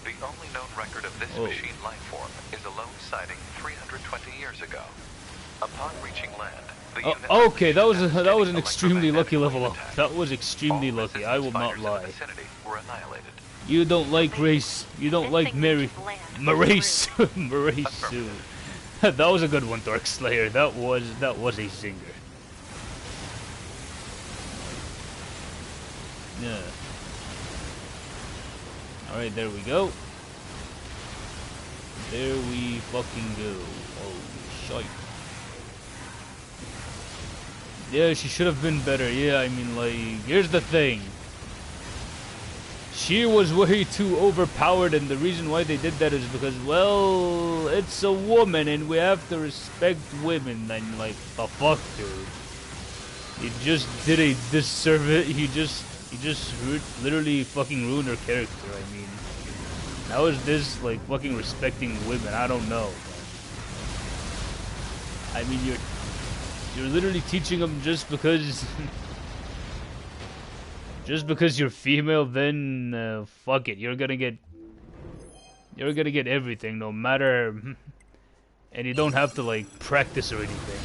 The only known record of this machine life form is a lone sighting 320 years ago. Upon reaching land, the unit okay, that was an extremely lucky level up. That was extremely lucky. I will not lie. You don't like race. You don't like Marace. That was a good one, Darkslayer. That was a zinger. Yeah. Alright, there we go. There we fucking go. Oh, shite. Yeah, she should have been better. Yeah, I mean, like, here's the thing. She was way too overpowered, and the reason why they did that is because, well, it's a woman, and we have to respect women. And, like, the fuck, dude. He just did a disservice. He just literally fucking ruined her character. I mean, how is this like fucking respecting women? I don't know. I mean, you're literally teaching them just because you're female. Then fuck it, you're gonna get everything, no matter, and you don't have to like practice or anything.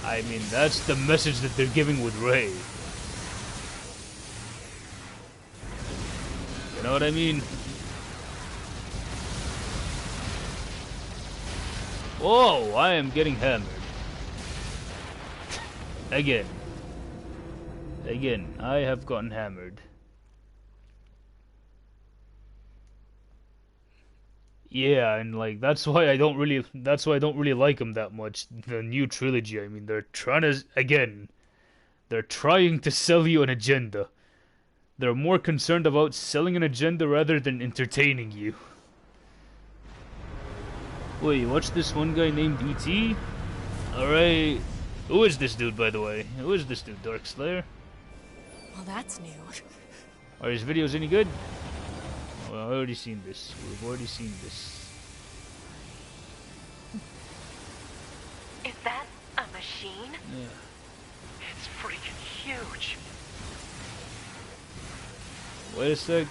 I mean, that's the message that they're giving with Rey. You know what I mean? Whoa, I am getting hammered. Again, I have gotten hammered. Yeah, and like that's why I don't really like them that much. The new trilogy. I mean, they're trying to sell you an agenda. They're more concerned about selling an agenda rather than entertaining you. Wait, you watch this one guy named E.T.? Alright. Who is this dude, by the way? Who is this dude, Darkslayer? Well, that's new. Are his videos any good? Well, I've already seen this. We've already seen this. Is that a machine? Yeah. It's freaking huge. Wait a sec.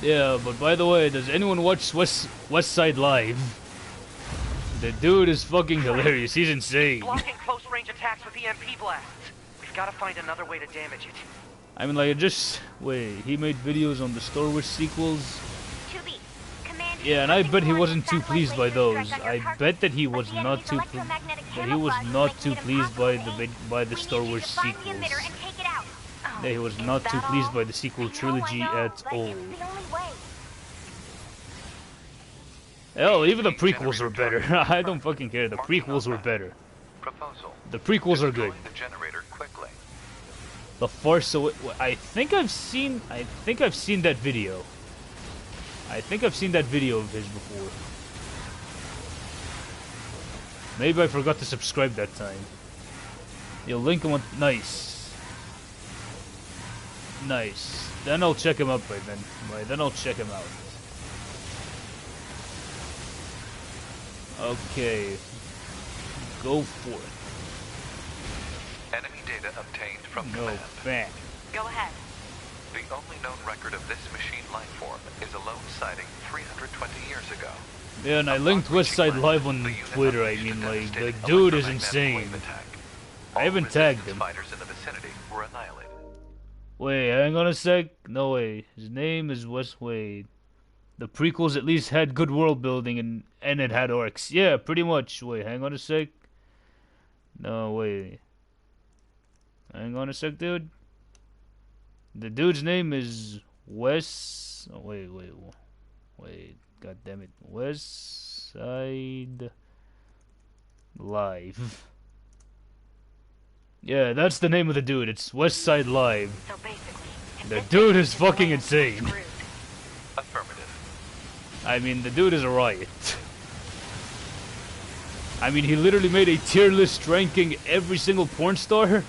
Yeah, but by the way, does anyone watch West Side Live? The dude is fucking hilarious. He's insane. Blocking close range attacks with EMP blasts. We've got to find another way to damage it. I mean, like, wait, he made videos on the Star Wars sequels. Yeah, and I bet he wasn't too pleased by those. I bet that he was not too pleased by the Star Wars sequels. Yeah, he was not too pleased by the sequel trilogy at all. Hell, even the prequels were better. I don't fucking care. The prequels were better. The prequels are good. The Force Awakens. I think I've seen that video. I think I've seen that video of his before. Maybe I forgot to subscribe that time. You'll link him on. Nice. Nice. Then I'll check him out by then. Then I'll check him out. Okay. Go for it. Enemy data obtained from command. Back. Go ahead. The only known record of this machine life form is a lone sighting 320 years ago. Yeah, and I linked West Side Live on Twitter. I mean, like, the dude is insane. I haven't tagged him. Fighters in the vicinity were annihilated. Wait, hang on a sec. No way. His name is West Wade. The prequels at least had good world building and it had orcs. Yeah, pretty much. Wait, hang on a sec. No, wait. Hang on a sec, dude. The dude's name is Wes. Oh, wait. God damn it. West Side Live. Yeah, that's the name of the dude. It's West Side Live. So basically, The dude is fucking insane. Affirmative. I mean, the dude is a riot. I mean, he literally made a tier list ranking every single porn star.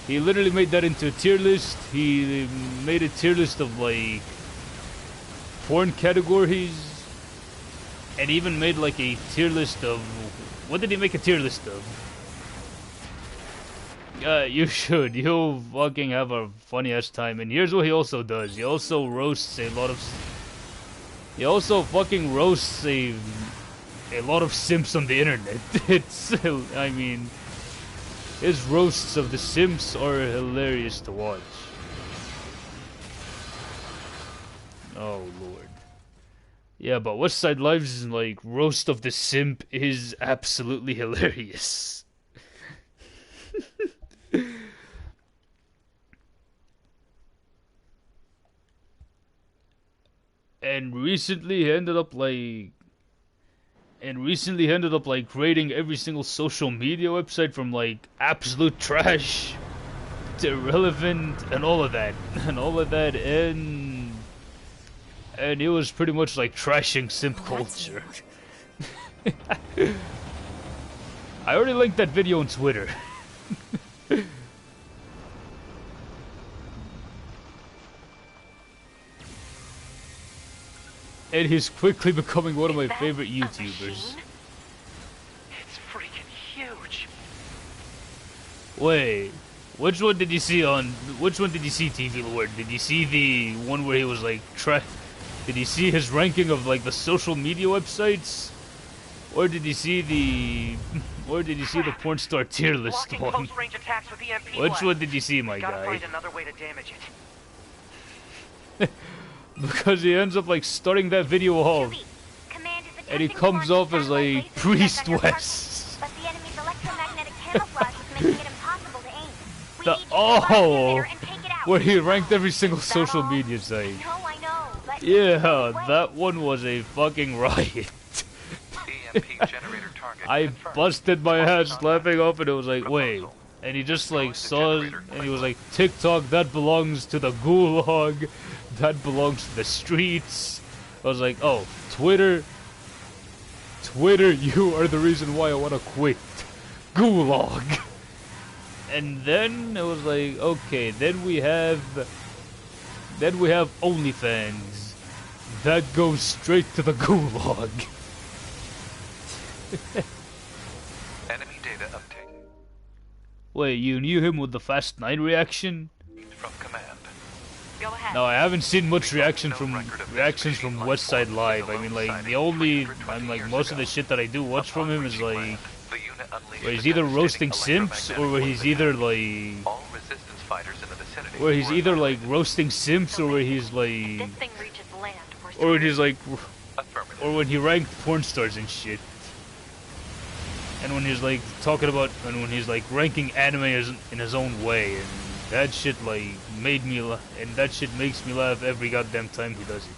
He literally made that into a tier list. He made a tier list of, like, porn categories. And even made, like, a tier list of... What did he make a tier list of? You should. You'll fucking have a funny-ass time. And here's what he also does. He also roasts a lot of... He also fucking roasts a lot of simps on the internet. It's... I mean... His roasts of the simps are hilarious to watch. Oh, Lord. Yeah, but West Side Live's, like, roast of the simp is absolutely hilarious. And recently he ended up creating every single social media website from, like, absolute trash to irrelevant and all of that. And it was pretty much like trashing simp culture. I already linked that video on Twitter. And he's quickly becoming one of my favorite YouTubers. It's freaking huge. Wait, which one did you see, TV Lord? Did you see the one where he was like Did you see his ranking of like the social media websites? Or did you see the porn star tier list one? Which one did you see, my guy? Find another way to damage it. Because he ends up like starting that video off, and he comes off as like Priest West. But the enemy's electromagnetic camouflage is making it impossible to aim. Where he ranked every single social media site. I know, but yeah, that one was a fucking riot. I busted my ass laughing up, and it was like, wait. And he just like saw it, and he was like, TikTok, that belongs to the gulag. That belongs to the streets. I was like, oh, Twitter, you are the reason why I want to quit. Gulag. And then it was like, okay, then we have OnlyFans. That goes straight to the gulag. Enemy data uptake. Wait, you knew him with the Fast 9 reaction? From command. Go ahead. No, I haven't seen much reactions from West Side Live. I mean, like, most of the shit that I do watch from him is like, where he's either roasting simps, or where he's either like, roasting simps, or where he's like, or when he ranked porn stars and shit. And when he's like when he's like ranking anime in his own way, and that shit like made me and that shit makes me laugh every goddamn time he does it.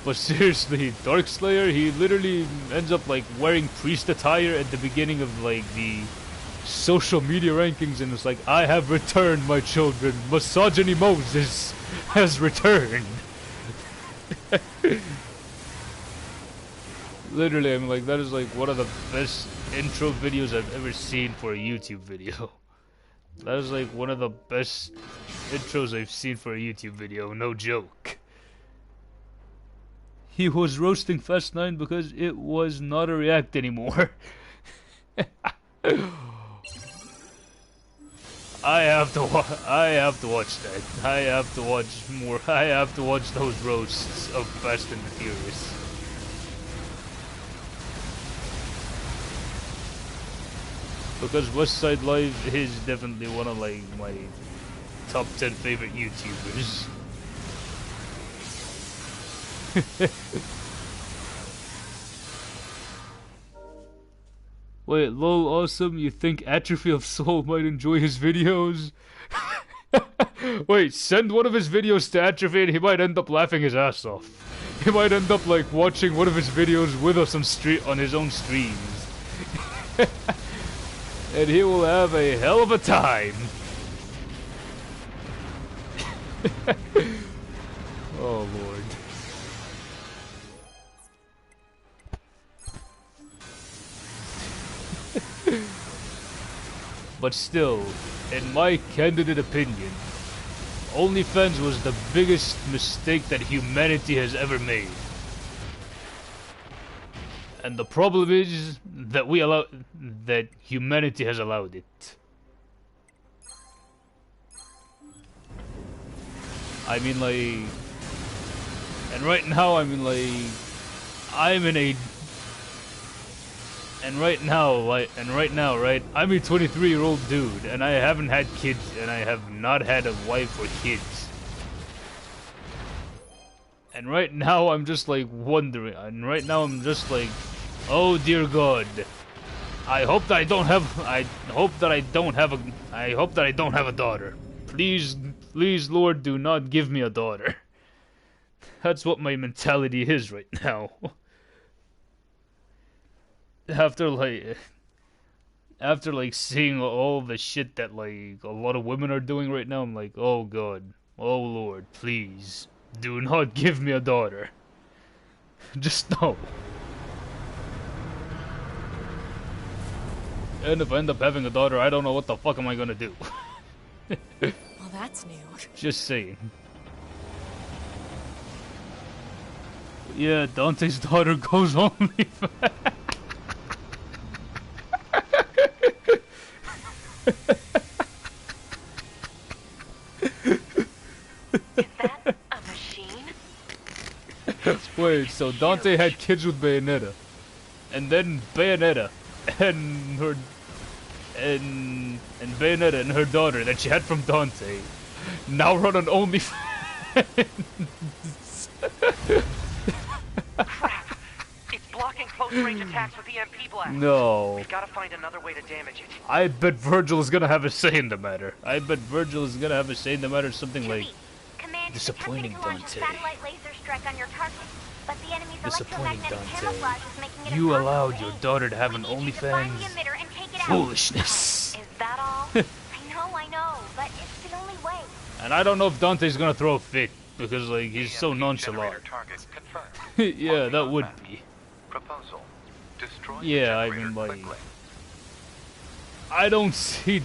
But seriously, Darkslayer, he literally ends up like wearing priest attire at the beginning of like the social media rankings, and it's like, I have returned, my children. Misogyny Moses has returned. Literally, I mean, like, that is like one of the best intro videos I've ever seen for a YouTube video. That is like one of the best intros I've seen for a YouTube video, no joke. He was roasting Fast 9 because it was not a react anymore. I have to watch that. I have to watch more. I have to watch those roasts of Fast and the Furious. Because West Side Live is definitely one of like my top 10 favorite YouTubers. Wait, lol, awesome, you think Atrophy of Soul might enjoy his videos? Wait, send one of his videos to Atrophy and he might end up laughing his ass off. He might end up like watching one of his videos with us on his own streams. And he will have a hell of a time. Oh lord. But still, in my candid opinion, OnlyFans was the biggest mistake that humanity has ever made. And the problem is that that humanity has allowed it. I mean like, and right now, I mean like, I'm in a, and right now, right, I'm a 23-year-old dude, and I haven't had kids, and I have not had a wife or kids. And right now, I'm just like wondering, and right now, I'm just like, oh dear God, I hope that I don't have a daughter. Please, please, Lord, do not give me a daughter. That's what my mentality is right now. After like seeing all the shit that like a lot of women are doing right now, I'm like, oh God, oh Lord, please, do not give me a daughter. Just no. And if I end up having a daughter, I don't know what the fuck am I gonna do. Well, that's new. Just saying. Yeah, Dante's daughter goes only. Is that a machine? Wait, so Dante had kids with Bayonetta, and then Bayonetta and her and Bayonetta and her daughter that she had from Dante now run on OnlyFans. Crap! It's blocking close-range attacks with EMP blast. No. We've got to find another way to damage it. I bet Virgil is gonna have a say in the matter. I bet Virgil is gonna have a say in the matter. Something like Command is disappointing attempting to launch a Dante. satellite laser strike on your target, but the enemy's Disappointing electromagnetic Dante. camouflage is making it You impossible allowed to your aim. daughter to have an We need you to find the OnlyFans. emitter and take it out. Foolishness. Is that all? I know, but it's the only way. And I don't know if Dante's gonna throw a fit because like he's so nonchalant. Target confirmed. Yeah, that would be. Proposal. Destroy the Yeah, I generator mean like quickly. I don't see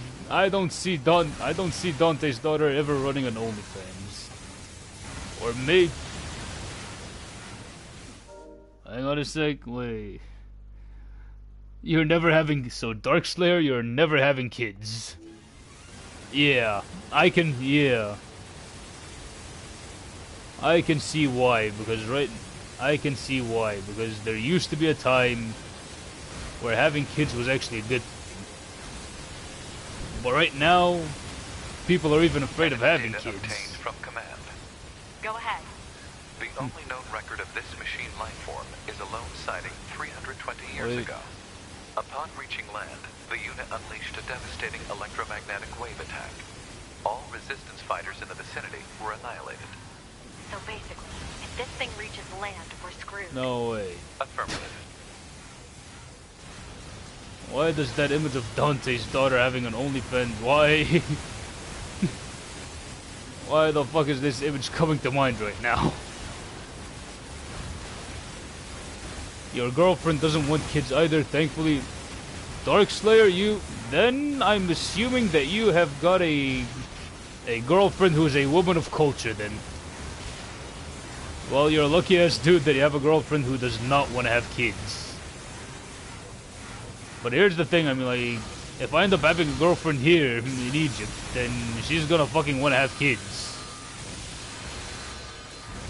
Dante's daughter ever running an OnlyFans. Or maybe hang on a sec, wait. You're never having Darkslayer, you're never having kids. Yeah, I can see why, because there used to be a time where having kids was actually a good thing. But right now, people are even afraid of having Data kids. obtained from command. Go ahead. The only known record of this machine life form is a lone sighting 320 years ago. Upon reaching land, the unit unleashed a devastating electromagnetic wave attack. All resistance fighters in the vicinity were annihilated. So basically, if this thing reaches land, we're screwed. No way. Affirmative. Why does that image of Dante's daughter having an OnlyFans, why? Why the fuck is this image coming to mind right now? Your girlfriend doesn't want kids either, thankfully. Darkslayer, then I'm assuming that you have got a girlfriend who is a woman of culture then. Well, you're a lucky ass dude that you have a girlfriend who does not want to have kids. But here's the thing, I mean like, if I end up having a girlfriend here in Egypt, then she's gonna fucking want to have kids.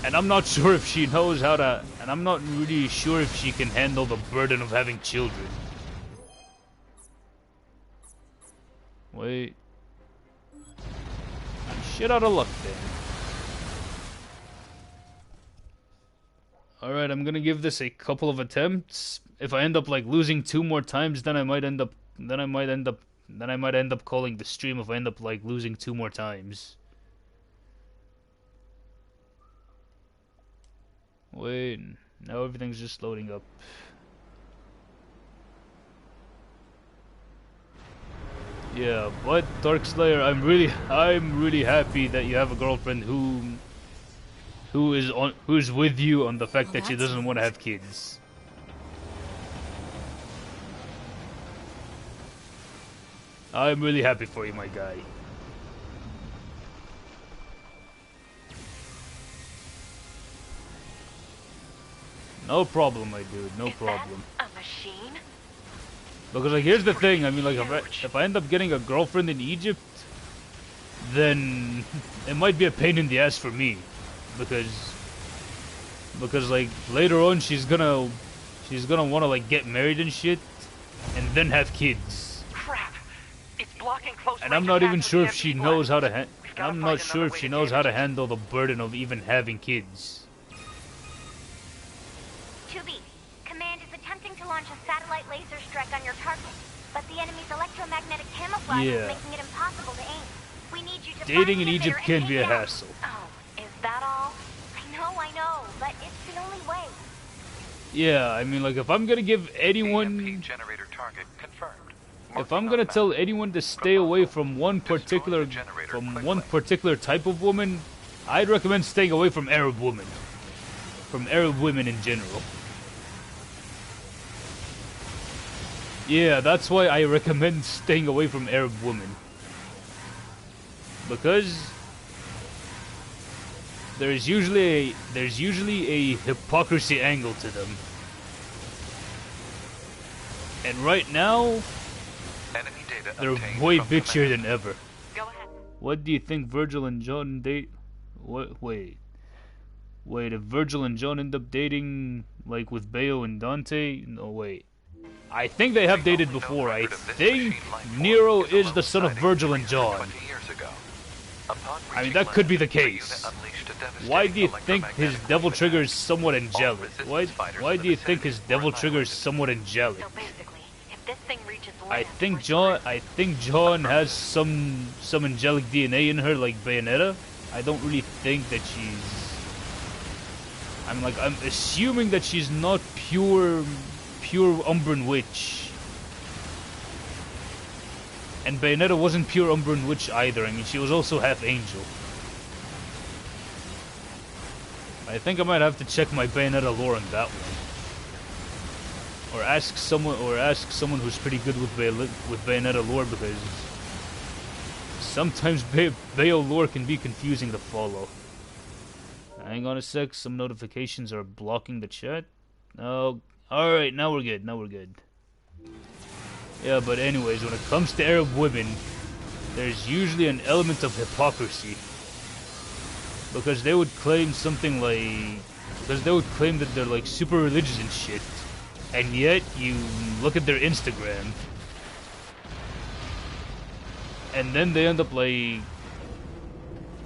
And I'm not sure if she knows how to, and I'm not really sure if she can handle the burden of having children. Wait. I'm shit out of luck then. Alright, I'm gonna give this a couple of attempts. If I end up like losing 2 more times, then I might end up calling the stream if I end up like losing 2 more times. Wait, now everything's just loading up. Yeah, but Darkslayer, I'm really happy that you have a girlfriend who's with you on the fact that she doesn't want to have kids. I'm really happy for you, my guy. No problem, my dude. No problem. A machine? Because like, here's the thing. I mean, like, if I end up getting a girlfriend in Egypt, then it might be a pain in the ass for me, because like later on she's gonna want to like get married and shit, and then have kids. Crap! It's blocking close. And I'm not even sure if she knows how to. I'm not sure if she knows how to handle the burden of even having kids. Command is attempting to launch a satellite laser strike on your target, but the enemy's electromagnetic camouflage is making it impossible to aim. We need you to Dating in Egypt can be a hassle. Oh, is that all? I know, but it's the only way. Yeah, I mean, like, if I'm gonna give anyone, generator target confirmed. If I'm gonna tell anyone to stay away from one particular type of woman, I'd recommend staying away from Arab women. From Arab women in general. Yeah, that's why I recommend staying away from Arab women. Because there's usually a hypocrisy angle to them. And right now, they're way bitchier than ever. Go ahead. What do you think Virgil and John date? What? Wait, if Virgil and John end up dating, like with Bayo and Dante? No, wait. I think they have dated before. I think Nero is the son of Virgil and John. I mean, that could be the case. Why do you think his devil trigger is somewhat angelic? Why do you think his devil trigger is somewhat angelic? So basically, if this thing reaches I think John has some angelic DNA in her, like Bayonetta. I don't really think that she's. I'm assuming that she's not pure Umbran witch. And Bayonetta wasn't pure Umbran witch either. I mean, she was also half angel. I think I might have to check my Bayonetta lore on that one, or ask someone who's pretty good with Bayonetta lore, because sometimes Bayo lore can be confusing to follow. Hang on a sec. Some notifications are blocking the chat. No. Alright, now we're good. Yeah, but anyways, when it comes to Arab women, there's usually an element of hypocrisy. Because they would claim something like... Because they would claim that they're like super religious and shit. And yet, you look at their Instagram, and then they end up like...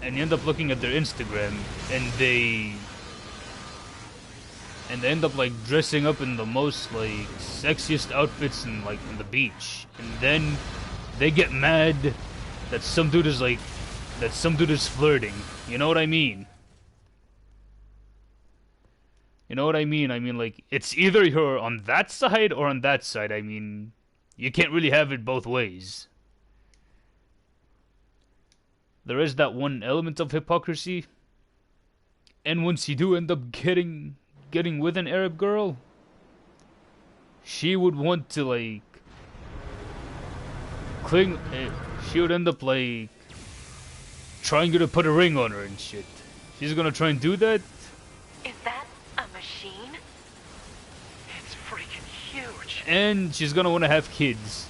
And you end up looking at their Instagram, and they end up like dressing up in the most like sexiest outfits in like on the beach, and then they get mad that some dude is flirting. You know what I mean? You know what I mean? I mean, like, it's either you're on that side or on that side. I mean, you can't really have it both ways. There is that one element of hypocrisy, and once you do end up getting with an Arab girl, she would want to like cling. She would end up like trying to put a ring on her and shit. She's gonna try and do that. Is that a machine? It's freaking huge. And she's gonna want to have kids,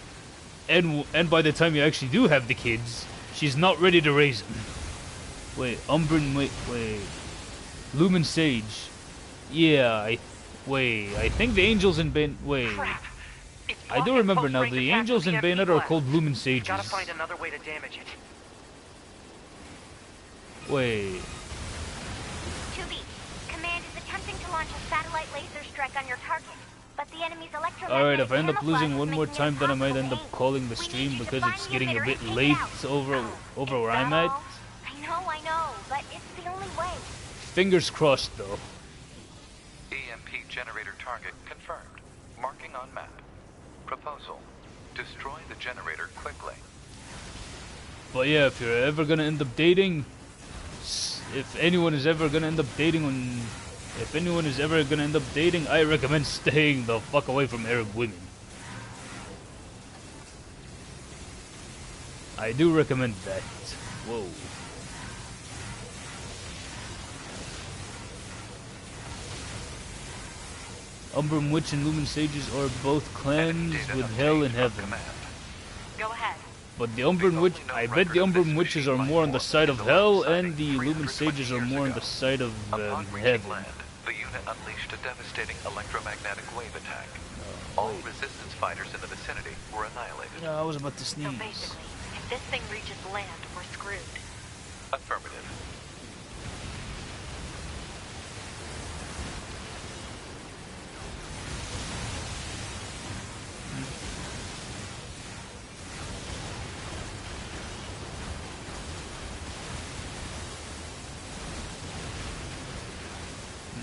and by the time you actually do have the kids, she's not ready to raise them. Wait, Umbran, wait. Lumen Sage. Yeah, I think the angels in wait. Crap. It's I do blocking remember close now, range the attacks angels with in the MP Bayonetta are blast. called Lumen We've Sages. gotta find another way to damage it. Wait. 2B, Command is attempting to launch a satellite laser strike on your target, but the enemy's electromagnetic Alright, if I end up camouflage losing is one more making it time, then I might impossible end to up aim. calling the We stream need you to because find it's the getting a emitter bit and take it late out. over Is where that I'm at. all? I know, but it's the only way. Fingers crossed though. EMP generator target confirmed. Marking on map. Proposal. Destroy the generator quickly. But yeah, if you're ever gonna end up dating, if anyone is ever gonna end up dating, I recommend staying the fuck away from Arab women. I do recommend that. Whoa. Umbrum Witch and Lumen Sages are both clans with Hell and Heaven. Go ahead. But the Umbrum Witch, I bet the Umbrum Witches are more on the side of Hell, and the Lumen Sages are more on the side of Heaven. Land, the unit unleashed a devastating electromagnetic wave attack. All resistance fighters in the vicinity were annihilated. Yeah, I was about to So sneeze. basically, if this thing reaches land, we're screwed. Affirmative.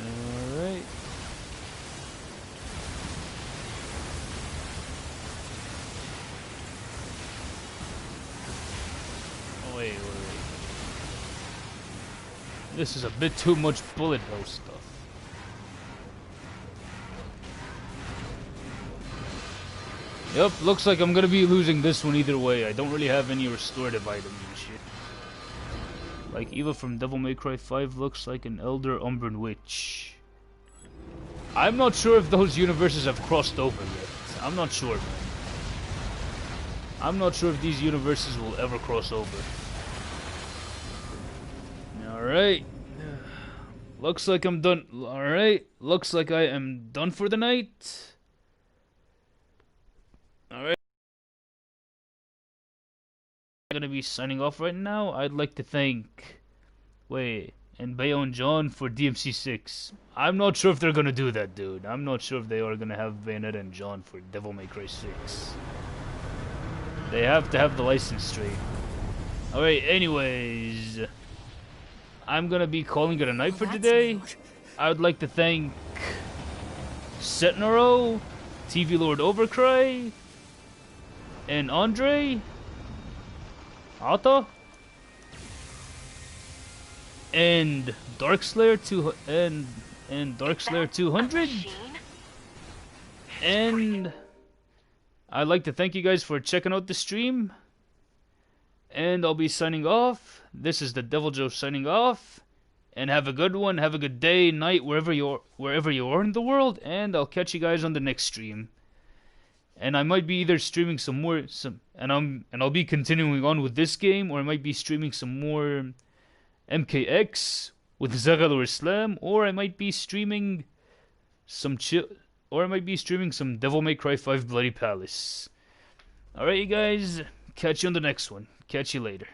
Alright. Oh, wait. This is a bit too much bullet hell stuff. Yep, looks like I'm gonna be losing this one either way. I don't really have any restorative items and shit. Like Eva from Devil May Cry 5 looks like an Elder Umbran Witch. I'm not sure if those universes have crossed over yet. I'm not sure, man. I'm not sure if these universes will ever cross over. Alright. Looks like I'm done. Alright. Looks like I am done for the night. Alright. I'm gonna be signing off right now. I'd like to thank and Bayo and John for DMC6. I'm not sure if they're gonna do that, dude. I'm not sure if they are gonna have Bayonetta and John for Devil May Cry 6. They have to have the license straight. Alright, anyways, I'm gonna be calling it a night for today. I would like to thank Setnaro, TV Lord Overcry, and Andre, Alta, and Darkslayer 200, and I'd like to thank you guys for checking out the stream, and I'll be signing off. This is the Devil Joe signing off, and have a good one, have a good day, night, wherever you are in the world, and I'll catch you guys on the next stream. And I might be either streaming and I'll be continuing on with this game, or I might be streaming some more MKX with Zagal or Islam, or I might be streaming some Devil May Cry 5 Bloody Palace. Alright, you guys, catch you on the next one. Catch you later.